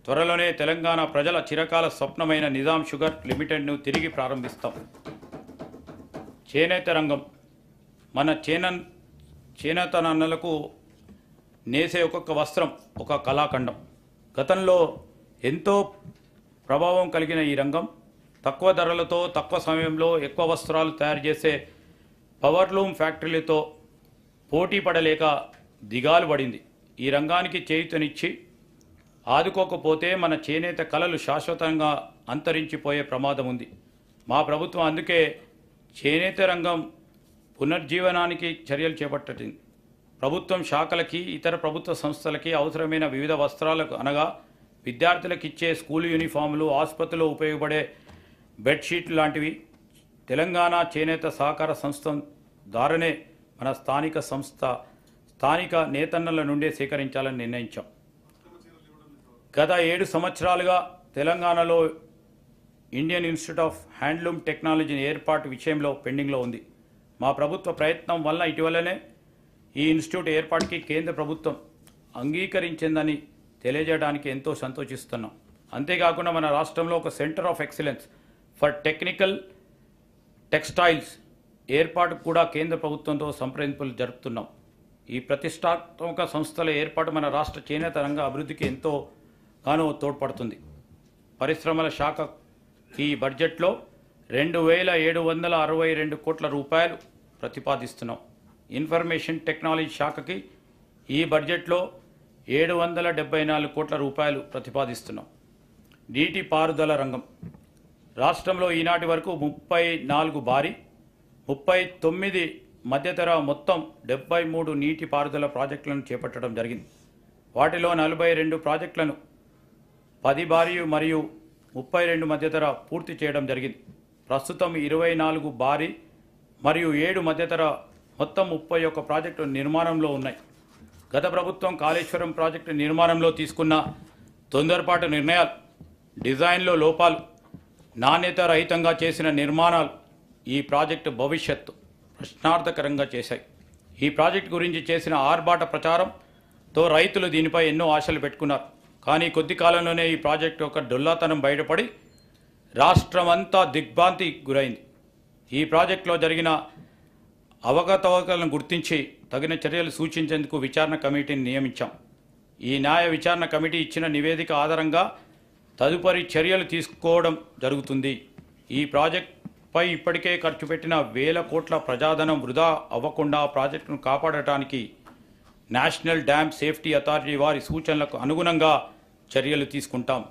త్వరలోనే తెలంగాణ ప్రజల చిరకాల స్వప్నమైన నిజాం షుగర్ లిమిటెడ్ను తిరిగి ప్రారంభిస్తాం. చేనేత రంగం. మన చేనేతనన్నలకు నేసే ఒక్కొక్క వస్త్రం ఒక కళాఖండం. గతంలో ఎంతో ప్రభావం కలిగిన ఈ రంగం తక్కువ ధరలతో తక్కువ సమయంలో ఎక్కువ వస్త్రాలు తయారు చేసే పవర్లూమ్ ఫ్యాక్టరీలతో పోటీ పడలేక దిగాలు పడింది. ఈ రంగానికి చేయూతనిచ్చి ఆదుకోకపోతే మన చేనేత కళలు శాశ్వతంగా అంతరించిపోయే ప్రమాదం ఉంది. మా ప్రభుత్వం అందుకే చేనేత రంగం పునర్జీవనానికి చర్యలు చేపట్టింది. ప్రభుత్వం శాఖలకి, ఇతర ప్రభుత్వ సంస్థలకి అవసరమైన వివిధ వస్త్రాలకు అనగా విద్యార్థులకు ఇచ్చే స్కూల్ యూనిఫాములు, ఆసుపత్రిలో ఉపయోగపడే బెడ్షీట్లు లాంటివి తెలంగాణ చేనేత సహకార సంస్థ ద్వారానే మన స్థానిక నేతన్నల నుండే సేకరించాలని నిర్ణయించాం. గత 7 సంవత్సరాలుగా తెలంగాణలో Indian institute of handloom technology ఏర్పాటు విషయంలో పెండింగ్లో ఉంది. మా ప్రభుత్వ ప్రయత్నం వల్ల ఇటీవలనే ఈ ఇన్స్టిట్యూట్ ఏర్పాటుకి కేంద్ర ప్రభుత్వం అంగీకరించిందని తెలియజేయడానికి ఎంతో సంతోషిస్తున్నాం. అంతేకాకుండా మన రాష్ట్రంలో ఒక centre of excellence for technical textiles ఏర్పాటుకు కూడా కేంద్ర ప్రభుత్వంతో సంప్రదింపులు జరుపుతున్నాం. ఈ ప్రతిష్టాత్మక సంస్థల ఏర్పాటు మన రాష్ట్ర చేనేత రంగ అభివృద్ధికి ఎంతో గాను తోడ్పడుతుంది. పరిశ్రమల శాఖకి ఈ బడ్జెట్లో 2,762 కోట్ల రూపాయలు ప్రతిపాదిస్తున్నాం. ఇన్ఫర్మేషన్ టెక్నాలజీ శాఖకి ఈ బడ్జెట్లో 774 కోట్ల రూపాయలు ప్రతిపాదిస్తున్నాం. నీటి పారుదల రంగం రాష్ట్రంలో ఈనాటి వరకు 34 భారీ 39 మధ్యతర మొత్తం 73 నీటి పారుదల ప్రాజెక్టులను చేపట్టడం జరిగింది. వాటిలో 42 ప్రాజెక్టులను 10 భారీ మరియు 32 మధ్యతర పూర్తి చేయడం జరిగింది. ప్రస్తుతం 24 భారీ మరియు 7 మధ్యతర మొత్తం 31 ప్రాజెక్టులు నిర్మాణంలో ఉన్నాయి. గత ప్రభుత్వం కాళేశ్వరం ప్రాజెక్టు నిర్మాణంలో తీసుకున్న తొందరపాటు నిర్ణయాలు, డిజైన్లో లోపాలు, నాణ్యత రహితంగా చేసిన నిర్మాణాలు ఈ ప్రాజెక్టు భవిష్యత్తు ప్రశ్నార్థకరంగా చేశాయి. ఈ ప్రాజెక్టు గురించి చేసిన ఆర్భాట ప్రచారంతో రైతులు దీనిపై ఎన్నో ఆశలు పెట్టుకున్నారు. కానీ కొద్ది కాలంలోనే ఈ ప్రాజెక్టు ఒక డొల్లాతనం బయటపడి రాష్ట్రమంతా దిగ్భ్రాంతి గురైంది. ఈ ప్రాజెక్టులో జరిగిన అవకతవకలను గుర్తించి తగిన చర్యలు సూచించేందుకు విచారణ కమిటీని నియమించాం. ఈ న్యాయ విచారణ కమిటీ ఇచ్చిన నివేదిక ఆధారంగా తదుపరి చర్యలు తీసుకోవడం జరుగుతుంది. ఈ ప్రాజెక్టుపై ఇప్పటికే ఖర్చు పెట్టిన వేల కోట్ల ప్రజాధనం వృధా అవ్వకుండా ప్రాజెక్టును కాపాడటానికి నేషనల్ డ్యామ్ సేఫ్టీ అథారిటీ వారి సూచనలకు అనుగుణంగా చర్యలు తీసుకుంటాం.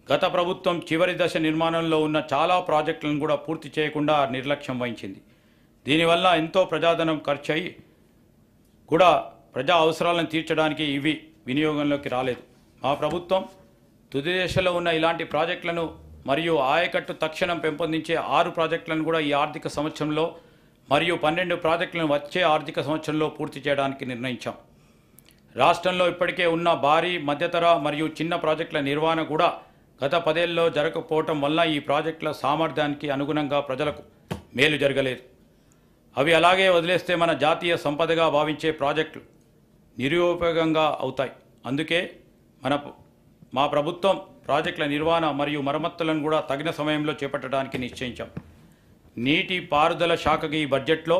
గత ప్రభుత్వం చివరి దశ నిర్మాణంలో ఉన్న చాలా ప్రాజెక్టులను కూడా పూర్తి చేయకుండా నిర్లక్ష్యం వహించింది. దీనివల్ల ఎంతో ప్రజాధనం ఖర్చు అయ్యి కూడా ప్రజా అవసరాలను తీర్చడానికి ఇవి వినియోగంలోకి రాలేదు. మా ప్రభుత్వం తుది దశలో ఉన్న ఇలాంటి ప్రాజెక్టులను మరియు ఆయకట్టు తక్షణం పెంపొందించే 6 ప్రాజెక్టులను కూడా ఈ ఆర్థిక సంవత్సరంలో మరియు 12 ప్రాజెక్టులను వచ్చే ఆర్థిక సంవత్సరంలో పూర్తి చేయడానికి నిర్ణయించాం. రాష్ట్రంలో ఇప్పటికే ఉన్న భారీ, మధ్యతర మరియు చిన్న ప్రాజెక్టుల నిర్వహణ కూడా గత 10 ఏళ్లలో జరగకపోవటం వల్ల ఈ ప్రాజెక్టుల సామర్థ్యానికి అనుగుణంగా ప్రజలకు మేలు జరగలేదు. అవి అలాగే వదిలేస్తే మన జాతీయ సంపదగా భావించే ప్రాజెక్టులు నిరుపయోగంగా అవుతాయి. అందుకే మా ప్రభుత్వం ప్రాజెక్టుల నిర్వహణ మరియు మరమ్మతులను కూడా తగిన సమయంలో చేపట్టడానికి నిశ్చయించాం. నీటి పారుదల శాఖకి ఈ బడ్జెట్లో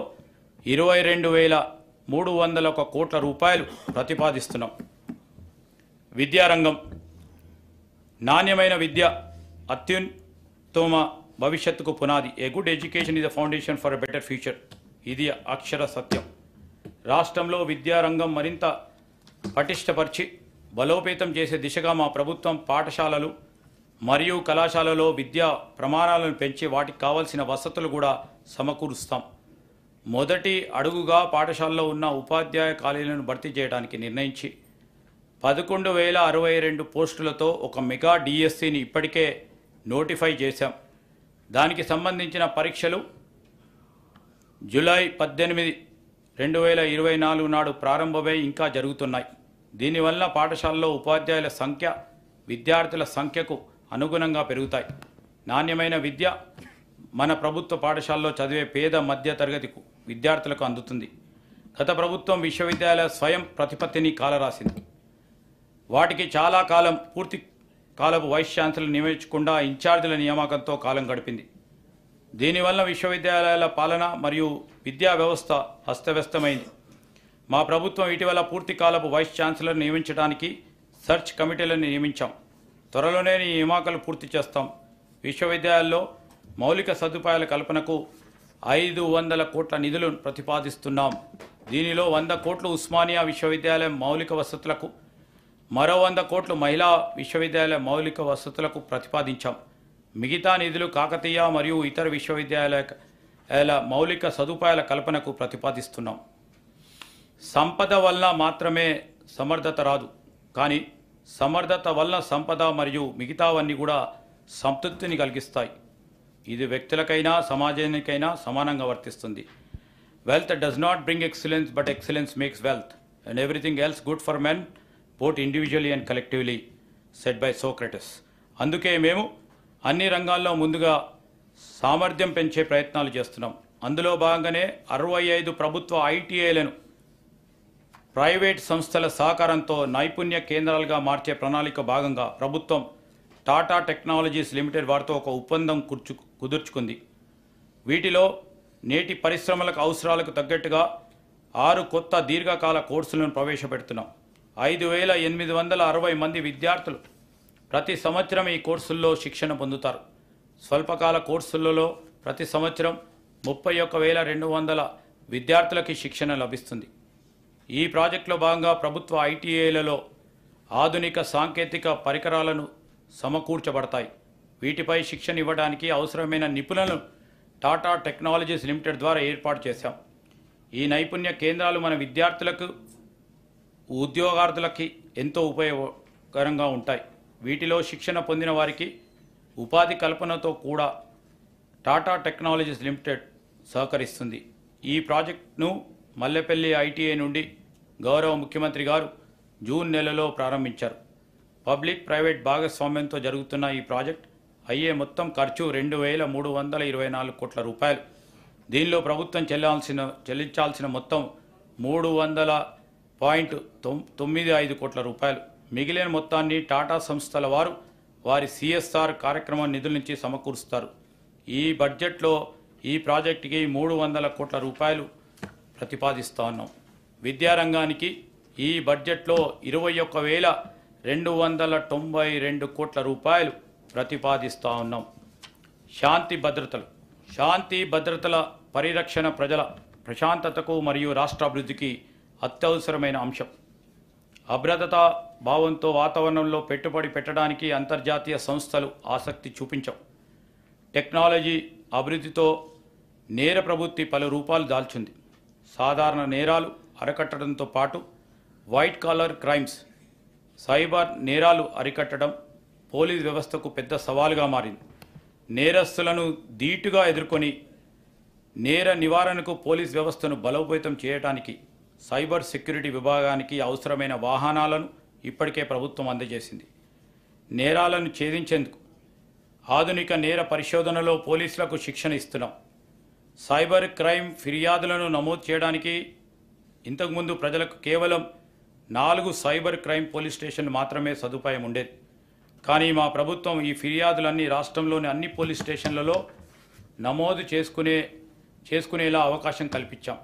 22,301 కోట్ల రూపాయలు ప్రతిపాదిస్తున్నాం. విద్యారంగం నాణ్యమైన విద్య అత్యుత్తమ భవిష్యత్తుకు పునాది. A good education is a foundation for a better future. ఇది అక్షర సత్యం. రాష్ట్రంలో విద్యారంగం మరింత పటిష్టపరిచి బలోపేతం చేసే దిశగా మా ప్రభుత్వం పాఠశాలలు మరియు కళాశాలలో విద్యా ప్రమాణాలను పెంచి వాటికి కావాల్సిన వసతులు కూడా సమకూరుస్తాం. మొదటి అడుగుగా పాఠశాలలో ఉన్న ఉపాధ్యాయ ఖాళీలను భర్తీ చేయడానికి నిర్ణయించి 11,062 పోస్టులతో ఒక మెగా డిఎస్సిని ఇప్పటికే నోటిఫై చేశాం. దానికి సంబంధించిన పరీక్షలు జూలై 18, 2024 నాడు ప్రారంభమై ఇంకా జరుగుతున్నాయి. దీనివల్ల పాఠశాలలో ఉపాధ్యాయుల సంఖ్య విద్యార్థుల సంఖ్యకు అనుగుణంగా పెరుగుతాయి. నాణ్యమైన విద్య మన ప్రభుత్వ పాఠశాలలో చదివే పేద మధ్య తరగతి విద్యార్థులకు అందుతుంది. గత ప్రభుత్వం విశ్వవిద్యాలయ స్వయం ప్రతిపత్తిని కాలరాసింది. వాటికి చాలా కాలం పూర్తి కాలపు వైస్ ఛాన్సలర్ నియమించకుండా ఇన్ఛార్జీల నియామకంతో కాలం గడిపింది. దీనివల్ల విశ్వవిద్యాలయాల పాలన మరియు విద్యా వ్యవస్థ అస్తవ్యస్తమైంది. మా ప్రభుత్వం ఇటీవల పూర్తి కాలపు వైస్ ఛాన్సలర్ నియమించడానికి సెర్చ్ కమిటీలను నియమించాం. త్వరలోనే ఈ నియామకాలు పూర్తి చేస్తాం. విశ్వవిద్యాలయాల్లో మౌలిక సదుపాయాల కల్పనకు 500 కోట్ల నిధులను ప్రతిపాదిస్తున్నాం. దీనిలో 100 కోట్లు ఉస్మానియా విశ్వవిద్యాలయం మౌలిక వసతులకు, మరో 100 కోట్లు మహిళా విశ్వవిద్యాలయ మౌలిక వసతులకు ప్రతిపాదించాం. మిగతా నిధులు కాకతీయ మరియు ఇతర విశ్వవిద్యాలయాల మౌలిక సదుపాయాల కల్పనకు ప్రతిపాదిస్తున్నాం. సంపద వల్ల మాత్రమే సమర్థత రాదు, కానీ సమర్థత వల్ల సంపద మరియు మిగతావన్నీ కూడా సంతృప్తిని కలిగిస్తాయి. ఇది వ్యక్తులకైనా సమాజానికైనా సమానంగా వర్తిస్తుంది. Wealth does not bring excellence, but excellence makes wealth and everything else good for men both individually and collectively, said by Socrates. అందుకే మేము అన్ని రంగాల్లో ముందుగా సామర్థ్యం పెంచే ప్రయత్నాలు చేస్తున్నాం. అందులో భాగంగానే 65 ప్రభుత్వ ఐటీఐలను ప్రైవేట్ సంస్థల సహకారంతో నైపుణ్య కేంద్రాలుగా మార్చే ప్రణాళిక భాగంగా ప్రభుత్వం టాటా టెక్నాలజీస్ లిమిటెడ్ వారితో ఒక ఒప్పందం కుదుర్చుకుంది. వీటిలో నేటి పరిశ్రమలకు అవసరాలకు తగ్గట్టుగా 6 కొత్త దీర్ఘకాల కోర్సులను ప్రవేశపెడుతున్నాం. 5,860 మంది విద్యార్థులు ప్రతి సంవత్సరం ఈ కోర్సుల్లో శిక్షణ పొందుతారు. స్వల్పకాల కోర్సులలో ప్రతి సంవత్సరం 31,200 విద్యార్థులకి శిక్షణ లభిస్తుంది. ఈ ప్రాజెక్టులో భాగంగా ప్రభుత్వ ఐటీఐలలో ఆధునిక సాంకేతిక పరికరాలను సమకూర్చబడతాయి. వీటిపై శిక్షణ ఇవ్వడానికి అవసరమైన నిపుణులను టాటా టెక్నాలజీస్ లిమిటెడ్ ద్వారా ఏర్పాటు చేశాం. ఈ నైపుణ్య కేంద్రాలు మన విద్యార్థులకు ఉద్యోగార్థులకి ఎంతో ఉపయోగకరంగా ఉంటాయి. వీటిలో శిక్షణ పొందిన వారికి ఉపాధి కల్పనతో కూడా టాటా టెక్నాలజీస్ లిమిటెడ్ సహకరిస్తుంది. ఈ ప్రాజెక్టును మల్లెపల్లి ఐటీఐ నుండి గౌరవ ముఖ్యమంత్రి గారు జూన్ నెలలో ప్రారంభించారు. పబ్లిక్ ప్రైవేట్ భాగస్వామ్యంతో జరుగుతున్న ఈ ప్రాజెక్ట్ అయ్యే మొత్తం ఖర్చు 2,324 కోట్ల రూపాయలు. దీనిలో ప్రభుత్వం చెల్లించాల్సిన మొత్తం 300.95 కోట్ల రూపాయలు. మిగిలిన మొత్తాన్ని టాటా సంస్థల వారు వారి సిఎస్ఆర్ కార్యక్రమం నిధుల నుంచి సమకూరుస్తారు. ఈ బడ్జెట్లో ఈ ప్రాజెక్టుకి 300 కోట్ల రూపాయలు ప్రతిపాదిస్తూ ఉన్నాం. విద్యారంగానికి ఈ బడ్జెట్లో 21,292 కోట్ల రూపాయలు ప్రతిపాదిస్తూ ఉన్నాం. శాంతి భద్రతల పరిరక్షణ ప్రజల ప్రశాంతతకు మరియు రాష్ట్రాభివృద్ధికి అత్యవసరమైన అంశం. అభద్రతా భావంతో వాతావరణంలో పెట్టుబడి పెట్టడానికి అంతర్జాతీయ సంస్థలు ఆసక్తి చూపించవు. టెక్నాలజీ అభివృద్ధితో నేర ప్రవృత్తి పలు రూపాలు దాల్చింది. సాధారణ నేరాలు అరికట్టడంతో పాటు వైట్ కాలర్ క్రైమ్స్, సైబర్ నేరాలు అరికట్టడం పోలీస్ వ్యవస్థకు పెద్ద సవాలుగా మారింది. నేరస్తులను ధీటుగా ఎదుర్కొని నేర నివారణకు పోలీస్ వ్యవస్థను బలోపేతం చేయడానికి సైబర్ సెక్యూరిటీ విభాగానికి అవసరమైన వాహనాలను ఇప్పటికే ప్రభుత్వం అందజేసింది. నేరాలను ఛేదించేందుకు ఆధునిక నేర పరిశోధనలో పోలీసులకు శిక్షణ ఇస్తున్నాం. సైబర్ క్రైమ్ ఫిర్యాదులను నమోదు చేయడానికి ఇంతకుముందు ప్రజలకు కేవలం 4 సైబర్ క్రైమ్ పోలీస్ స్టేషన్లు మాత్రమే సదుపాయం ఉండేది. కానీ మా ప్రభుత్వం ఈ ఫిర్యాదులన్నీ రాష్ట్రంలోని అన్ని పోలీస్ స్టేషన్లలో నమోదు చేసుకునేలా అవకాశం కల్పించాం.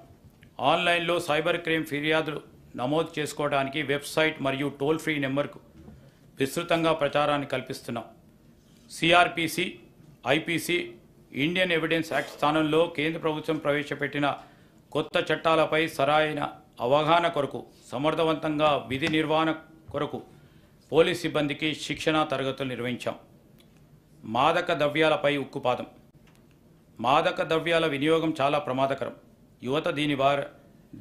ఆన్లైన్లో సైబర్ క్రైమ్ ఫిర్యాదులు నమోదు చేసుకోవడానికి వెబ్సైట్ మరియు టోల్ ఫ్రీ నెంబర్కు విస్తృతంగా ప్రచారాన్ని కల్పిస్తున్నాం. CrPC, IPC, Indian evidence act స్థానంలో కేంద్ర ప్రభుత్వం ప్రవేశపెట్టిన కొత్త చట్టాలపై సరైన అవగాహన కొరకు సమర్థవంతంగా విధి నిర్వహణ కొరకు పోలీస్ సిబ్బందికి శిక్షణా తరగతులు నిర్వహించాం. మాదక ద్రవ్యాలపై ఉక్కుపాదం. మాదక ద్రవ్యాల వినియోగం చాలా ప్రమాదకరం. యువత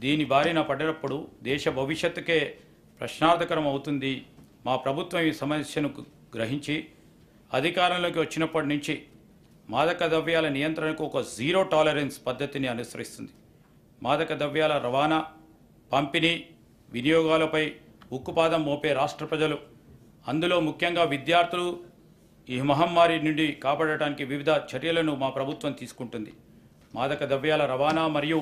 దీని బారిన పడినప్పుడు దేశ భవిష్యత్తుకే ప్రశ్నార్థకరం అవుతుంది. మా ప్రభుత్వం ఈ సమస్యను గ్రహించి అధికారంలోకి వచ్చినప్పటి నుంచి మాదక ద్రవ్యాల నియంత్రణకు ఒక జీరో టాలరెన్స్ పద్ధతిని అనుసరిస్తుంది. మాదక ద్రవ్యాల రవాణా, పంపిణీ, వినియోగాలపై ఉక్కుపాదం మోపే రాష్ట్ర ప్రజలు, అందులో ముఖ్యంగా విద్యార్థులు ఈ మహమ్మారి నుండి కాపాడటానికి వివిధ చర్యలను మా ప్రభుత్వం తీసుకుంటుంది. మాదక ద్రవ్యాల రవాణా మరియు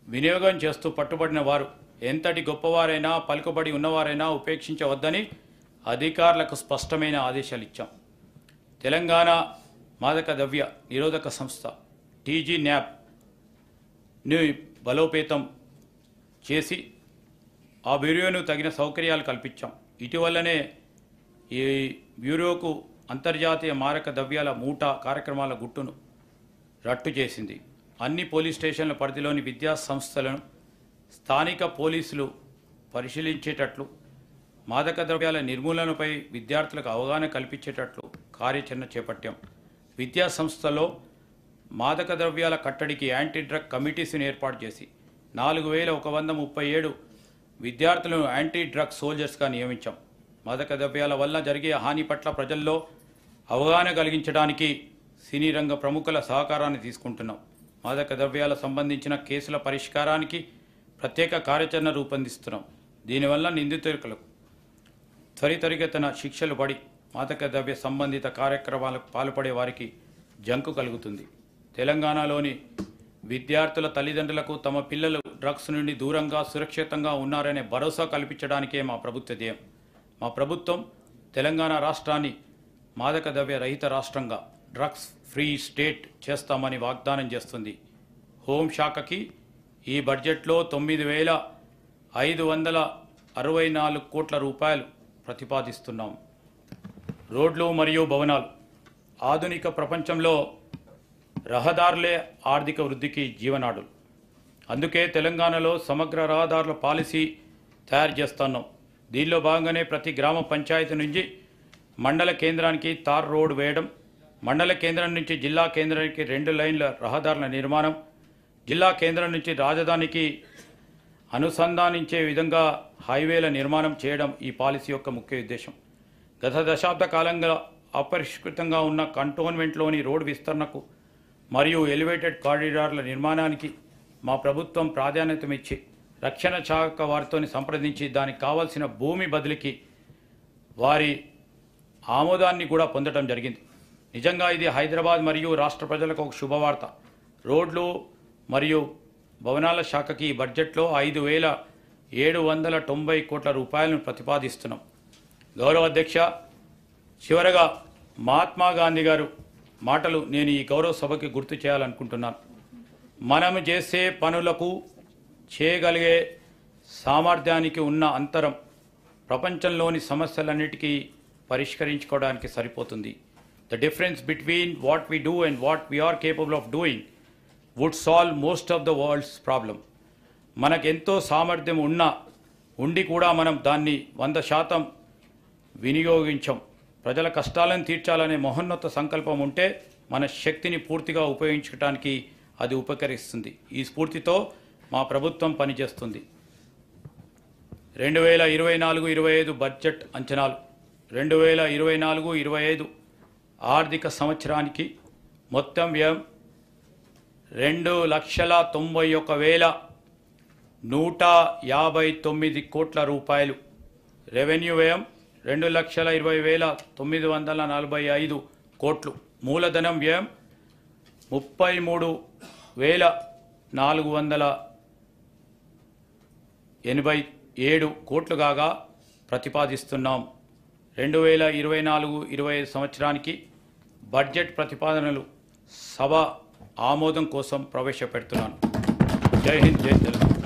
వినియోగం చేస్తూ పట్టుబడిన వారు ఎంతటి గొప్పవారైనా, పలుకుబడి ఉన్నవారైనా ఉపేక్షించవద్దని అధికారులకు స్పష్టమైన ఆదేశాలు ఇచ్చాం. తెలంగాణ మాదక ద్రవ్య నిరోధక సంస్థ టీజీ న్యాబ్ని బలోపేతం చేసి ఆ బ్యూరోను తగిన సౌకర్యాలు కల్పించాం. ఇటీవలనే ఈ బ్యూరోకు అంతర్జాతీయ మారక ద్రవ్యాల మూటా కార్యక్రమాల గుట్టును రట్టు చేసింది. అన్ని పోలీస్ స్టేషన్ల పరిధిలోని విద్యా సంస్థలను స్థానిక పోలీసులు పరిశీలించేటట్లు, మాదక ద్రవ్యాల నిర్మూలనపై విద్యార్థులకు అవగాహన కల్పించేటట్లు కార్యాచరణ చేపట్టాం. విద్యా సంస్థలో మాదక ద్రవ్యాల కట్టడికి యాంటీ డ్రగ్ కమిటీస్ని ఏర్పాటు చేసి 4,137 విద్యార్థులను యాంటీ డ్రగ్ సోల్జర్స్గా నియమించాం. మాదక ద్రవ్యాల వల్ల జరిగే హాని పట్ల ప్రజల్లో అవగాహన కలిగించడానికి సినీ రంగ ప్రముఖుల సహకారాన్ని తీసుకుంటున్నాం. మాదక ద్రవ్యాల సంబంధించిన కేసుల పరిష్కారానికి ప్రత్యేక కార్యాచరణ రూపొందిస్తున్నాం. దీనివల్ల నిందితులకు త్వరితగతిన శిక్షలు పడి మాదక ద్రవ్య సంబంధిత కార్యక్రమాలకు పాల్పడే వారికి జంకు కలుగుతుంది. తెలంగాణలోని విద్యార్థుల తల్లిదండ్రులకు తమ పిల్లలు డ్రగ్స్ నుండి దూరంగా సురక్షితంగా ఉన్నారనే భరోసా కల్పించడానికే మా ప్రభుత్వ ధ్యేయం. మా ప్రభుత్వం తెలంగాణ రాష్ట్రాన్ని మాదక ద్రవ్య రహిత రాష్ట్రంగా, డ్రగ్స్ ఫ్రీ స్టేట్ చేస్తామని వాగ్దానం చేస్తుంది. హోంశాఖకి ఈ బడ్జెట్లో 9,564 కోట్ల రూపాయలు ప్రతిపాదిస్తున్నాం. రోడ్లు మరియు భవనాలు. ఆధునిక ప్రపంచంలో రహదారులే ఆర్థిక వృద్ధికి జీవనాడులు. అందుకే తెలంగాణలో సమగ్ర రహదారుల పాలసీ తయారు చేస్తున్నాం. దీనిలో భాగంగానే ప్రతి గ్రామ పంచాయతీ నుంచి మండల కేంద్రానికి తార్ రోడ్ వేయడం, మండల కేంద్రం నుంచి జిల్లా కేంద్రానికి 2 లైన్ల రహదారుల నిర్మాణం, జిల్లా కేంద్రం నుంచి రాజధానికి అనుసంధానించే విధంగా హైవేల నిర్మాణం చేయడం ఈ పాలసీ యొక్క ముఖ్య ఉద్దేశం. గత దశాబ్ద కాలంగా అపరిష్కృతంగా ఉన్న కంటోన్మెంట్లోని రోడ్డు విస్తరణకు మరియు ఎలివేటెడ్ కారిడార్ల నిర్మాణానికి మా ప్రభుత్వం ప్రాధాన్యతనిచ్చి రక్షణ శాఖ వారితో సంప్రదించి దానికి కావాల్సిన భూమి బదిలీకి వారి ఆమోదాన్ని కూడా పొందడం జరిగింది. నిజంగా ఇది హైదరాబాద్ మరియు రాష్ట్ర ప్రజలకు ఒక శుభవార్త. రోడ్లు మరియు భవనాల శాఖకి ఈ బడ్జెట్లో 5,790 కోట్ల రూపాయలను ప్రతిపాదిస్తున్నాం. గౌరవ అధ్యక్ష, చివరగా మహాత్మా గాంధీ గారు మాటలు నేను ఈ గౌరవ సభకి గుర్తు చేయాలనుకుంటున్నాను. మనం చేసే పనులకు చేయగలిగే సామర్థ్యానికి ఉన్న అంతరం ప్రపంచంలోని సమస్యలన్నిటికీ పరిష్కరించుకోవడానికి సరిపోతుంది. The difference between what we do and what we are capable of doing would solve most of the world's problem. మనకెంతో సామర్థ్యం ఉండి కూడా మనం దాన్ని 100% వినియోగించం. ప్రజల కష్టాలను తీర్చాలనే మహోన్నత సంకల్పం ఉంటే మన శక్తిని పూర్తిగా ఉపయోగించడానికి అది ఉపకరిస్తుంది. ఈ స్ఫూర్తితో మా ప్రభుత్వం పనిచేస్తుంది. 2024-25 బడ్జెట్ అంచనాలు. 2024-25 ఆర్థిక సంవత్సరానికి మొత్తం వ్యయం 2,91,159 కోట్ల రూపాయలు. రెవెన్యూ వ్యయం 2,20,945 కోట్లు. మూలధనం వ్యయం 33,487 కోట్లు కాగా ప్రతిపాదిస్తున్నాం. 2024-25 సంవత్సరానికి బడ్జెట్ ప్రతిపాదనలు సభ ఆమోదం కోసం ప్రవేశపెడుతున్నాను. జై హింద్, జై తెలంగాణ.